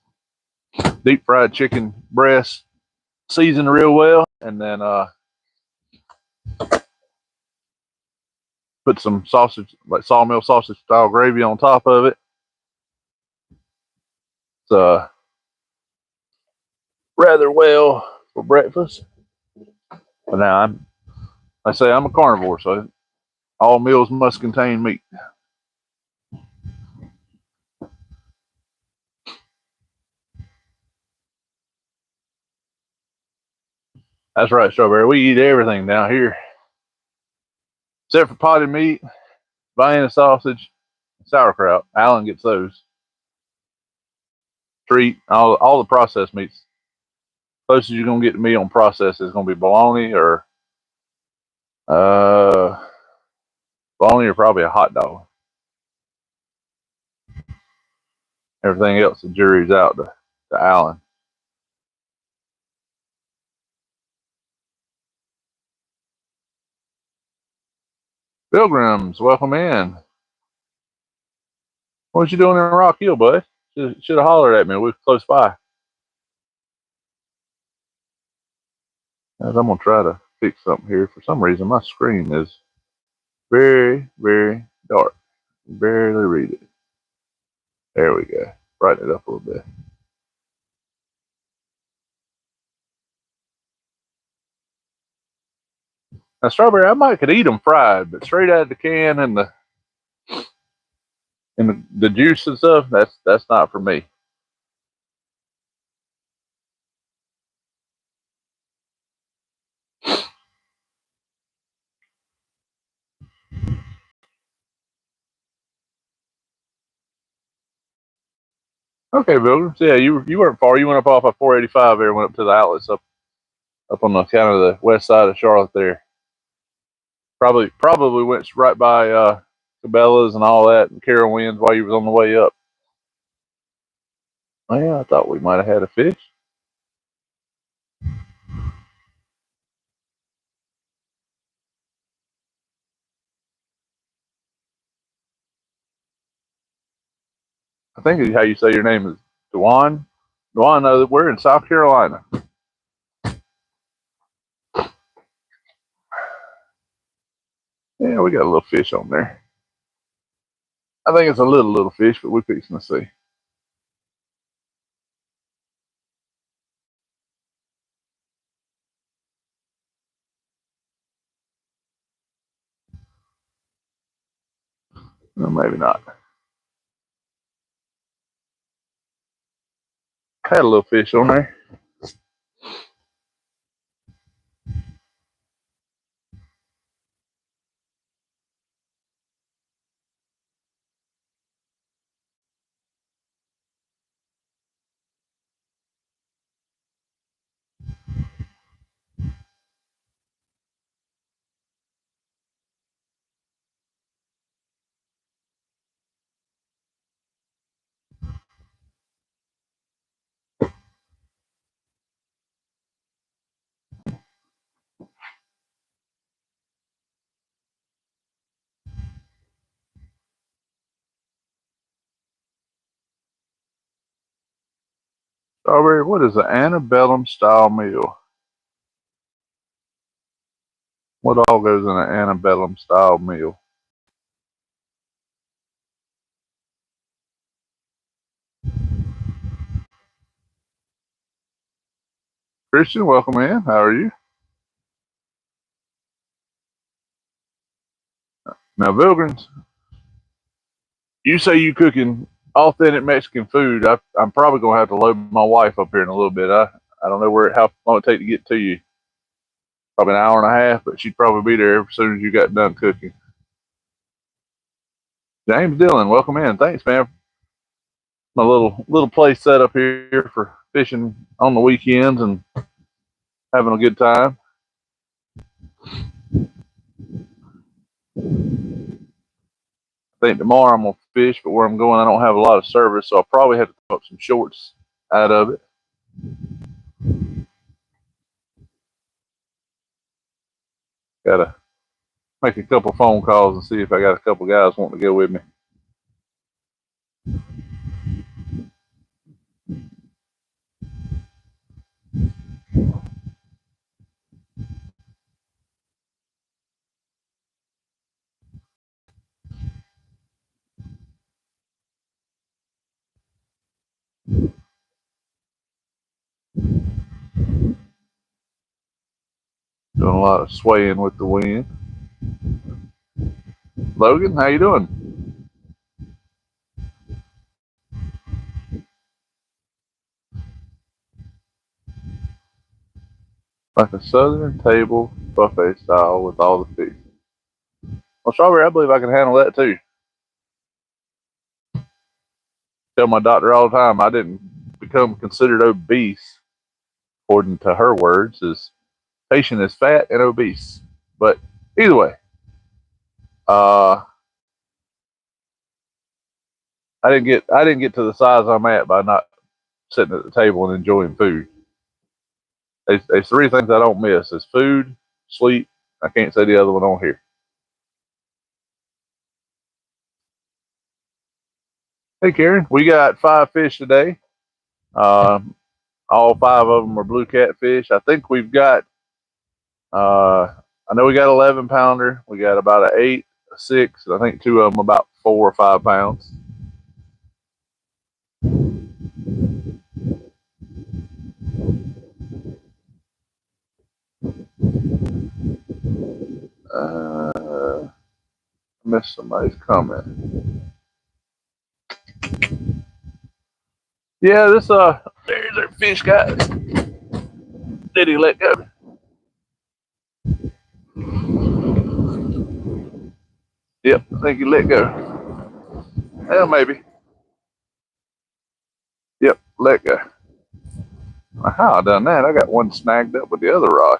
deep fried chicken breast, seasoned real well, and then put some sausage, like sawmill sausage style gravy on top of it. It's rather well for breakfast. But now I say I'm a carnivore, so all meals must contain meat. That's right, Strawberry. We eat everything down here except for potted meat, Vienna sausage, sauerkraut. Alan gets those. Treat all the processed meats. Closest you're gonna get to me on processed is gonna be bologna uh bologna or probably a hot dog. Everything else, the jury's out to Alan. Pilgrims, welcome in. What you doing in Rock Hill, bud? Should have hollered at me. We were close by. As I'm gonna try to fix something here. For some reason, my screen is very, very dark. Barely read it. There we go. Brighten it up a little bit. Now, strawberry, I might could eat them fried, but straight out of the can and the juice and stuff, that's not for me. Okay, Bill. So, yeah, you weren't far. You went up off of 485 there, went up to the outlets up on the kind of the west side of Charlotte there. Probably went right by Cabela's and all that and Carowinds while you was on the way up. Oh, yeah, I thought we might have had a fish. I think is how you say your name is Dewan. Dewan, we're in South Carolina. Yeah, we got a little fish on there. I think it's a little fish, but we're fixing to see. No, maybe not. Had a little fish on there. Strawberry, what is an antebellum style meal? What all goes in an antebellum style meal? Christian, welcome in. How are you? Now, Vilgrins, you say you cooking authentic Mexican food. I'm probably gonna have to load my wife up here in a little bit. I don't know how long it take to get to you. Probably an hour and a half, but she'd probably be there as soon as you got done cooking. James Dillon, welcome in. Thanks, man. My little place set up here for fishing on the weekends and having a good time. I think tomorrow I'm gonna fish, but where I'm going, I don't have a lot of service, so I'll probably have to put some shorts out of it. Gotta make a couple phone calls and see if I got a couple guys wanting to go with me. Doing a lot of swaying with the wind. Logan, how you doing? Like a southern table buffet style with all the fish. Well, Strawberry, I believe I can handle that too. Tell my doctor all the time I didn't become considered obese, according to her words, as patient is fat and obese. But either way, uh, I didn't get to the size I'm at by not sitting at the table and enjoying food. There's three things I don't miss: is food, sleep. I can't say the other one on here. Hey, Karen, we got 5 fish today. Um, all 5 of them are blue catfish. I think we've got. I know we got 11 pounder. We got about an 8, a 6, and I think 2 of them about 4 or 5 pounds. I missed somebody's comment. Yeah, there's our fish guy. Did he let go? Yep, I think he let go. Well, maybe. Yep, let go. How I done that? I got one snagged up with the other rod.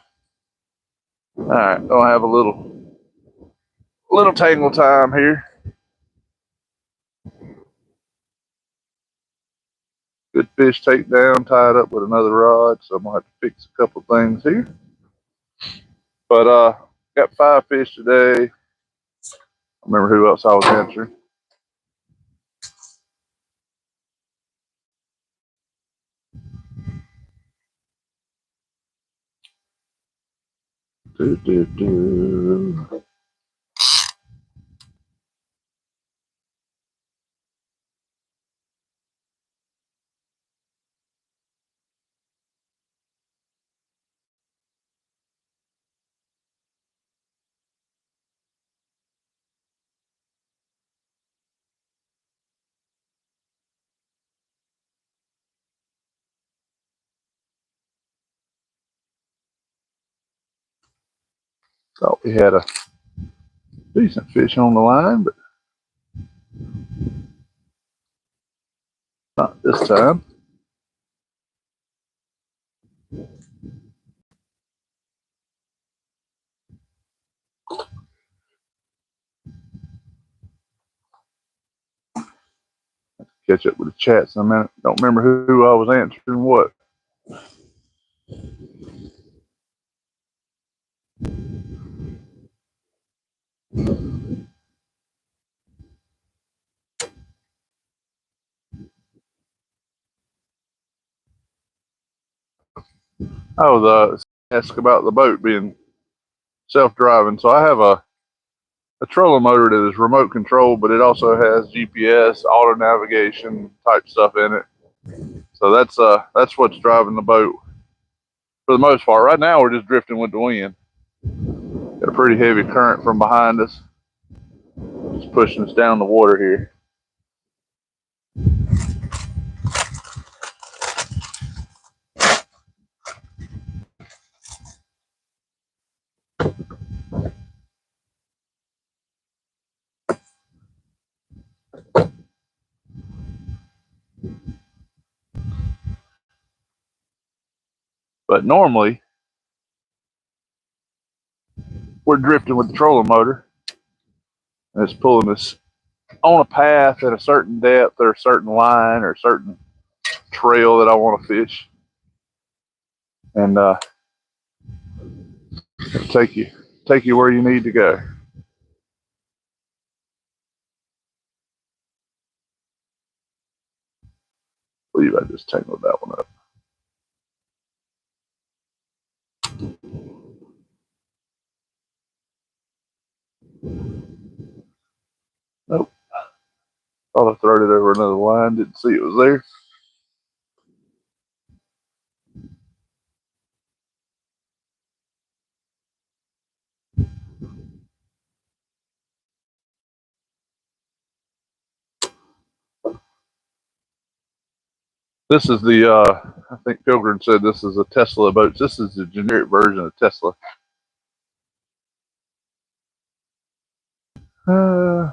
All right, gonna have a little tangle time here. Good fish takedown, tied up with another rod, so I'm gonna have to fix a couple things here. But got 5 fish today. I remember who else I was answering. Do, do, do. Thought we had a decent fish on the line, but not this time. Catch up with the chats in a minute. Don't remember who I was answering what. I was asked about the boat being self-driving. So I have a trolling motor that is remote controlled, but it also has GPS, auto navigation type stuff in it. So that's what's driving the boat for the most part. Right now we're just drifting with the wind. Got a pretty heavy current from behind us. It's pushing us down the water here. But normally we're drifting with the trolling motor, and it's pulling us on a path at a certain depth or a certain line or a certain trail that I want to fish, and take you where you need to go. I believe I just tangled that one up. Nope. Thought I threw it over another line. Didn't see it was there. This is the, I think Pilgrim said this is a Tesla boat. This is the generic version of Tesla. Uh,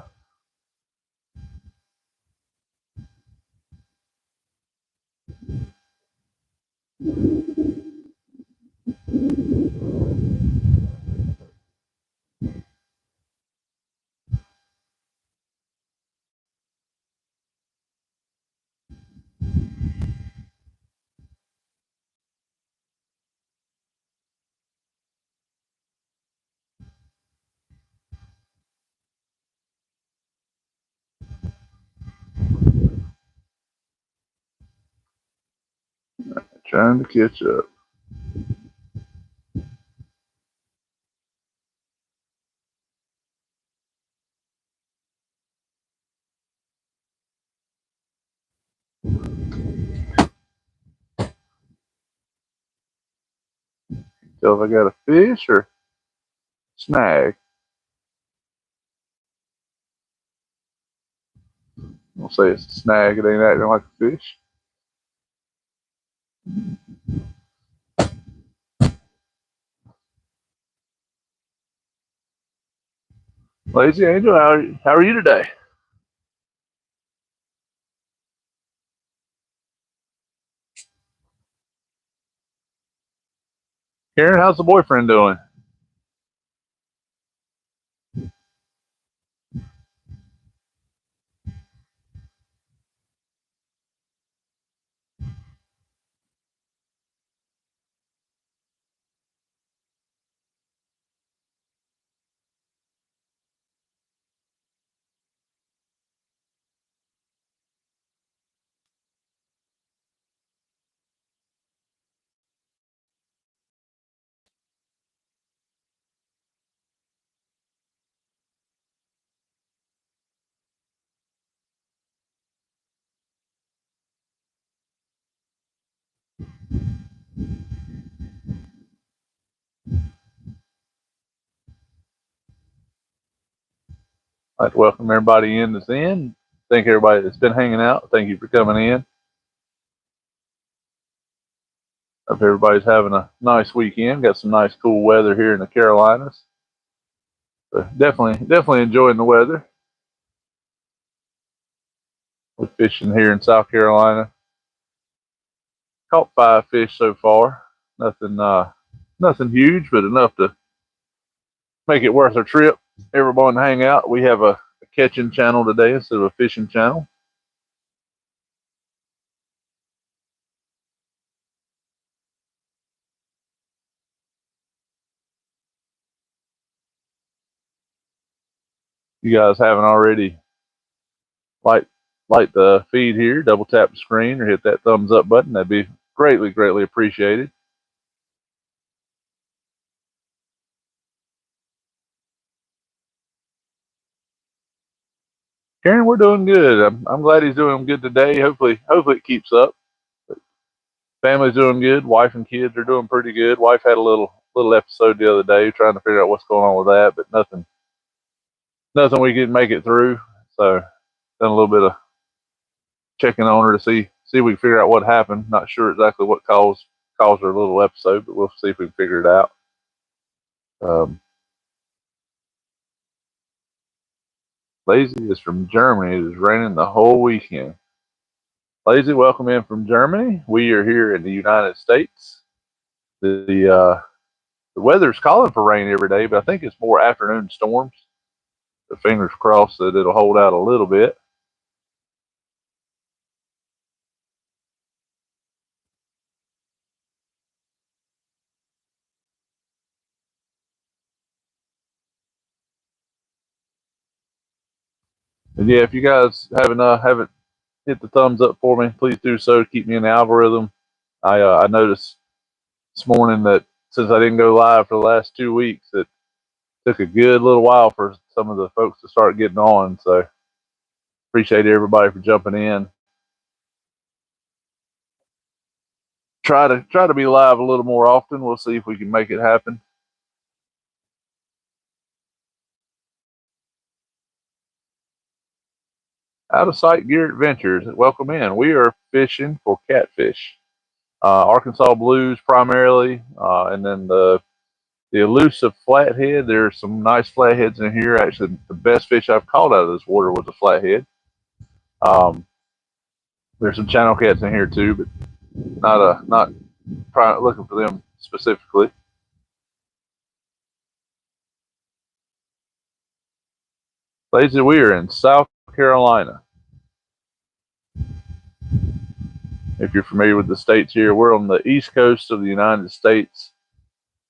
trying to catch up. Tell if I got a fish or snag. I'll say it's a snag. It ain't acting like a fish. Lazy Angel, how are you today? Karen, how's the boyfriend doing? I'd like to welcome everybody in that's in. Thank everybody that's been hanging out. Thank you for coming in. Hope everybody's having a nice weekend. Got some nice cool weather here in the Carolinas. So definitely enjoying the weather. We're fishing here in South Carolina. Caught 5 fish so far. Nothing huge, but enough to make it worth our trip. Everyone hang out. We have a catching channel today instead of a fishing channel. You guys haven't already, like the feed here, double tap the screen or hit that thumbs up button. That'd be greatly appreciated. Karen, we're doing good. I'm glad he's doing good today. Hopefully it keeps up. But family's doing good. Wife and kids are doing pretty good. Wife had a little episode the other day trying to figure out what's going on with that, but nothing we could make it through. So done a little bit of checking on her to see if we can figure out what happened. Not sure exactly what caused her little episode, but we'll see if we can figure it out. Lazy is from Germany. It is raining the whole weekend. Lazy, welcome in from Germany. We are here in the United States. The weather's calling for rain every day, but I think it's more afternoon storms. So fingers crossed that it'll hold out a little bit. And yeah, if you guys haven't hit the thumbs up for me, please do so to keep me in the algorithm. I noticed this morning that since I didn't go live for the last 2 weeks, it took a good little while for some of the folks to start getting on. So appreciate everybody for jumping in. Try to be live a little more often. We'll see if we can make it happen. Out of Sight Gear Adventures, welcome in. We are fishing for catfish, Arkansas blues primarily, and then the elusive flathead. There's some nice flatheads in here. Actually, the best fish I've caught out of this water was a flathead. There's some channel cats in here too, but not looking for them specifically. Lazy, we are in South Carolina. If you're familiar with the states here, we're on the east coast of the United States.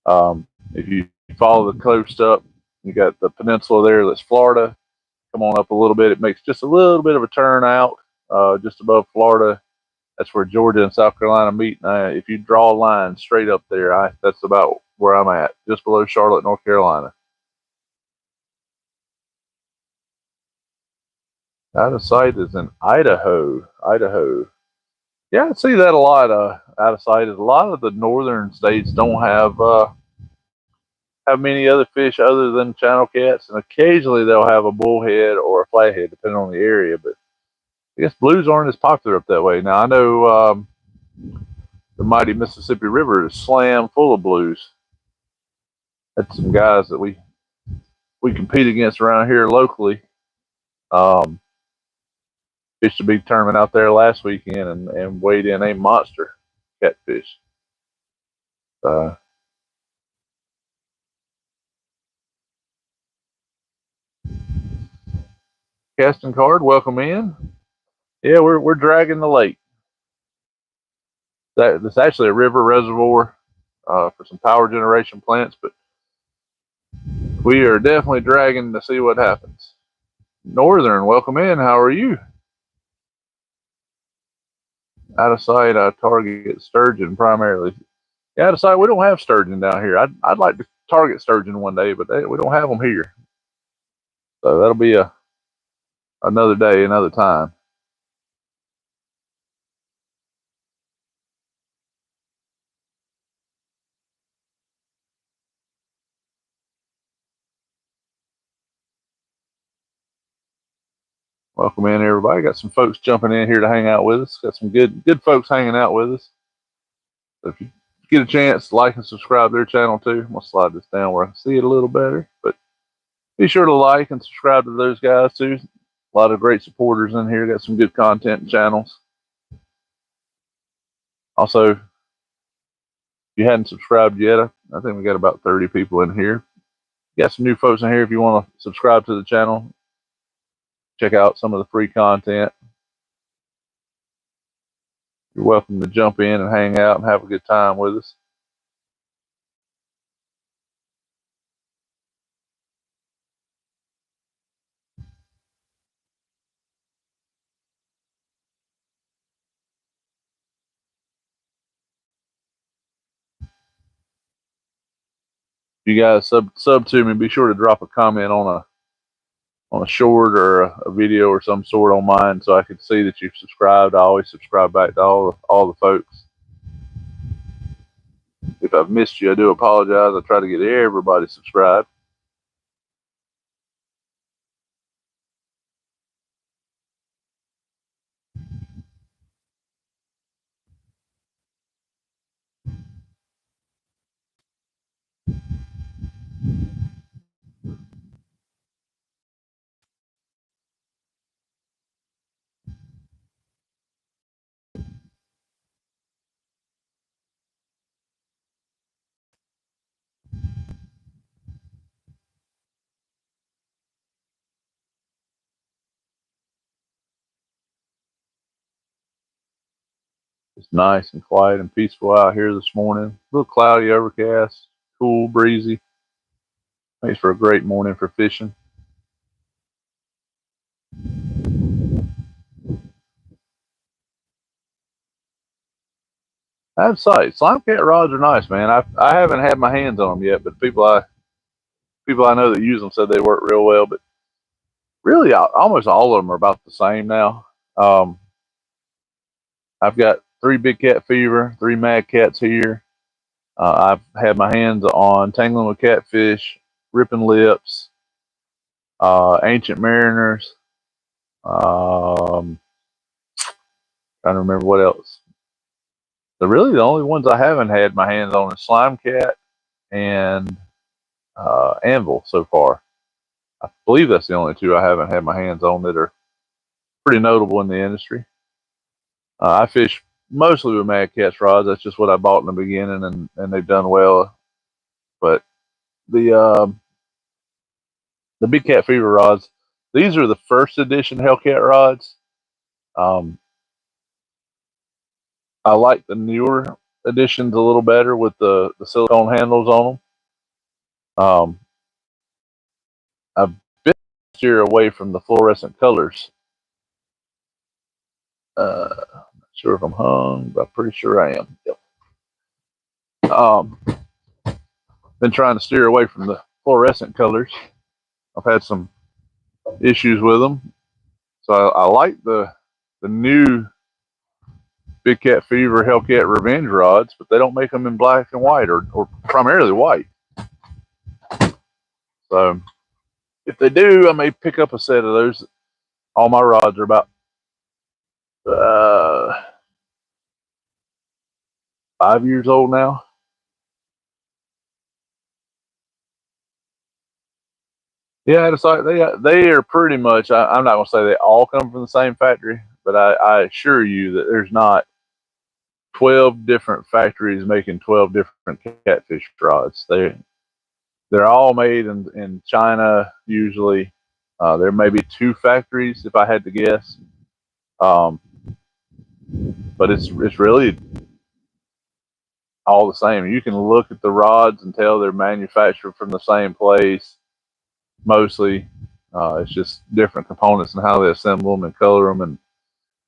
If you follow the coast up, you got the peninsula there that's Florida. Come on up a little bit. It makes just a little bit of a turn out just above Florida. That's where Georgia and South Carolina meet. And if you draw a line straight up there, that's about where I'm at, just below Charlotte, North Carolina. Out of Sight is in Idaho. Yeah, I see that a lot. Out of Sight is a lot of the northern states don't have many other fish other than channel cats, and occasionally they'll have a bullhead or a flathead, depending on the area. But I guess blues aren't as popular up that way. Now I know the mighty Mississippi River is slam full of blues. That's some guys that we compete against around here locally. Fished a big tournament out there last weekend and weighed in a monster catfish. Casting card, welcome in. Yeah, we're dragging the lake. That's actually a river reservoir for some power generation plants, but we are definitely dragging to see what happens. Northern, welcome in. How are you? Out of Sight, I target sturgeon primarily. Yeah, out of Sight, we don't have sturgeon down here. I'd like to target sturgeon one day, but we don't have them here. So that'll be another day, another time. Welcome in, everybody. Got some folks jumping in here to hang out with us. Got some good folks hanging out with us. So if you get a chance, like and subscribe to their channel too. I'm gonna slide this down where I can see it a little better. But Be sure to like and subscribe to those guys too. A lot of great supporters in here. Got some good content and channels. Also, if you hadn't subscribed yet, I think we got about 30 people in here. Got some new folks in here. If you want to subscribe to the channel, check out some of the free content. You're welcome to jump in and hang out and have a good time with us. If you guys sub to me, be sure to drop a comment on a short or a video or some sort on mine, so I can see that you've subscribed. I always subscribe back to all the folks. If I've missed you, I do apologize. I try to get everybody subscribed. It's nice and quiet and peaceful out here this morning. A little cloudy, overcast, cool, breezy. Makes for a great morning for fishing. I have sight. Slime cat rods are nice, man. I haven't had my hands on them yet, but people I know that use them said they work real well. But really, almost all of them are about the same now. I've got 3 Big Cat Fever, 3 Mad Cats here. I've had my hands on Tangling with Catfish, Ripping Lips, Ancient Mariners. Trying to remember what else. Really, the only ones I haven't had my hands on is Slime Cat and Anvil so far. I believe that's the only 2 I haven't had my hands on that are pretty notable in the industry. I fish mostly with Mad Cat's rods. That's just what I bought in the beginning, and they've done well. But the Big Cat Fever rods, these are the first edition Hellcat rods. I like the newer editions a little better with the silicone handles on them. I've been steer away from the fluorescent colors. Not sure if I'm hung, but I'm pretty sure I am. Yep. Been trying to steer away from the fluorescent colors. I've had some issues with them, so I like the new Big Cat Fever Hellcat Revenge rods, but they don't make them in black and white or primarily white. So if they do, I may pick up a set of those. All my rods are about 5 years old now. Yeah, it's like they are pretty much. I'm not gonna say they all come from the same factory, but I assure you that there's not 12 different factories making 12 different catfish rods. They're all made in China usually. There may be 2 factories if I had to guess, but it's really all the same. You can look at the rods and tell they're manufactured from the same place. Mostly, it's just different components and how they assemble them and color them and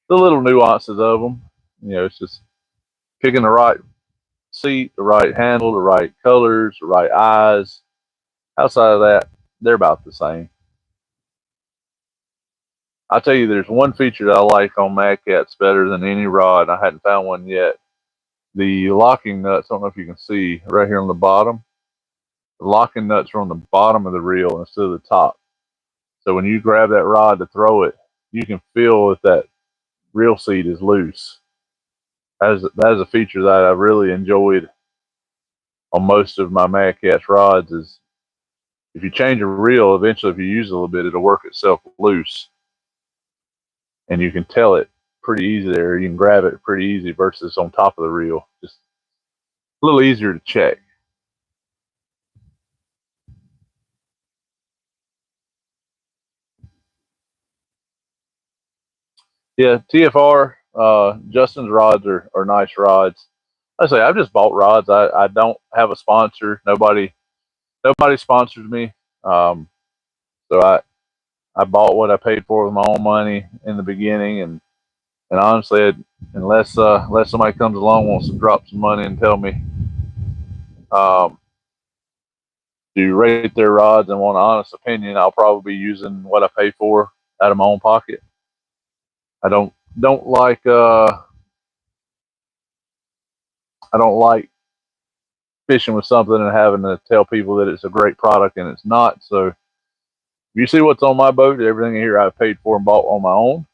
the little nuances of them. It's just picking the right seat, the right handle, the right colors, the right eyes. Outside of that, they're about the same. I'll tell you, there's one feature that I like on Mad Cats better than any rod. I hadn't found one yet. The locking nuts, I don't know if you can see right here on the bottom. The locking nuts are on the bottom of the reel instead of the top. So when you grab that rod to throw it, you can feel if that reel seat is loose. That is a feature that I really enjoyed on most of my Mad Cats rods. Is if you change a reel, eventually if you use it a little bit, it'll work itself loose, and you can tell it pretty easy there. You can grab it pretty easy versus on top of the reel. Just a little easier to check. Yeah, TFR, Justin's rods are nice rods. I say I've just bought rods. I don't have a sponsor. Nobody sponsors me. So I bought what I paid for with my own money in the beginning, and honestly, unless somebody comes along wants to drop some money and tell me um, to rate their rods and want an honest opinion, I'll probably be using what I pay for out of my own pocket. I don't like I don't like fishing with something and having to tell people that it's a great product and it's not. So if you see what's on my boat, everything here I've paid for and bought on my own,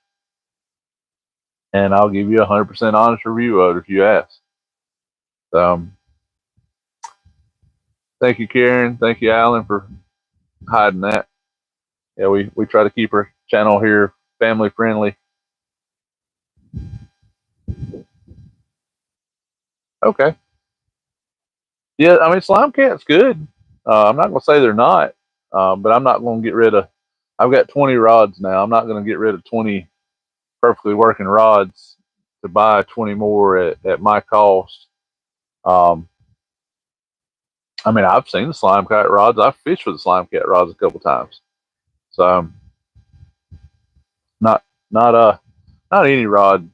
and I'll give you 100% honest review of it if you ask. Um, Thank you, Karen. Thank you, Alan, for hiding that. Yeah, we try to keep our channel here family friendly. Okay. Yeah, I mean, Slime Cat's good. I'm not going to say they're not, but I'm not going to get rid of. I've got 20 rods now. I'm not going to get rid of 20 perfectly working rods to buy 20 more at my cost. Um, I mean, I've seen the Slime Cat rods. I've fished with the Slime Cat rods a couple times. So, not not not any rod.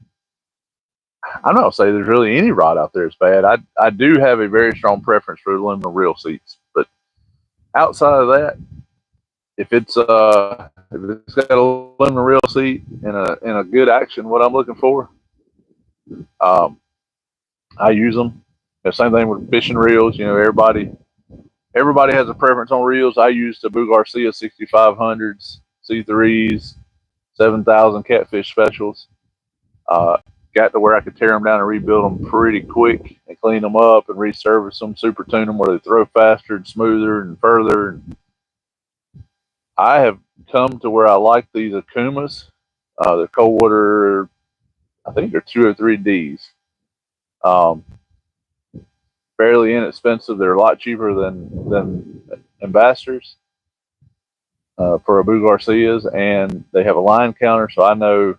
I'm not say there's really any rod out there that's bad. I do have a very strong preference for aluminum reel seats, but outside of that, if it's got a aluminum reel seat and a good action, what I'm looking for, um, I use them. The same thing with fishing reels. You know, everybody has a preference on reels. I use the Boo Garcia 6500s, C3s, 7,000 catfish specials. Uh, got to where I could tear them down and rebuild them pretty quick and clean them up and resurface them, super tune them where they throw faster and smoother and further. And I have come to where I like these Akumas. They're cold water, I think they're 203Ds. Um, Fairly inexpensive. They're a lot cheaper than ambassadors for Abu Garcias, and they have a line counter, so I know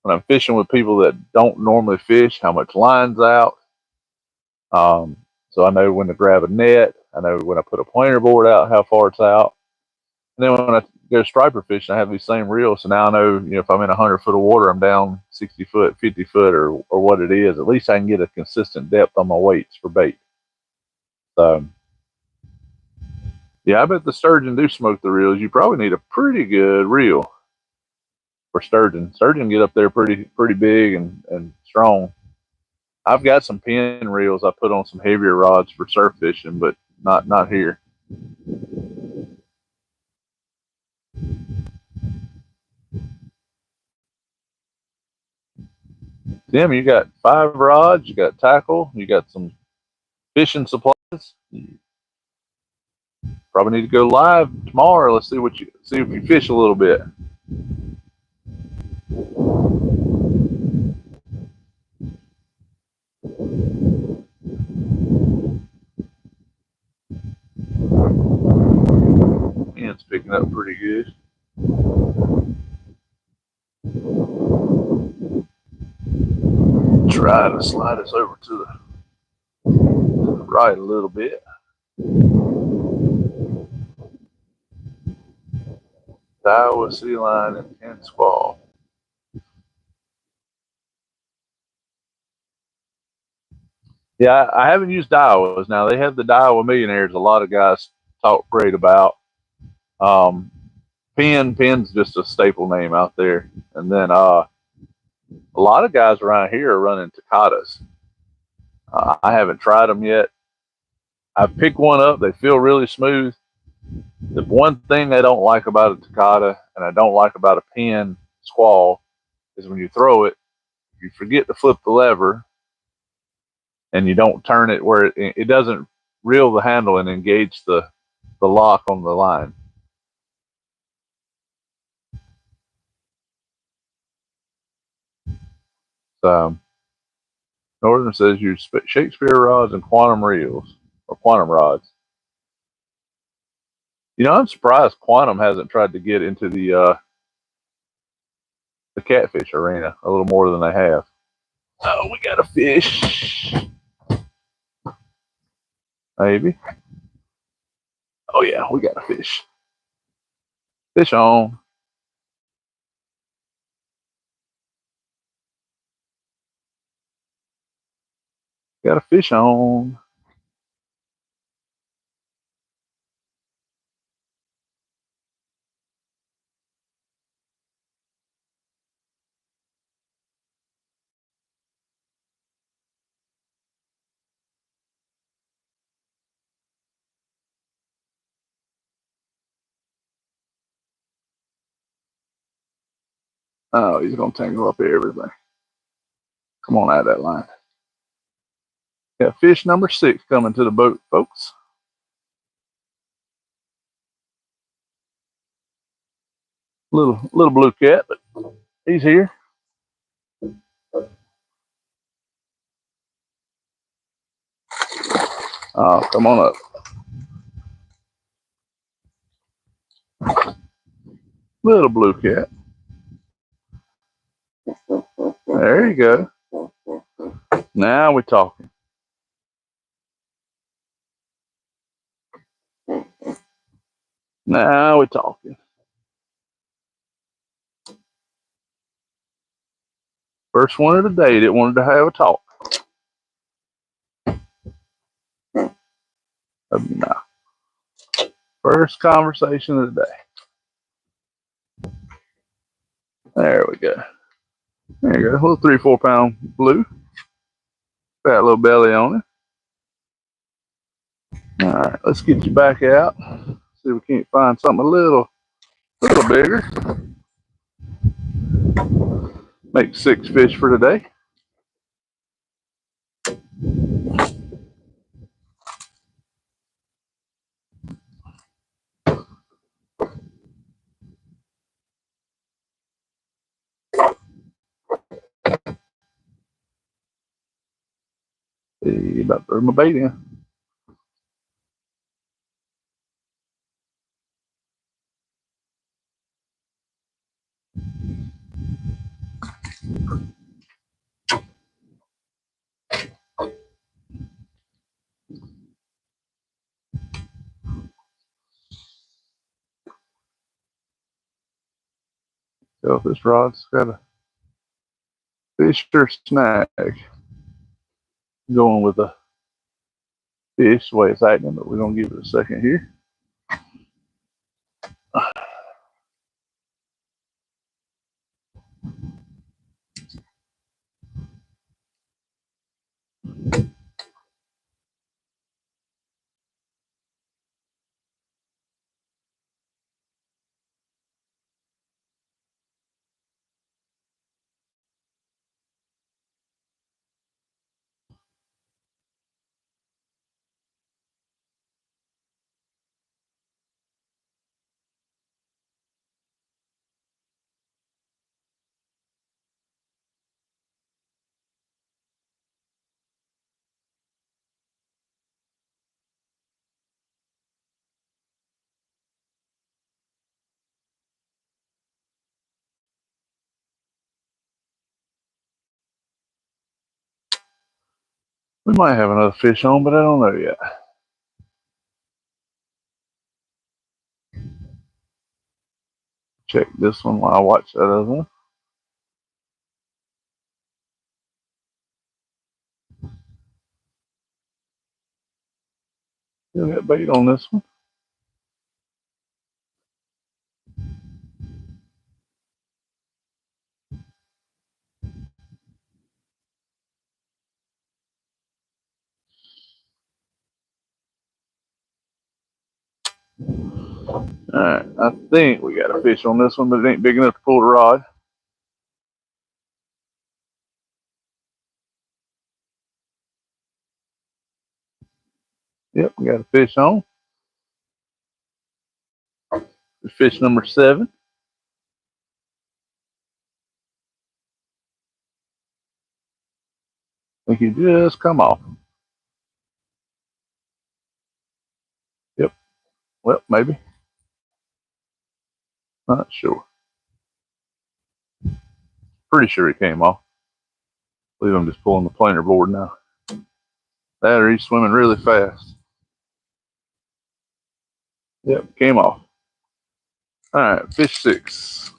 when I'm fishing with people that don't normally fish how much line's out. So I know when to grab a net. I know when I put a pointer board out how far it's out. And then when I go striper fishing, I have these same reels. So now I know, if I'm in 100 foot of water, I'm down 60 foot, 50 foot, or what it is. At least I can get a consistent depth on my weights for bait. So yeah, I bet the sturgeon do smoke the reels. You probably need a pretty good reel for sturgeon. Sturgeon get up there pretty big and strong. I've got some pin reels I put on some heavier rods for surf fishing, but not here. Tim, you got 5 rods, you got tackle, you got some fishing supplies. You probably need to go live tomorrow. Let's see if you fish a little bit. It's picking up pretty good. Try to slide us over to the right a little bit. Iowa Sea Line and 10 Squall. Yeah, I haven't used Daiwas. Now they have the Daiwa Millionaires. A lot of guys talk great about. Pin's just a staple name out there, and then a lot of guys around here are running Takatas. I haven't tried them yet. I've picked one up. They feel really smooth. The one thing I don't like about a Takata and I don't like about a Pin Squall is when you throw it, you forget to flip the lever and you don't turn it where it doesn't reel the handle and engage the the lock on the line. So Northern says use Shakespeare rods and quantum reels or quantum rods. You know, I'm surprised Quantum hasn't tried to get into the catfish arena a little more than they have. Oh, we got a fish. Maybe. Oh yeah, we got a fish. Fish on. Got a fish on. Oh, he's gonna tangle up everything. Come on out of that line. Got fish number 6 coming to the boat, folks. Little blue cat, but he's here. Oh, come on up. Little blue cat. There you go. Now we're talking. Now we're talking. First one of the day that wanted to have a talk. No. First conversation of the day. There we go. There you go. A little 3-4 pound blue. Fat little belly on it. All right, let's get you back out. See if we can't find something a little bigger. Make 6 fish for today. Hey, about to throw my bait in. So if this rod's got a fish or snag, going with a fish the way it's acting, but we're gonna give it a second here. We might have another fish on, but I don't know yet. Check this one while I watch that other one. Still got bait on this one. Alright, I think we got a fish on this one, but it ain't big enough to pull the rod. Yep, we got a fish on. Fish number 7. I think he just come off. Yep. Well, maybe. Not sure. Pretty sure he came off. I believe I'm just pulling the planer board now. That or he's swimming really fast. Yep, came off. All right, fish 6.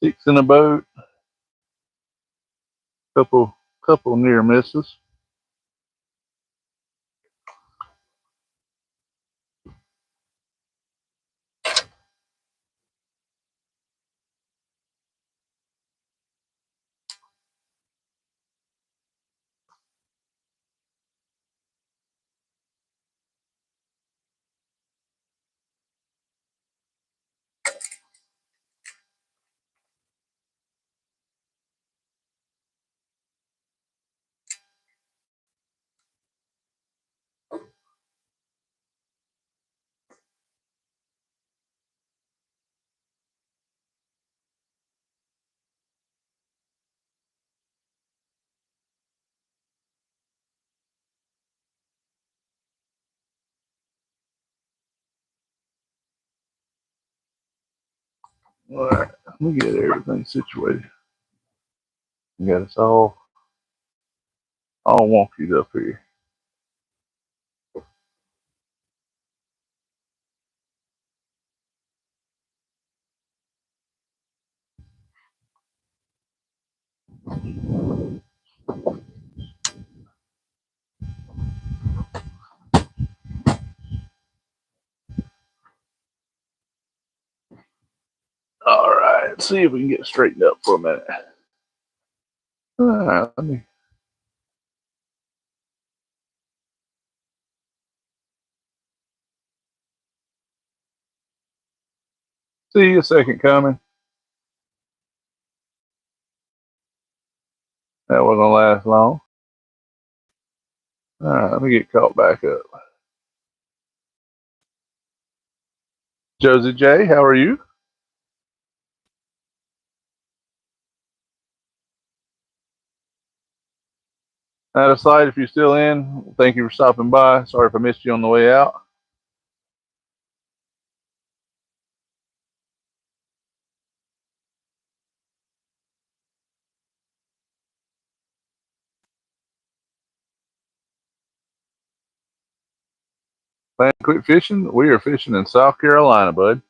Six in the boat. Couple near misses. All right, let me get everything situated. We got us all wonky up here. All right, let's see if we can get straightened up for a minute. All right, let me. See a second coming. That wasn't gonna last long. All right, let me get caught back up. Josie J, how are you? Out of sight if you're still in. Thank you for stopping by. Sorry if I missed you on the way out. Plan to quit fishing? We are fishing in South Carolina, bud.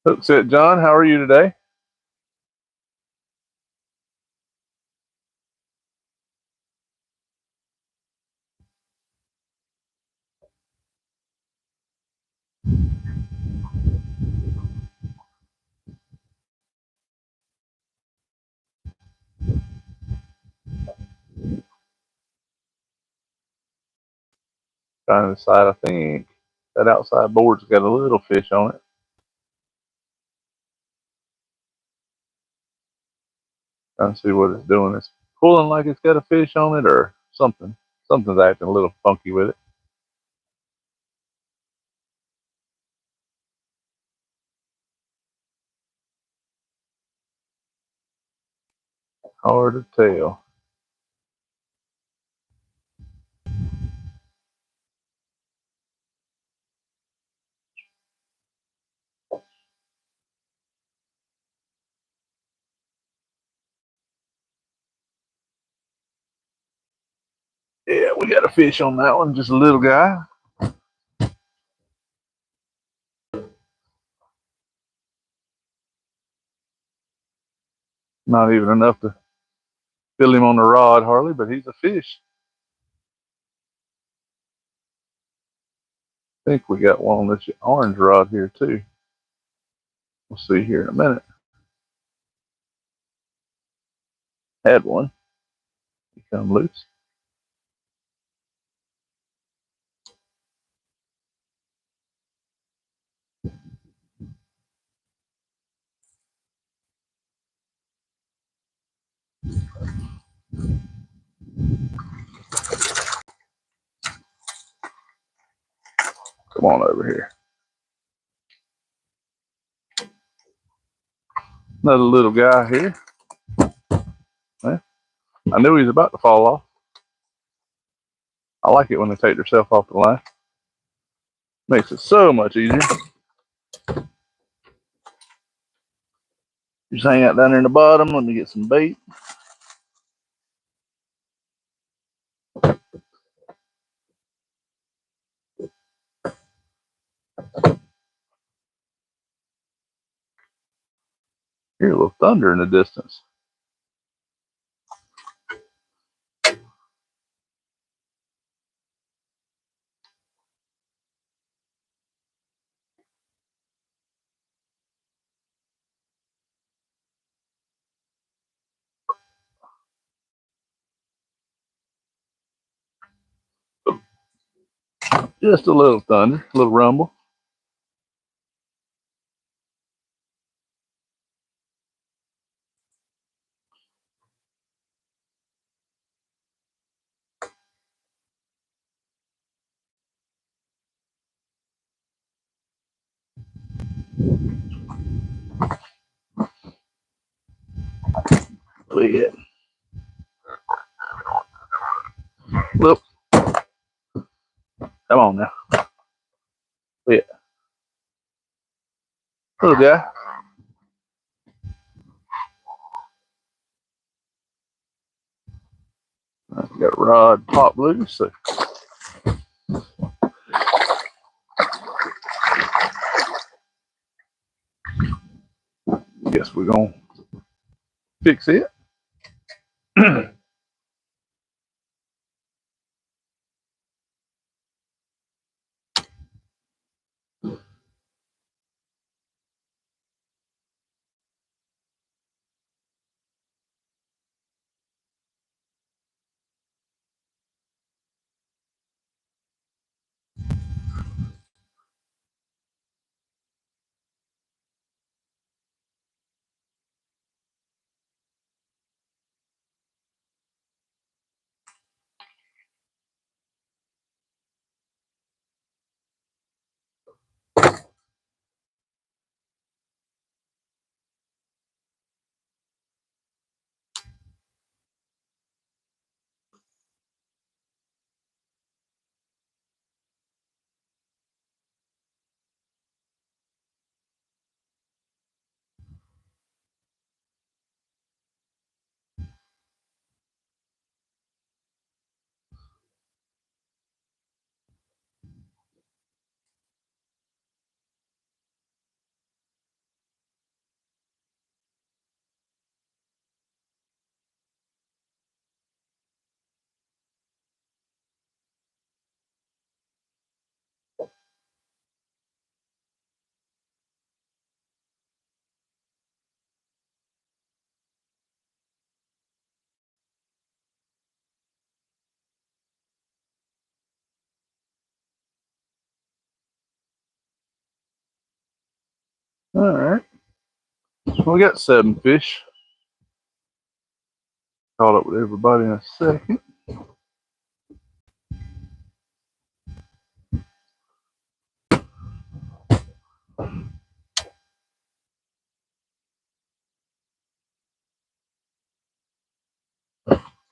Hook set, John. How are you today? Trying to decide. I think that outside board's got a little fish on it. Trying to see what it's doing. It's pulling like it's got a fish on it or something. Something's acting a little funky with it. Hard to tell. Yeah, we got a fish on that one, just a little guy. Not even enough to fill him on the rod hardly, but he's a fish. I think we got one on this orange rod here too. We'll see here in a minute. Had one. He come loose. Come on over here. Another little guy here. Yeah. I knew he was about to fall off. I like it when they take themselves off the line. Makes it so much easier. Just hang out down there in the bottom. Let me get some bait. Hear a little thunder in the distance. Just a little thunder, a little rumble. We hit. Look. Come on now. Yeah. Little guy. Got a rod pop loose. So. Guess we're going to fix it. All right. So we got 7 fish. Caught up with everybody in a second.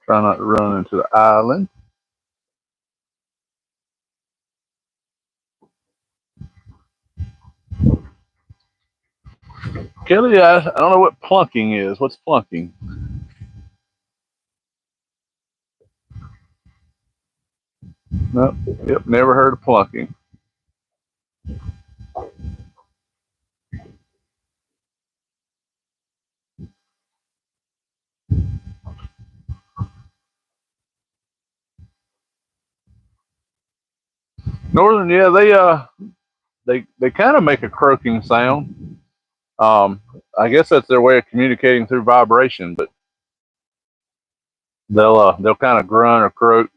Try not to run into the island. Kelly, I don't know what plunking is. What's plunking? Nope. Yep. Never heard of plunking. Northern, yeah, they kind of make a croaking sound. Um, I guess that's their way of communicating through vibration, but they'll kind of grunt or croak.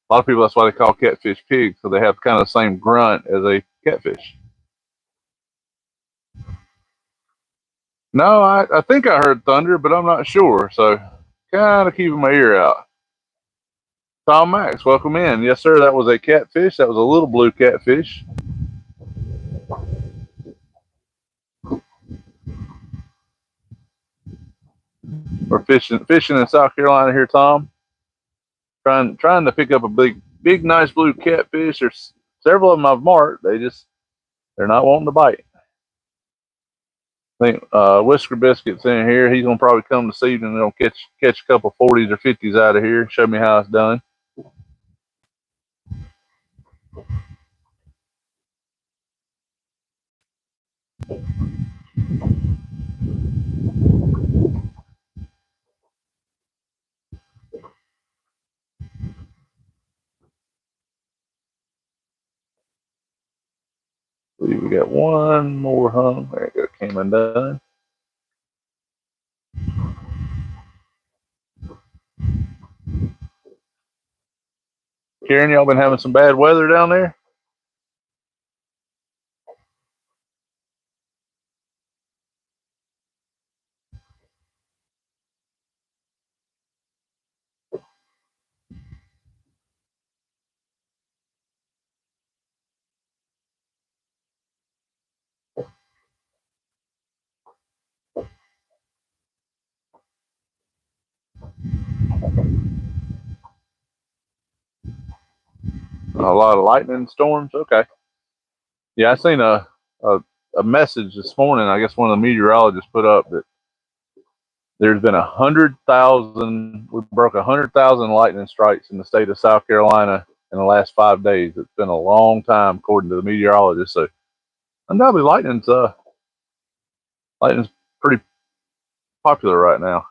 A lot of people, that's why they call catfish pigs, so they have kind of the same grunt as a catfish. No, I think I heard thunder, but I'm not sure. So kind of keeping my ear out. Tom Max, welcome in. Yes, sir. That was a catfish. That was a little blue catfish. We're fishing in South Carolina here, Tom. Trying to pick up a big nice blue catfish. There's several of them I've marked. They're not wanting to bite. I think Whisker Biscuit's in here. He's gonna probably come this evening and he'll catch a couple 40s or 50s out of here. Show me how it's done. I believe we got one more hung. There you go, came undone. Karen, y'all been having some bad weather down there? A lot of lightning storms. Okay. Yeah, I seen a, a message this morning. I guess one of the meteorologists put up that there's been 100,000. We broke 100,000 lightning strikes in the state of South Carolina in the last 5 days. It's been a long time, according to the meteorologist. So undoubtedly, lightning's pretty popular right now.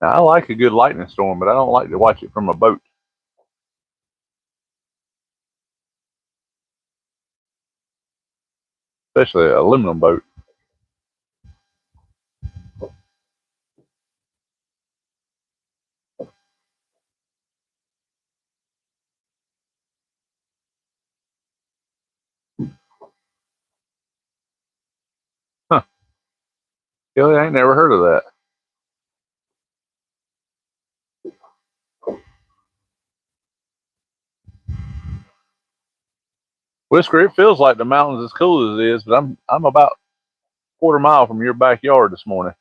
Now, I like a good lightning storm, but I don't like to watch it from a boat, especially an aluminum boat. Huh. Kelly, I ain't never heard of that. Whisker, it feels like the mountains as cool as it is, but I'm about a quarter mile from your backyard this morning.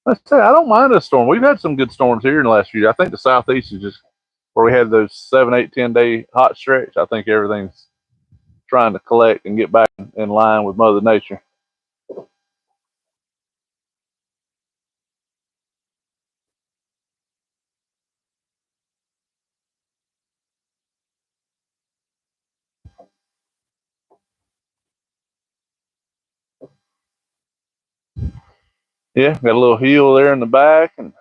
I say I don't mind a storm. We've had some good storms here in the last few years. I think the southeast is just where we had those 7, 8, 10 day hot stretch. I think everything's trying to collect and get back in line with Mother Nature. Yeah, got a little hill there in the back and a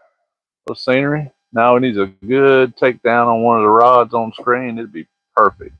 little scenery. Now we need a good takedown on one of the rods on screen. It'd be perfect.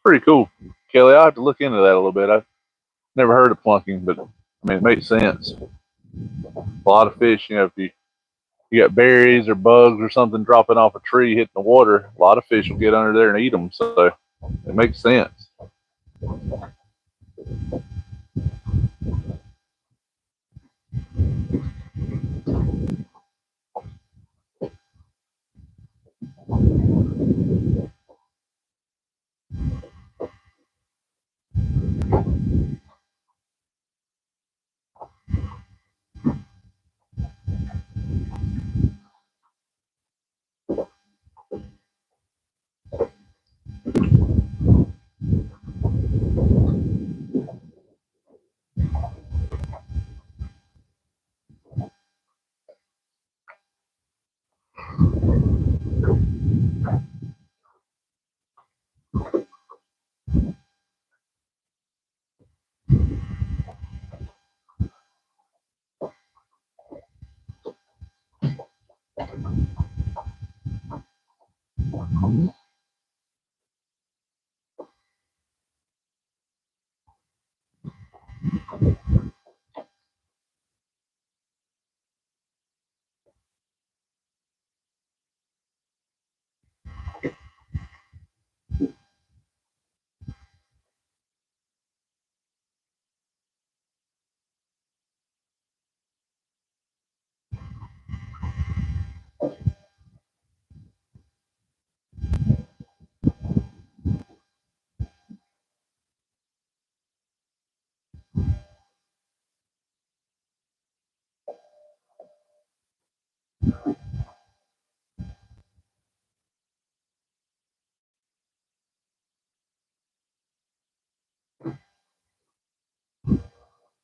Pretty cool, Kelly. I have to look into that a little bit. I've never heard of plunking, but I mean it makes sense. A lot of fish, if you got berries or bugs or something dropping off a tree hitting the water, a lot of fish will get under there and eat them. So it makes sense.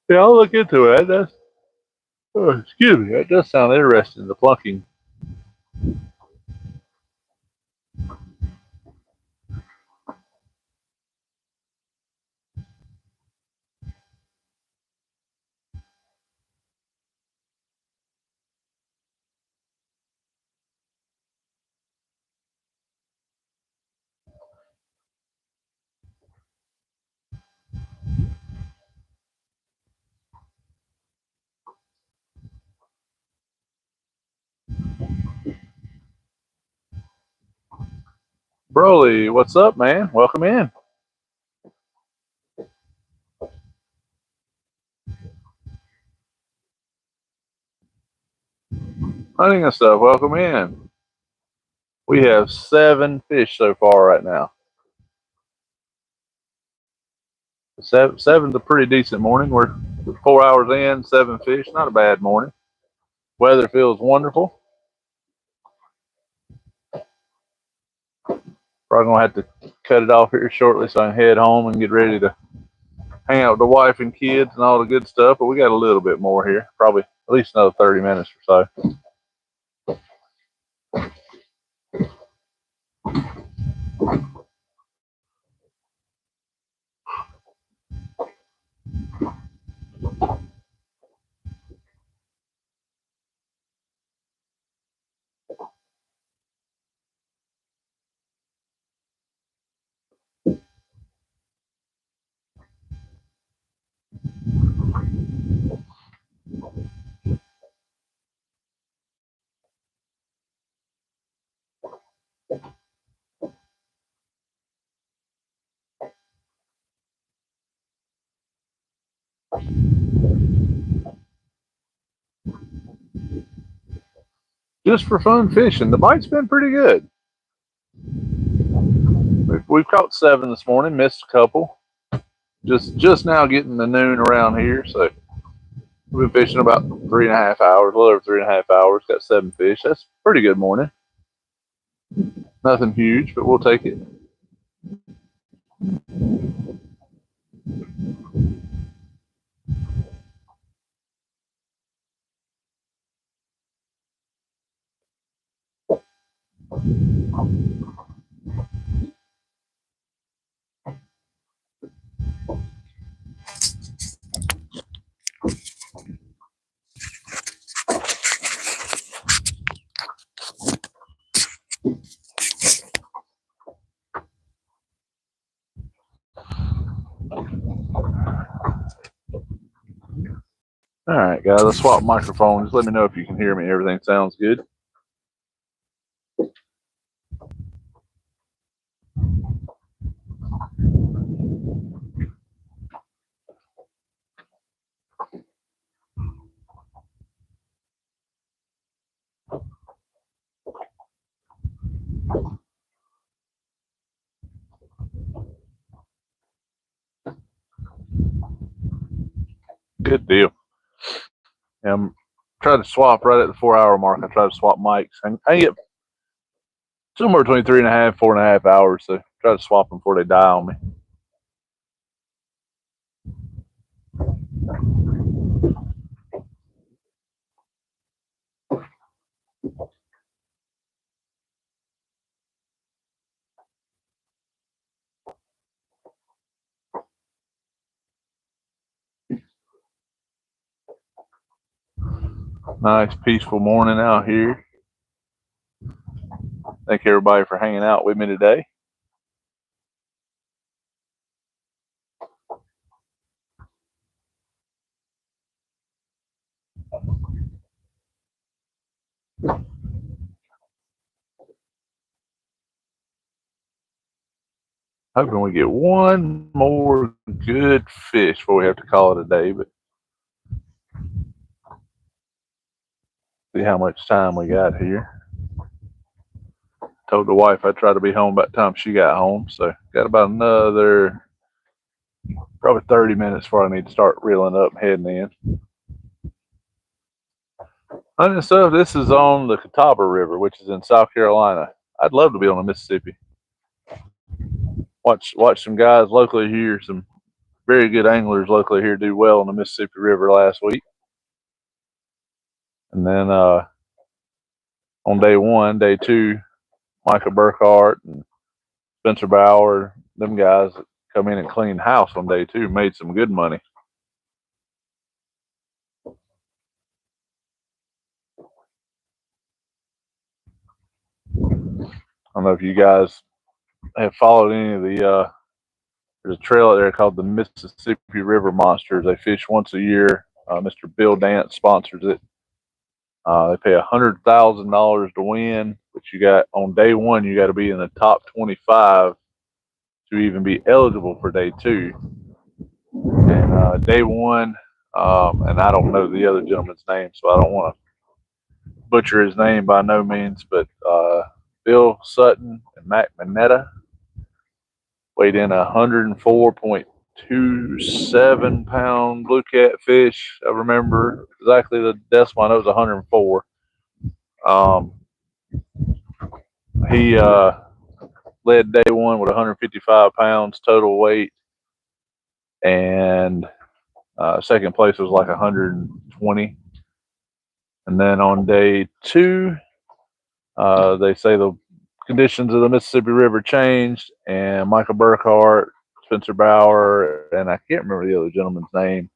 Yeah, I'll look into it. Excuse me, that does sound interesting. The plunking. Broly, what's up, man? Welcome in. Hunting and stuff, welcome in. We have 7 fish so far right now. Seven's a pretty decent morning. We're 4 hours in, 7 fish. Not a bad morning. Weather feels wonderful. Probably gonna have to cut it off here shortly so I can head home and get ready to hang out with the wife and kids and all the good stuff. But we got a little bit more here, probably at least another 30 minutes or so. Just for fun fishing. The bite's been pretty good. We've caught 7 this morning, missed a couple. Just now getting the noon around here, so we've been fishing about 3.5 hours, a little over 3.5 hours. Got 7 fish. That's a pretty good morning. Nothing huge, but we'll take it. All right, guys, let's swap microphones. Let me know if you can hear me. Everything sounds good. Good deal. I'm trying to swap right at the 4 hour mark. I try to swap mics. I get somewhere between 3.5, 4.5 hours. So try to swap them before they die on me. Nice, peaceful morning out here. Thank everybody for hanging out with me today. Hoping we get one more good fish before we have to call it a day, but see how much time we got here. Told the wife I'd try to be home by the time she got home, so got about another probably 30 minutes before I need to start reeling up and heading in. Hunting stuff, this is on the Catawba River, which is in South Carolina. I'd love to be on the Mississippi. Watch some guys locally here, some very good anglers locally here do well on the Mississippi River last week. And then on day one, day two, Micah Burkhart and Spencer Bauer, them guys that come in and clean house on day two made some good money. I don't know if you guys have followed any of the there's a trail out there called the Mississippi River Monsters. They fish once a year. Mr. Bill Dance sponsors it. They pay $100,000 to win, but you got on day one you got to be in the top 25 to even be eligible for day two. And day one, and I don't know the other gentleman's name, so I don't want to butcher his name by no means, but Bill Sutton and Mac Minetta weighed in 104.27 pound blue catfish. I remember exactly the decimal. I know it was 104. He led day one with 155 pounds total weight, and second place was like 120. And then on day two, they say the conditions of the Mississippi River changed, and Michael Burkhart, Spencer Bauer, and I can't remember the other gentleman's name.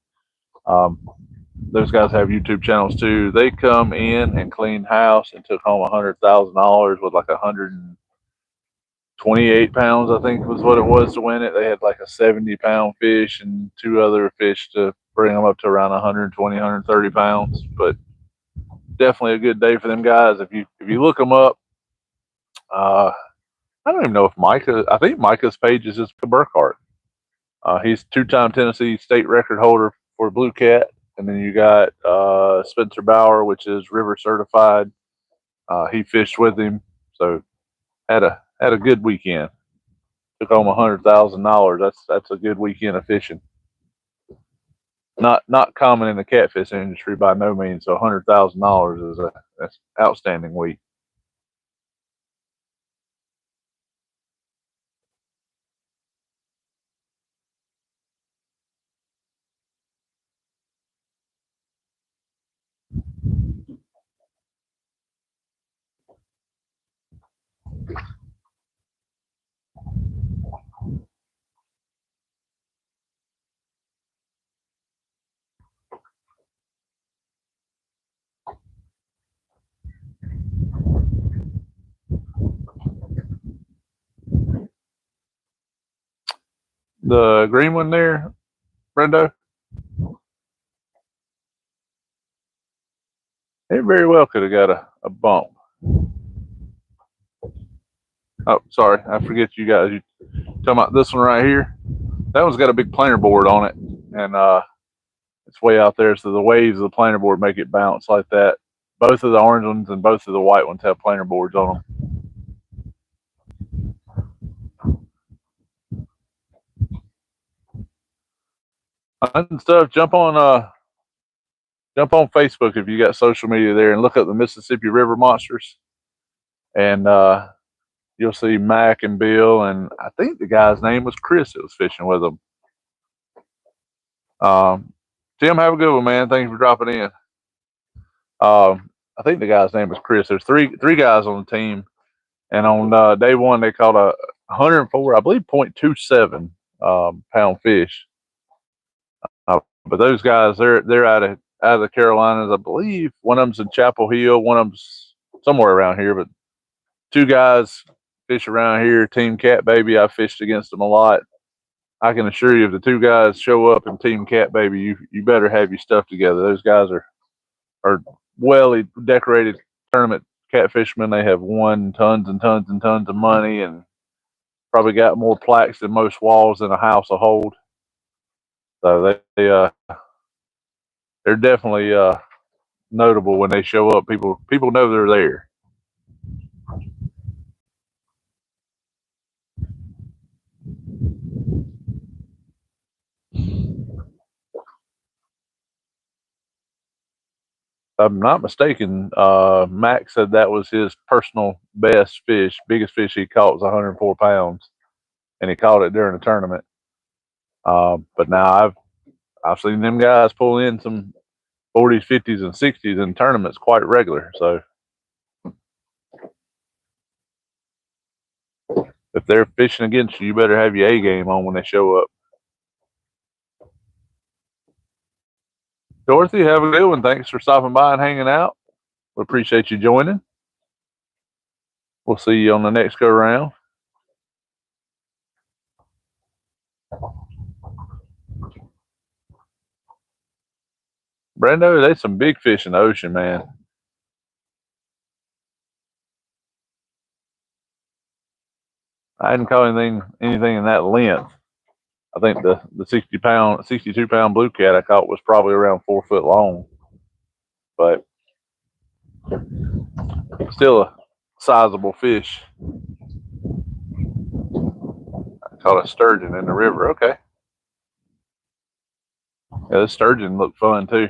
Those guys have YouTube channels too. They come in and cleaned house and took home $100,000 with like 128 pounds, I think was what it was to win it. They had like a 70-pound fish and two other fish to bring them up to around 120, 130 pounds. But definitely a good day for them guys. If you look them up, I don't even know if Micah. I think Micah's page is just Burkhart. He's two-time Tennessee state record holder for blue cat. And then you got Spencer Bauer, which is river certified. He fished with him, so had a good weekend. Took home $100,000. That's a good weekend of fishing. Not common in the catfish industry by no means. So $100,000 that's outstanding week. The green one there, Brendo. It very well could have got a bump. Oh, sorry, I forget you guys. You talking about this one right here? That one's got a big planer board on it, and it's way out there, so the waves of the planer board make it bounce like that. Both of the orange ones and both of the white ones have planer boards on them. And stuff. Jump on Facebook if you got social media there, and look up the Mississippi River Monsters, and you'll see Mac and Bill, and I think the guy's name was Chris that was fishing with them. Tim, have a good one, man. Thanks for dropping in. I think the guy's name was Chris. There's three guys on the team, and on day one they caught a 104, I believe, 0.27 pound fish. But those guys, they're out of the Carolinas, I believe. One of them's in Chapel Hill, one of them's somewhere around here. But two guys fish around here. Team Cat Baby, I fished against them a lot. I can assure you, if the two guys show up in Team Cat Baby, you better have your stuff together. Those guys are well decorated tournament catfishermen. They have won tons and tons and tons of money, and probably got more plaques than most walls in a house will hold. So they're definitely notable when they show up. People know they're there. If I'm not mistaken, Max said that was his personal best fish. Biggest fish he caught was 104 pounds, and he caught it during the tournament. But now I've seen them guys pull in some 40s, 50s, and 60s in tournaments quite regular. So if they're fishing against you, you better have your A game on when they show up. Dorothy, have a good one. Thanks for stopping by and hanging out. We appreciate you joining. We'll see you on the next go round. Brando, there's some big fish in the ocean, man. I hadn't caught anything in that length. I think the 62 pound blue cat I caught was probably around 4 foot long, but still a sizable fish. I caught a sturgeon in the river. Okay. Yeah, this sturgeon looked fun too.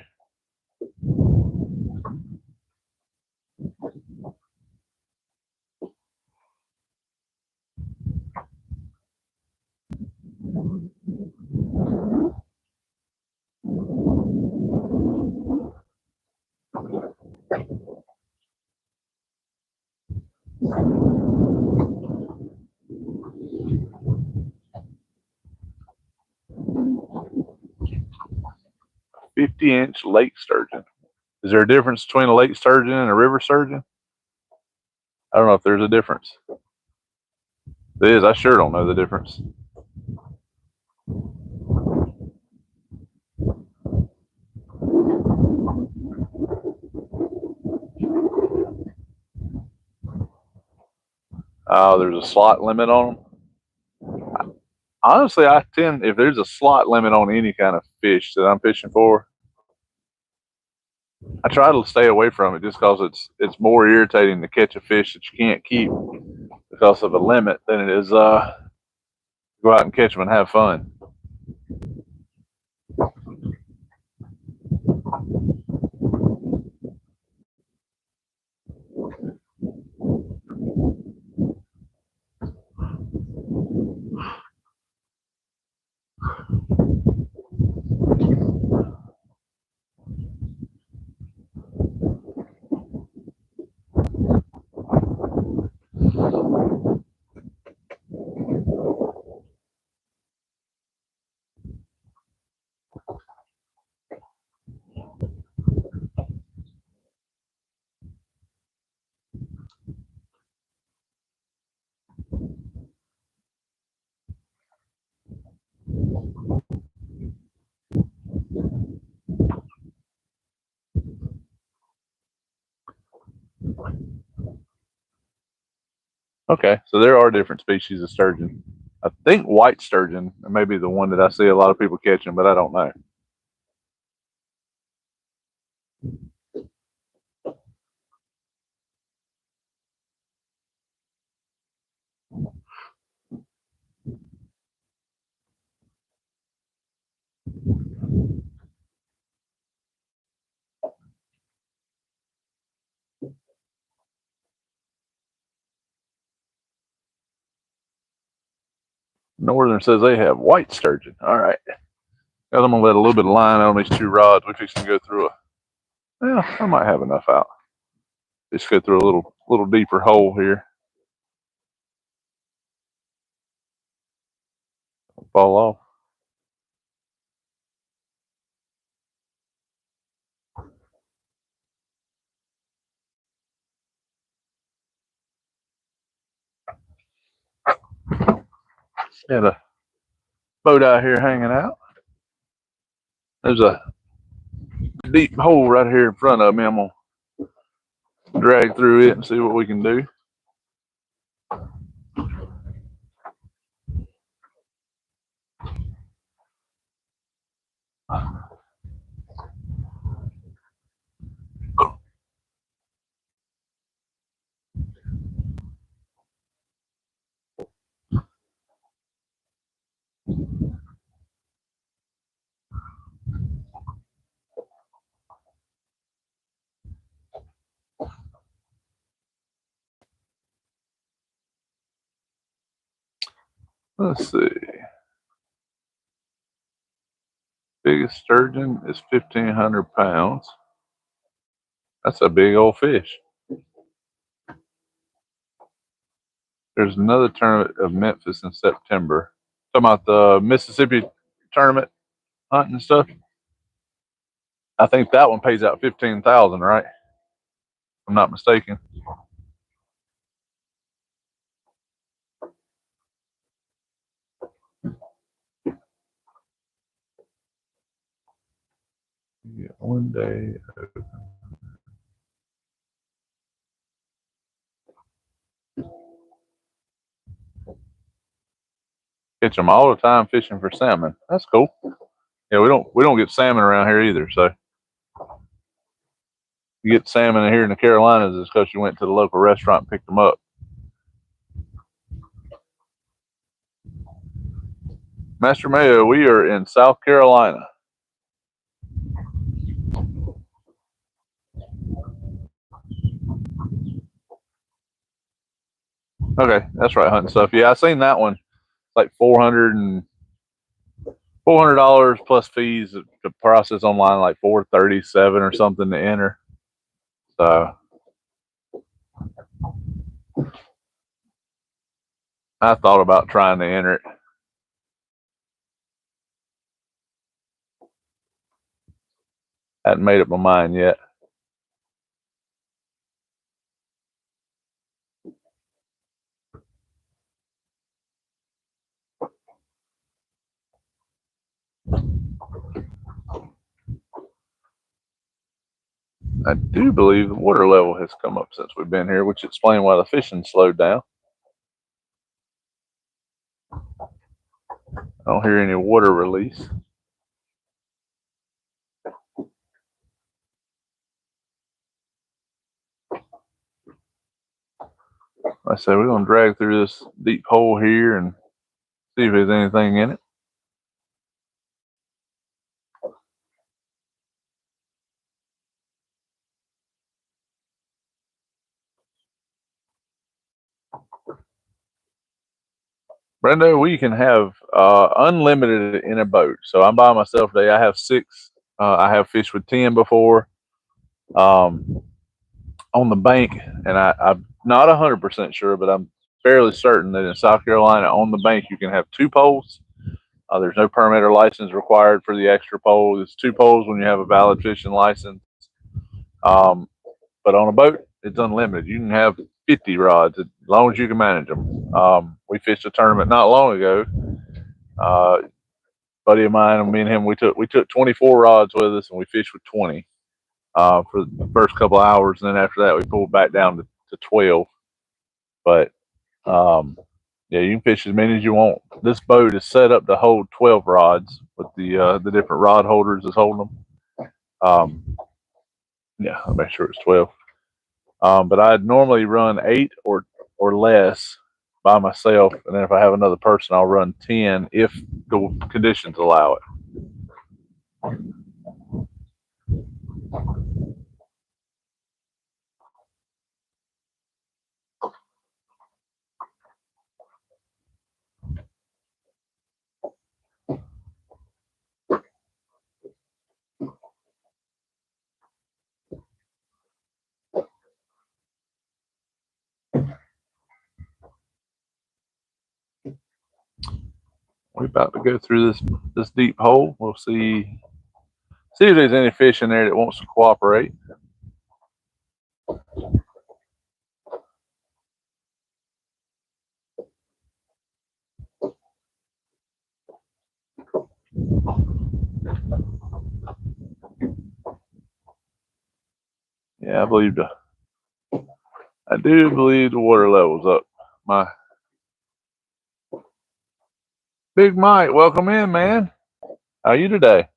$50-inch lake sturgeon. Is there a difference between a lake sturgeon and a river sturgeon? I don't know if there's a difference. There is. I sure don't know the difference. There's a slot limit on them. Honestly, I tend, if there's a slot limit on any kind of fish that I'm fishing for, I try to stay away from it just because it's more irritating to catch a fish that you can't keep because of a limit than it is go out and catch them and have fun. Okay, so there are different species of sturgeon. I think white sturgeon may be the one that I see a lot of people catching, but I don't know. Northern says they have white sturgeon. All right. I'm gonna let a little bit of line on these two rods. We fix to go through a. Well, I might have enough out. Just go through a little deeper hole here. Fall off. Got a boat out here hanging out. There's a deep hole right here in front of me. I'm gonna drag through it and see what we can do. Let's see. Biggest sturgeon is 1,500 pounds. That's a big old fish. There's another tournament of Memphis in September. Talking about the Mississippi tournament hunting and stuff. I think that one pays out 15,000, right? If I'm not mistaken. Yeah, one day. Catch them all the time fishing for salmon. That's cool. Yeah, we don't get salmon around here either. So you get salmon here in the Carolinas is because you went to the local restaurant and picked them up. Master Mayo, we are in South Carolina. Okay, that's right, hunting stuff. Yeah, I seen that one. It's like $400 plus fees. The process online like 437 or something to enter. So I thought about trying to enter it. Hadn't made up my mind yet. I do believe the water level has come up since we've been here, which explains why the fishing slowed down. I don't hear any water release. Like I said, we're going to drag through this deep hole here and see if there's anything in it. Brendo, we can have unlimited in a boat. So I'm by myself today. I have 6. I have fished with 10 before on the bank, and I'm not 100% sure, but I'm fairly certain that in South Carolina on the bank you can have 2 poles. There's no permit or license required for the extra pole. It's 2 poles when you have a valid fishing license. But on a boat, it's unlimited. You can have 50 rods as long as you can manage them. We fished a tournament not long ago. Buddy of mine, me and him, we took 24 rods with us, and we fished with 20 for the first couple of hours, and then after that, we pulled back down to 12. But Yeah, you can fish as many as you want. This boat is set up to hold 12 rods with the different rod holders that's holding them. Yeah, I'll make sure it's 12. But I'd normally run 8 or less by myself, and then if I have another person, I'll run 10 if the conditions allow it. We're about to go through this deep hole. We'll see if there's any fish in there that wants to cooperate. Yeah, I do believe the water level's up. My Big Mike, welcome in, man. How are you today?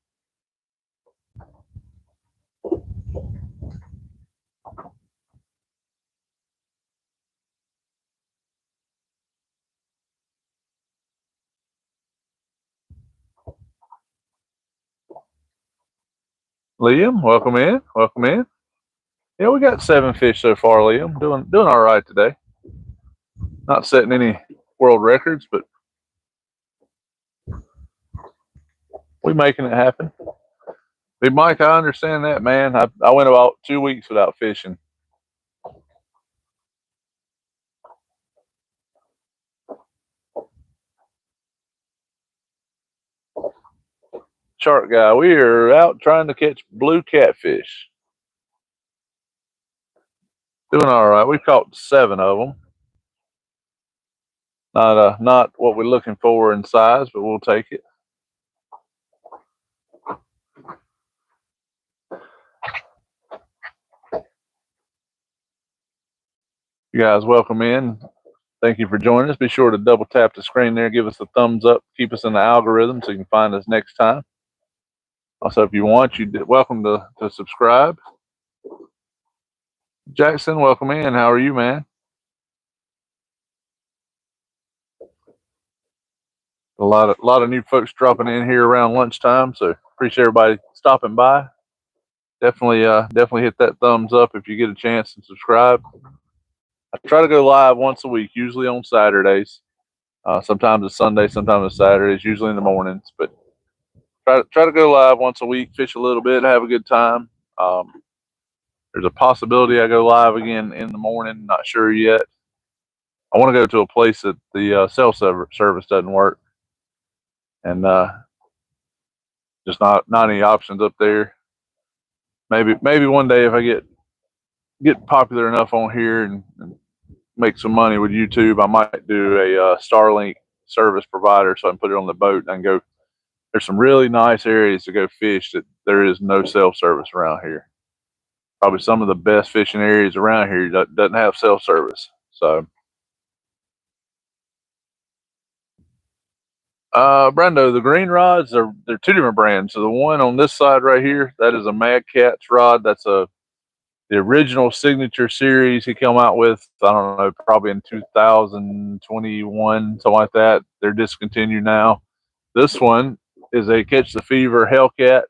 Liam, welcome in. Welcome in. Yeah, we got 7 fish so far, Liam. Doing all right today. Not setting any world records, but we making it happen. Big Mike, I understand that, man. I went about 2 weeks without fishing. Shark guy, we are out trying to catch blue catfish. Doing all right. We caught 7 of them. Not what we're looking for in size, but we'll take it. You guys, welcome in. Thank you for joining us. Be sure to double tap the screen there, give us a thumbs up, keep us in the algorithm so you can find us next time. Also, if you want, welcome to subscribe. Jackson, welcome in. How are you, man? A lot of new folks dropping in here around lunchtime, so appreciate everybody stopping by. Definitely hit that thumbs up if you get a chance and subscribe. I try to go live once a week, usually on Saturdays. Sometimes it's Sunday, sometimes it's Saturdays, usually in the mornings. But try to go live once a week, fish a little bit, have a good time. There's a possibility I go live again in the morning. Not sure yet. I want to go to a place that the cell service doesn't work, and just not any options up there. Maybe one day if I get popular enough on here and make some money with YouTube, I might do a Starlink service provider so I can put it on the boat and I can go. There's some really nice areas to go fish that there is no cell service around here. Probably some of the best fishing areas around here doesn't have cell service. So, Brando, the green rods they're 2 different brands. So the one on this side right here, that is a Mad Cat's rod. That's the original signature series he came out with. I don't know, probably in 2021, something like that. They're discontinued now. This one is a Catch the Fever Hellcat.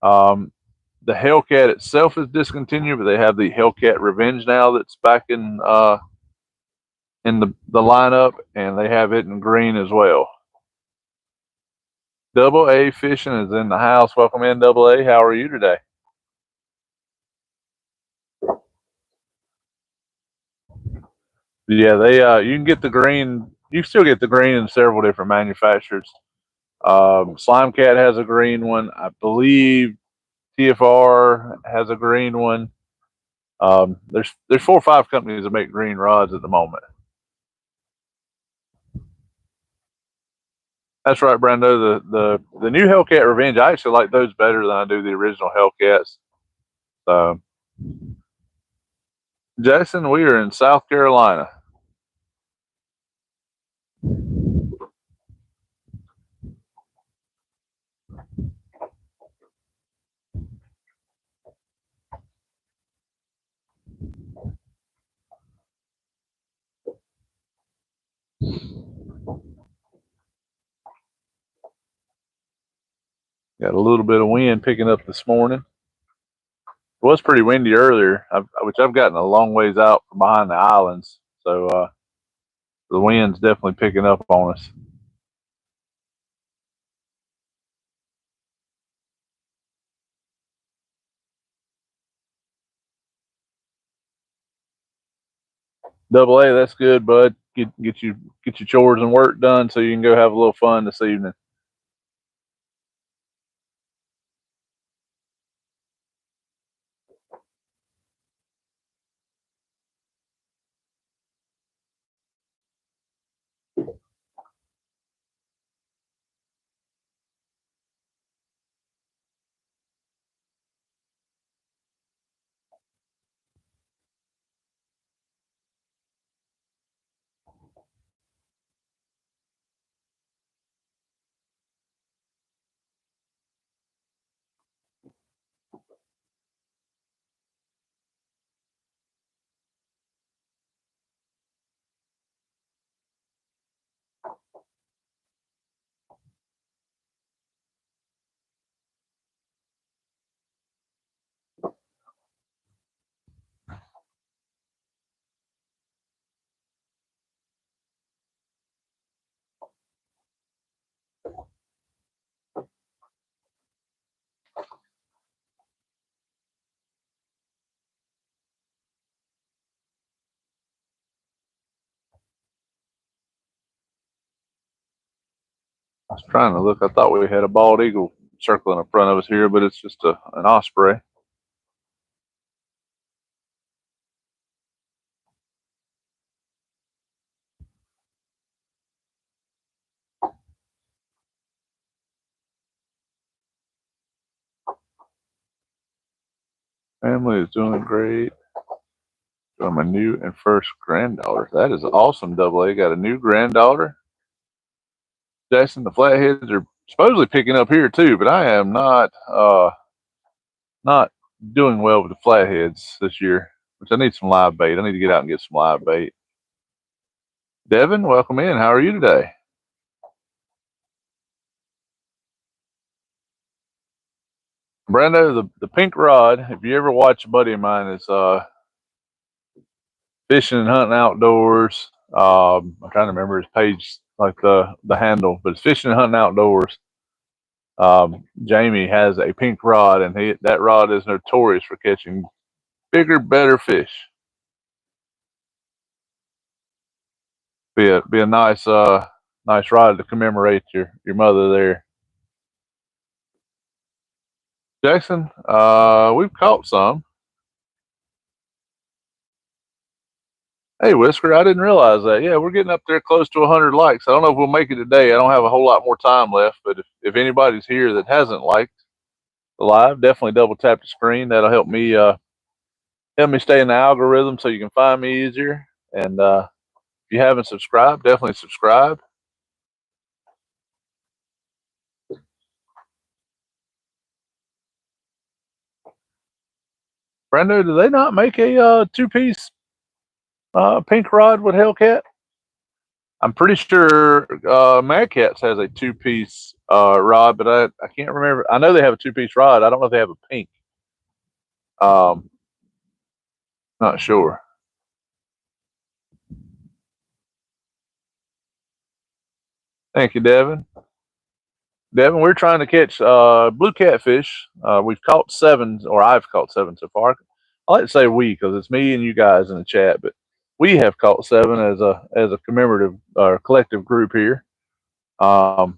The Hellcat itself is discontinued, but they have the Hellcat Revenge now that's back in the lineup, and they have it in green as well. Double A Fishing is in the house. Welcome in, Double A. How are you today? Yeah, they you can get the green. You still get the green in several different manufacturers. Slime Cat has a green one. I believe TFR has a green one. There's 4 or 5 companies that make green rods at the moment. That's right, Brando. The new Hellcat Revenge, I actually like those better than I do the original Hellcats. So, Jackson, we are in South Carolina. Got a little bit of wind picking up this morning. It was pretty windy earlier, which I've gotten a long ways out from behind the islands. So the wind's definitely picking up on us. Double A, that's good, bud. Get your chores and work done so you can go have a little fun this evening. I was trying to look. I thought we had a bald eagle circling in front of us here, but it's just an osprey. Family is doing great. Got my new and first granddaughter. That is awesome, Double A. Got a new granddaughter. Jackson, the flatheads are supposedly picking up here too, but I am not doing well with the flatheads this year, which I need some live bait. I need to get out and get some live bait. Devin, welcome in. How are you today? Brando, the pink rod, if you ever watch a buddy of mine is fishing and hunting outdoors. I'm trying to remember his page, like the handle, but it's fishing and hunting outdoors. Jamie has a pink rod, and that rod is notorious for catching bigger, better fish. Be a nice rod to commemorate your mother there, Jackson. We've caught some. Hey, Whisker, I didn't realize that. Yeah, we're getting up there close to 100 likes. I don't know if we'll make it today. I don't have a whole lot more time left, but if anybody's here that hasn't liked the live, definitely double tap the screen. That'll help me stay in the algorithm so you can find me easier. And if you haven't subscribed, definitely subscribe. Brando, do they not make a two-piece pink rod with Hellcat? I'm pretty sure Mad Cats has a two-piece rod, but I can't remember. I know they have a two-piece rod. I don't know if they have a pink. Um, Not sure. Thank you, Devin. Devin, we're trying to catch blue catfish. We've caught seven, or I've caught seven so far. I like to say we because it's me and you guys in the chat, but we have caught seven as a commemorative collective group here. But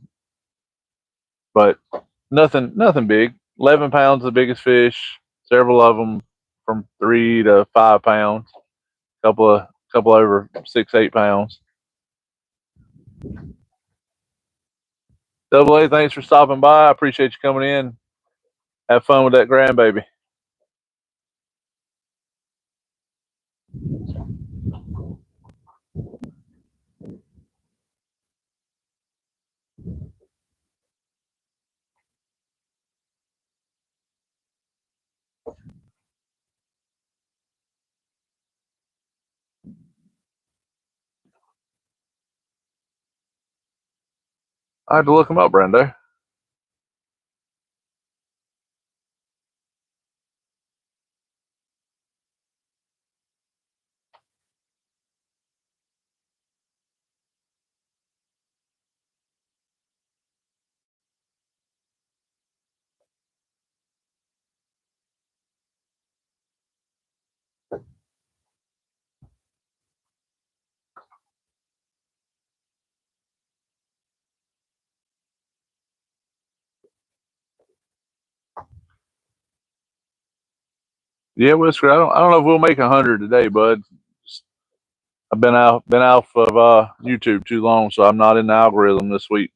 nothing big. 11 pounds the biggest fish. Several of them from 3 to 5 pounds. Couple over 6 8 pounds. Double A, thanks for stopping by. I appreciate you coming in. Have fun with that grandbaby. I had to look them up, Brando. Yeah, Whisker. I don't know if we'll make 100 today, bud. I've been off of YouTube too long, so I'm not in the algorithm this week.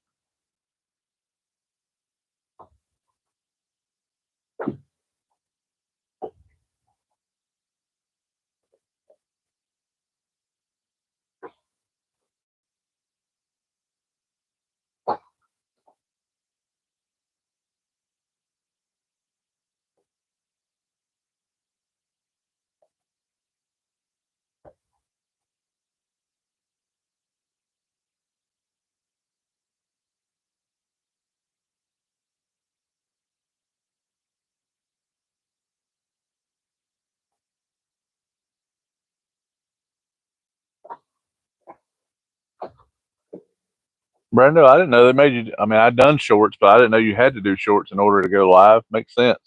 Brando, I didn't know they made you. I mean, I'd done shorts, but I didn't know you had to do shorts in order to go live. Makes sense.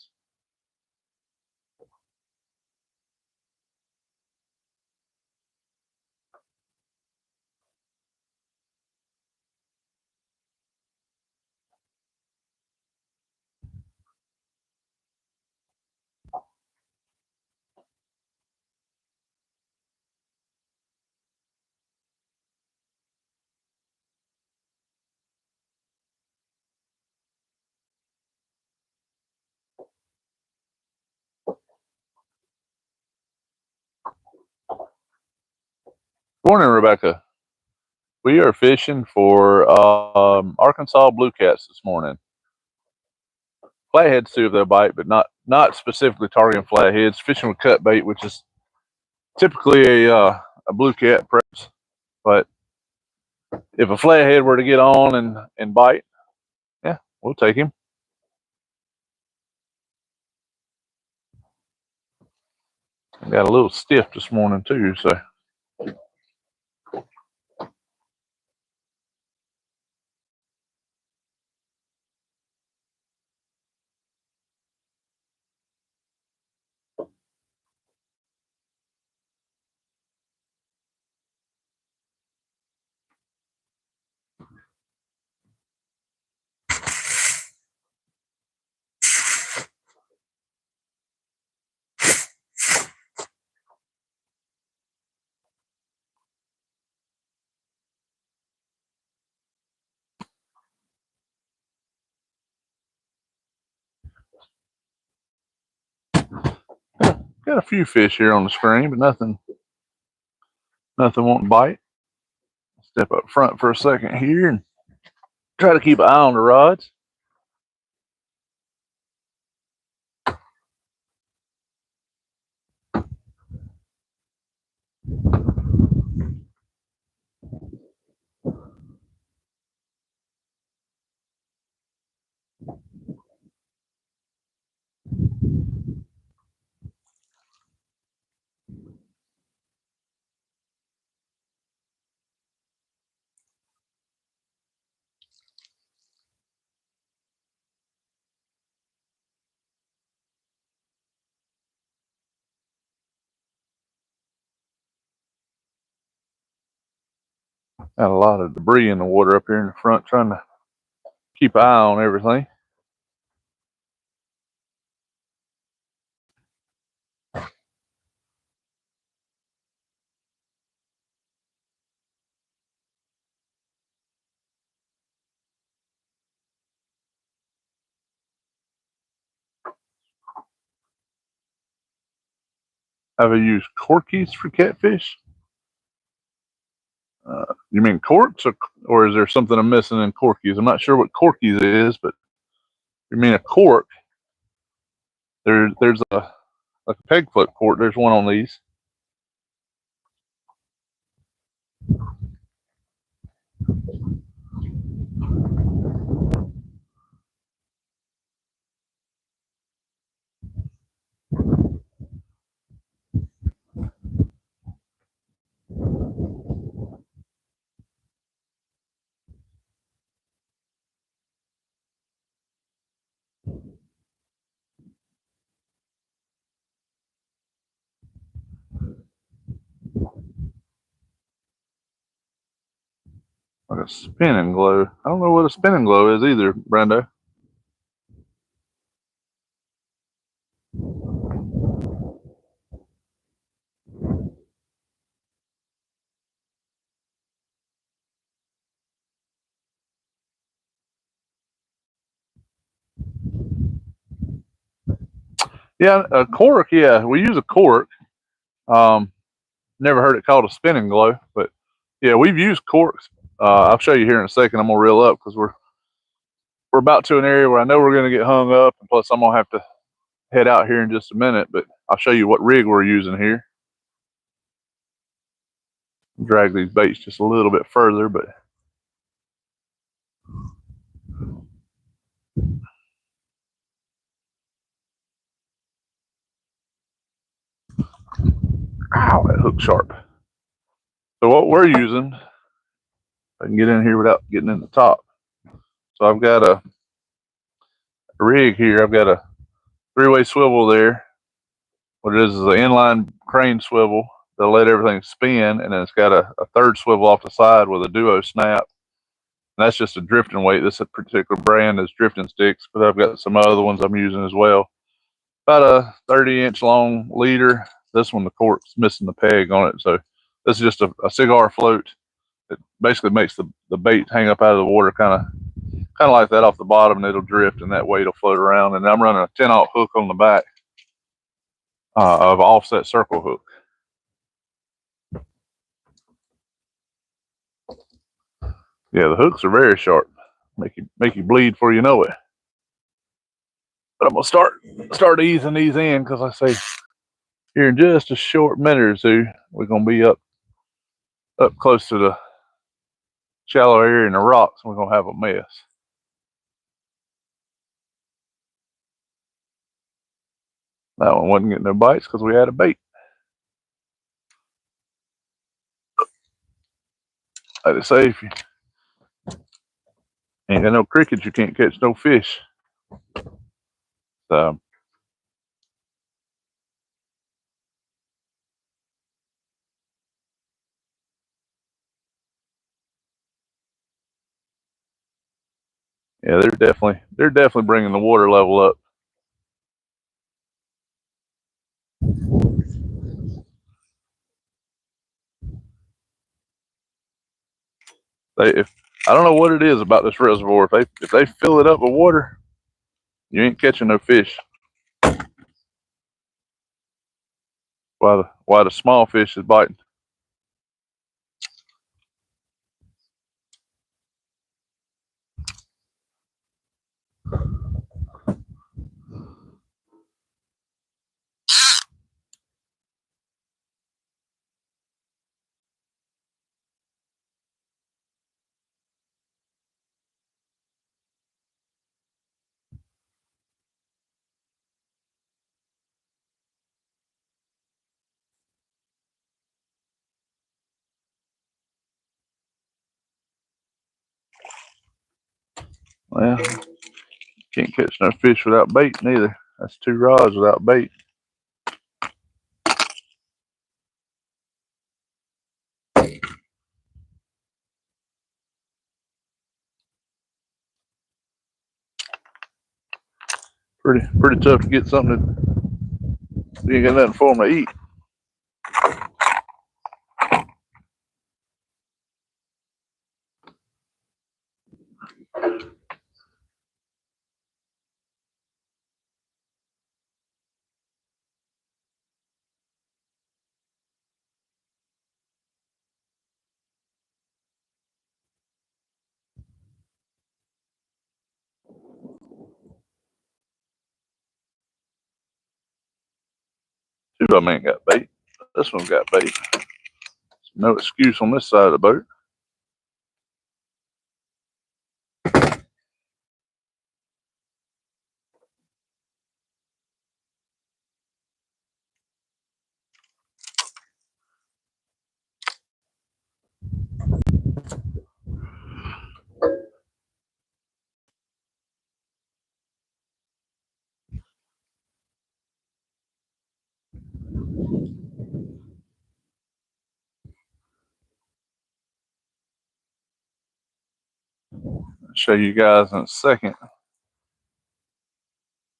Morning, Rebecca. We are fishing for Arkansas blue cats this morning. Flatheads too if they'll bite, but not specifically targeting flatheads. Fishing with cut bait, which is typically a blue cat preps. But if a flathead were to get on and bite, yeah, we'll take him. I got a little stiff this morning too, so. Got a few fish here on the screen, but nothing won't bite. Step up front for a second here and try to keep an eye on the rods. Got a lot of debris in the water up here in the front, trying to keep an eye on everything. Have I used corkies for catfish? You mean corks, or is there something I'm missing in corkies? I'm not sure what corkies is, but you mean a cork? There's a like a peg foot cork. There's one on these. Like a spinning glow. I don't know what a spinning glow is either, Brando. Yeah, a cork. Yeah, we use a cork. Um, Never heard it called a spinning glow, but yeah, we've used corks. I'll show you here in a second. I'm gonna reel up because we're about to an area where I know we're gonna get hung up, and plus I'm gonna have to head out here in just a minute. But I'll show you what rig we're using here. Drag these baits just a little bit further, but ow, that hook's sharp. So what we're using, if I can get in here without getting in the top. So I've got a rig here. I've got a three-way swivel there. What it is an inline crane swivel that'll let everything spin, and then it's got a third swivel off the side with a duo snap. And that's just a drifting weight. This particular brand is drifting sticks, but I've got some other ones I'm using as well. About a 30-inch long leader. This one, the cork's missing the peg on it. So this is just a cigar float. It basically makes the bait hang up out of the water kind of like that off the bottom, and it'll drift, and that weight will float around. And I'm running a 10-aught hook on the back of offset circle hook. Yeah, the hooks are very sharp. Make you bleed before you know it. But I'm gonna start easing these in because I say here in just a short minute or two we're gonna be up close to the shallow area in the rocks, and we're gonna have a mess. That one wasn't getting no bites because we had a bait. Like they say, if you ain't got no crickets, you can't catch no fish. So yeah, they're definitely bringing the water level up. If I don't know what it is about this reservoir, if they fill it up with water, you ain't catching no fish. Why the small fish is biting. Well, can't catch no fish without bait neither. That's 2 rods without bait. Pretty tough to get something that you ain't got nothing for them to eat. Two of them ain't got bait. This one's got bait. No excuse on this side of the boat. show you guys in a second. I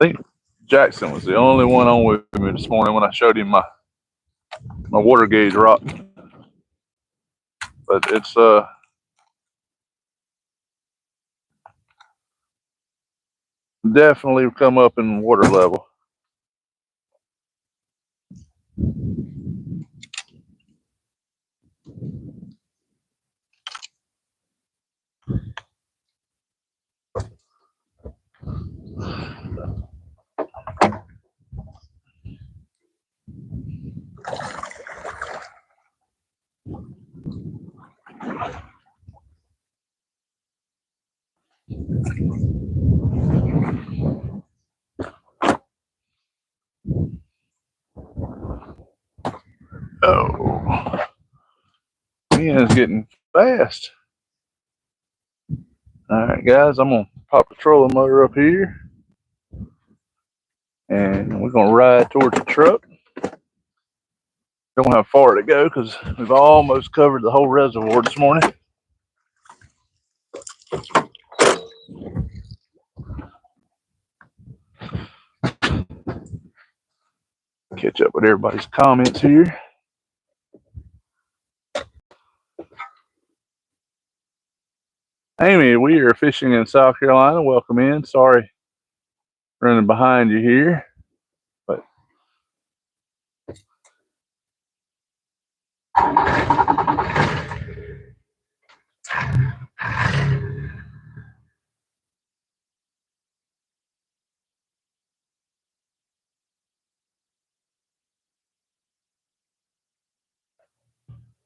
think Jackson was the only one on with me this morning when I showed him my water gauge rock. But it's definitely come up in water level. Oh, man, it's getting fast. All right, guys, I'm gonna pop the trolling motor up here, and we're gonna ride towards the truck. Don't have far to go because we've almost covered the whole reservoir this morning. Catch up with everybody's comments here. Amy, we are fishing in South Carolina. Welcome in. Sorry, running behind you here, but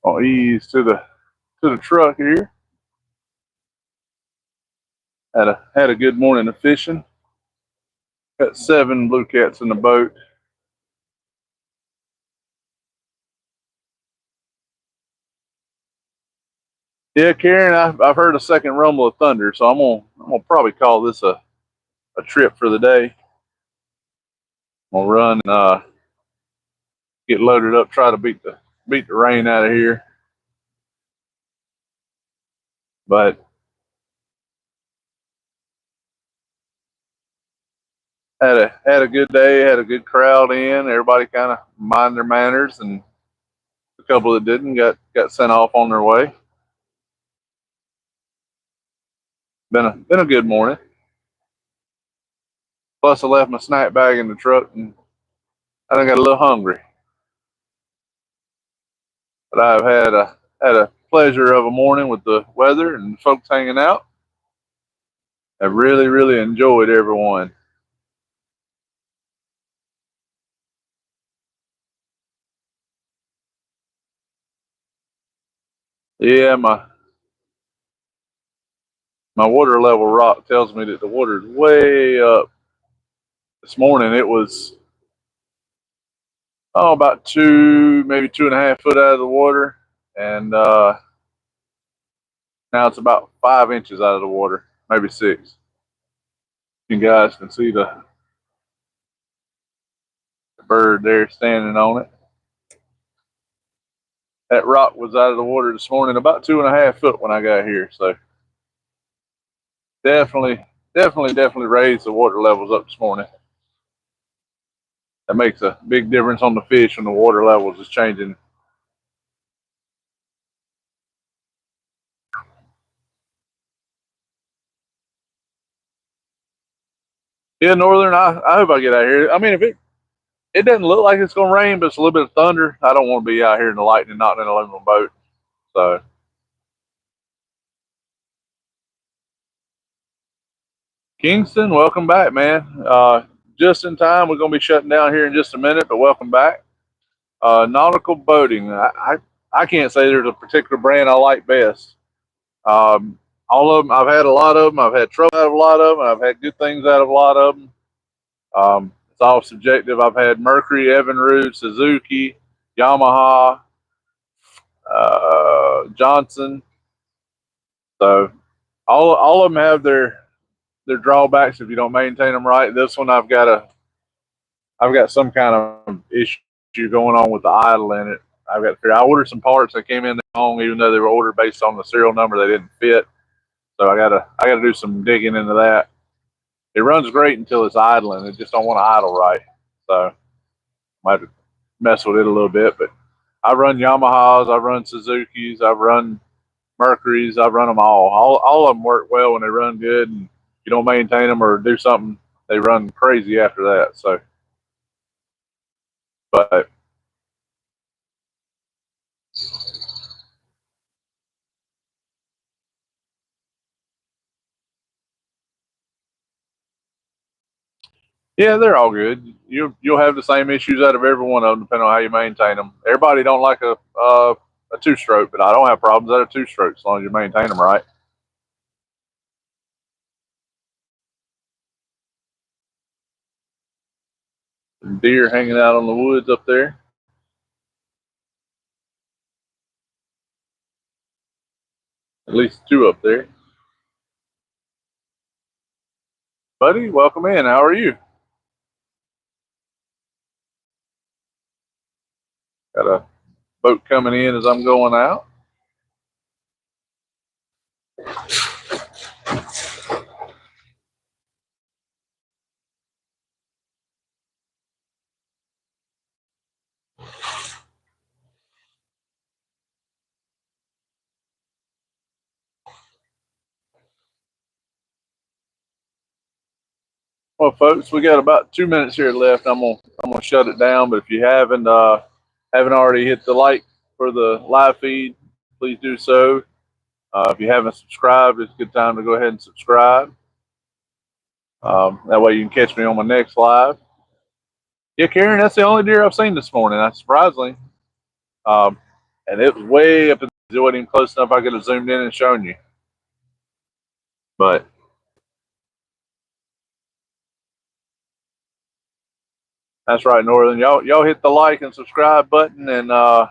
I'll ease to the truck here. Had a good morning of fishing. Got 7 blue cats in the boat. Yeah, Karen, I've heard a second rumble of thunder, so I'm gonna probably call this a trip for the day. I'm gonna run and get loaded up, try to beat the rain out of here. But had a good day, had a good crowd in. Everybody kind of mind their manners, and a couple that didn't got sent off on their way. Been a good morning. Plus, I left my snack bag in the truck, and I done got a little hungry. But I've had a pleasure of a morning with the weather and folks hanging out. I've really enjoyed everyone. Yeah, my water level rock tells me that the water's way up. This morning it was about 2, maybe 2.5 foot out of the water, and now it's about 5 inches out of the water, maybe 6. You guys can see the bird there standing on it. That rock was out of the water this morning about 2.5 foot when I got here, so definitely raised the water levels up this morning. That makes a big difference on the fish when the water levels is changing. Yeah, Northern, I hope I get out here. I mean, if it doesn't look like it's gonna rain, but it's a little bit of thunder, I don't want to be out here in the lightning, not in an aluminum boat. So Kingston, welcome back, man. Just in time. We're gonna be shutting down here in just a minute, but welcome back. Nautical boating. I can't say there's a particular brand I like best. All of them, I've had a lot of them. I've had trouble out of a lot of them. I've had good things out of a lot of them. It's all subjective. I've had Mercury, Evinrude, Suzuki, Yamaha, Johnson. So all of them have their drawbacks if you don't maintain them right. This one I've got some kind of issue going on with the idle in it. I ordered some parts that came in wrong, even though they were ordered based on the serial number, they didn't fit. So I gotta do some digging into that. It runs great until it's idling. It just don't want to idle right. So I might mess with it a little bit. But I run Yamahas, I run Suzuki's, I've run Mercury's, I've run them all. All of them work well when they run good, and you don't maintain them or do something, they run crazy after that. So, but yeah, they're all good. You'll have the same issues out of every one of them, depending on how you maintain them. Everybody don't like a two stroke, but I don't have problems out of two strokes as long as you maintain them right. And deer hanging out on the woods up there. At least two up there. Buddy, welcome in. How are you? Got a boat coming in as I'm going out. Well, folks, we got about 2 minutes here left. I'm gonna shut it down. But if you haven't already hit the like for the live feed, please do so. If you haven't subscribed, it's a good time to go ahead and subscribe. That way you can catch me on my next live. Yeah, Karen, that's the only deer I've seen this morning. That's surprisingly, um, and it was way up. It wasn't even close enough. I could have zoomed in and shown you, but that's right, Northern. Y'all hit the like and subscribe button, and that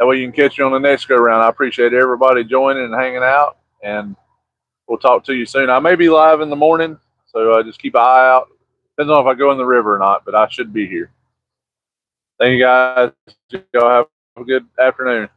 way you can catch me on the next go round. I appreciate everybody joining and hanging out, and we'll talk to you soon. I may be live in the morning, so just keep an eye out. Depends on if I go in the river or not, but I should be here. Thank you guys. Y'all have a good afternoon.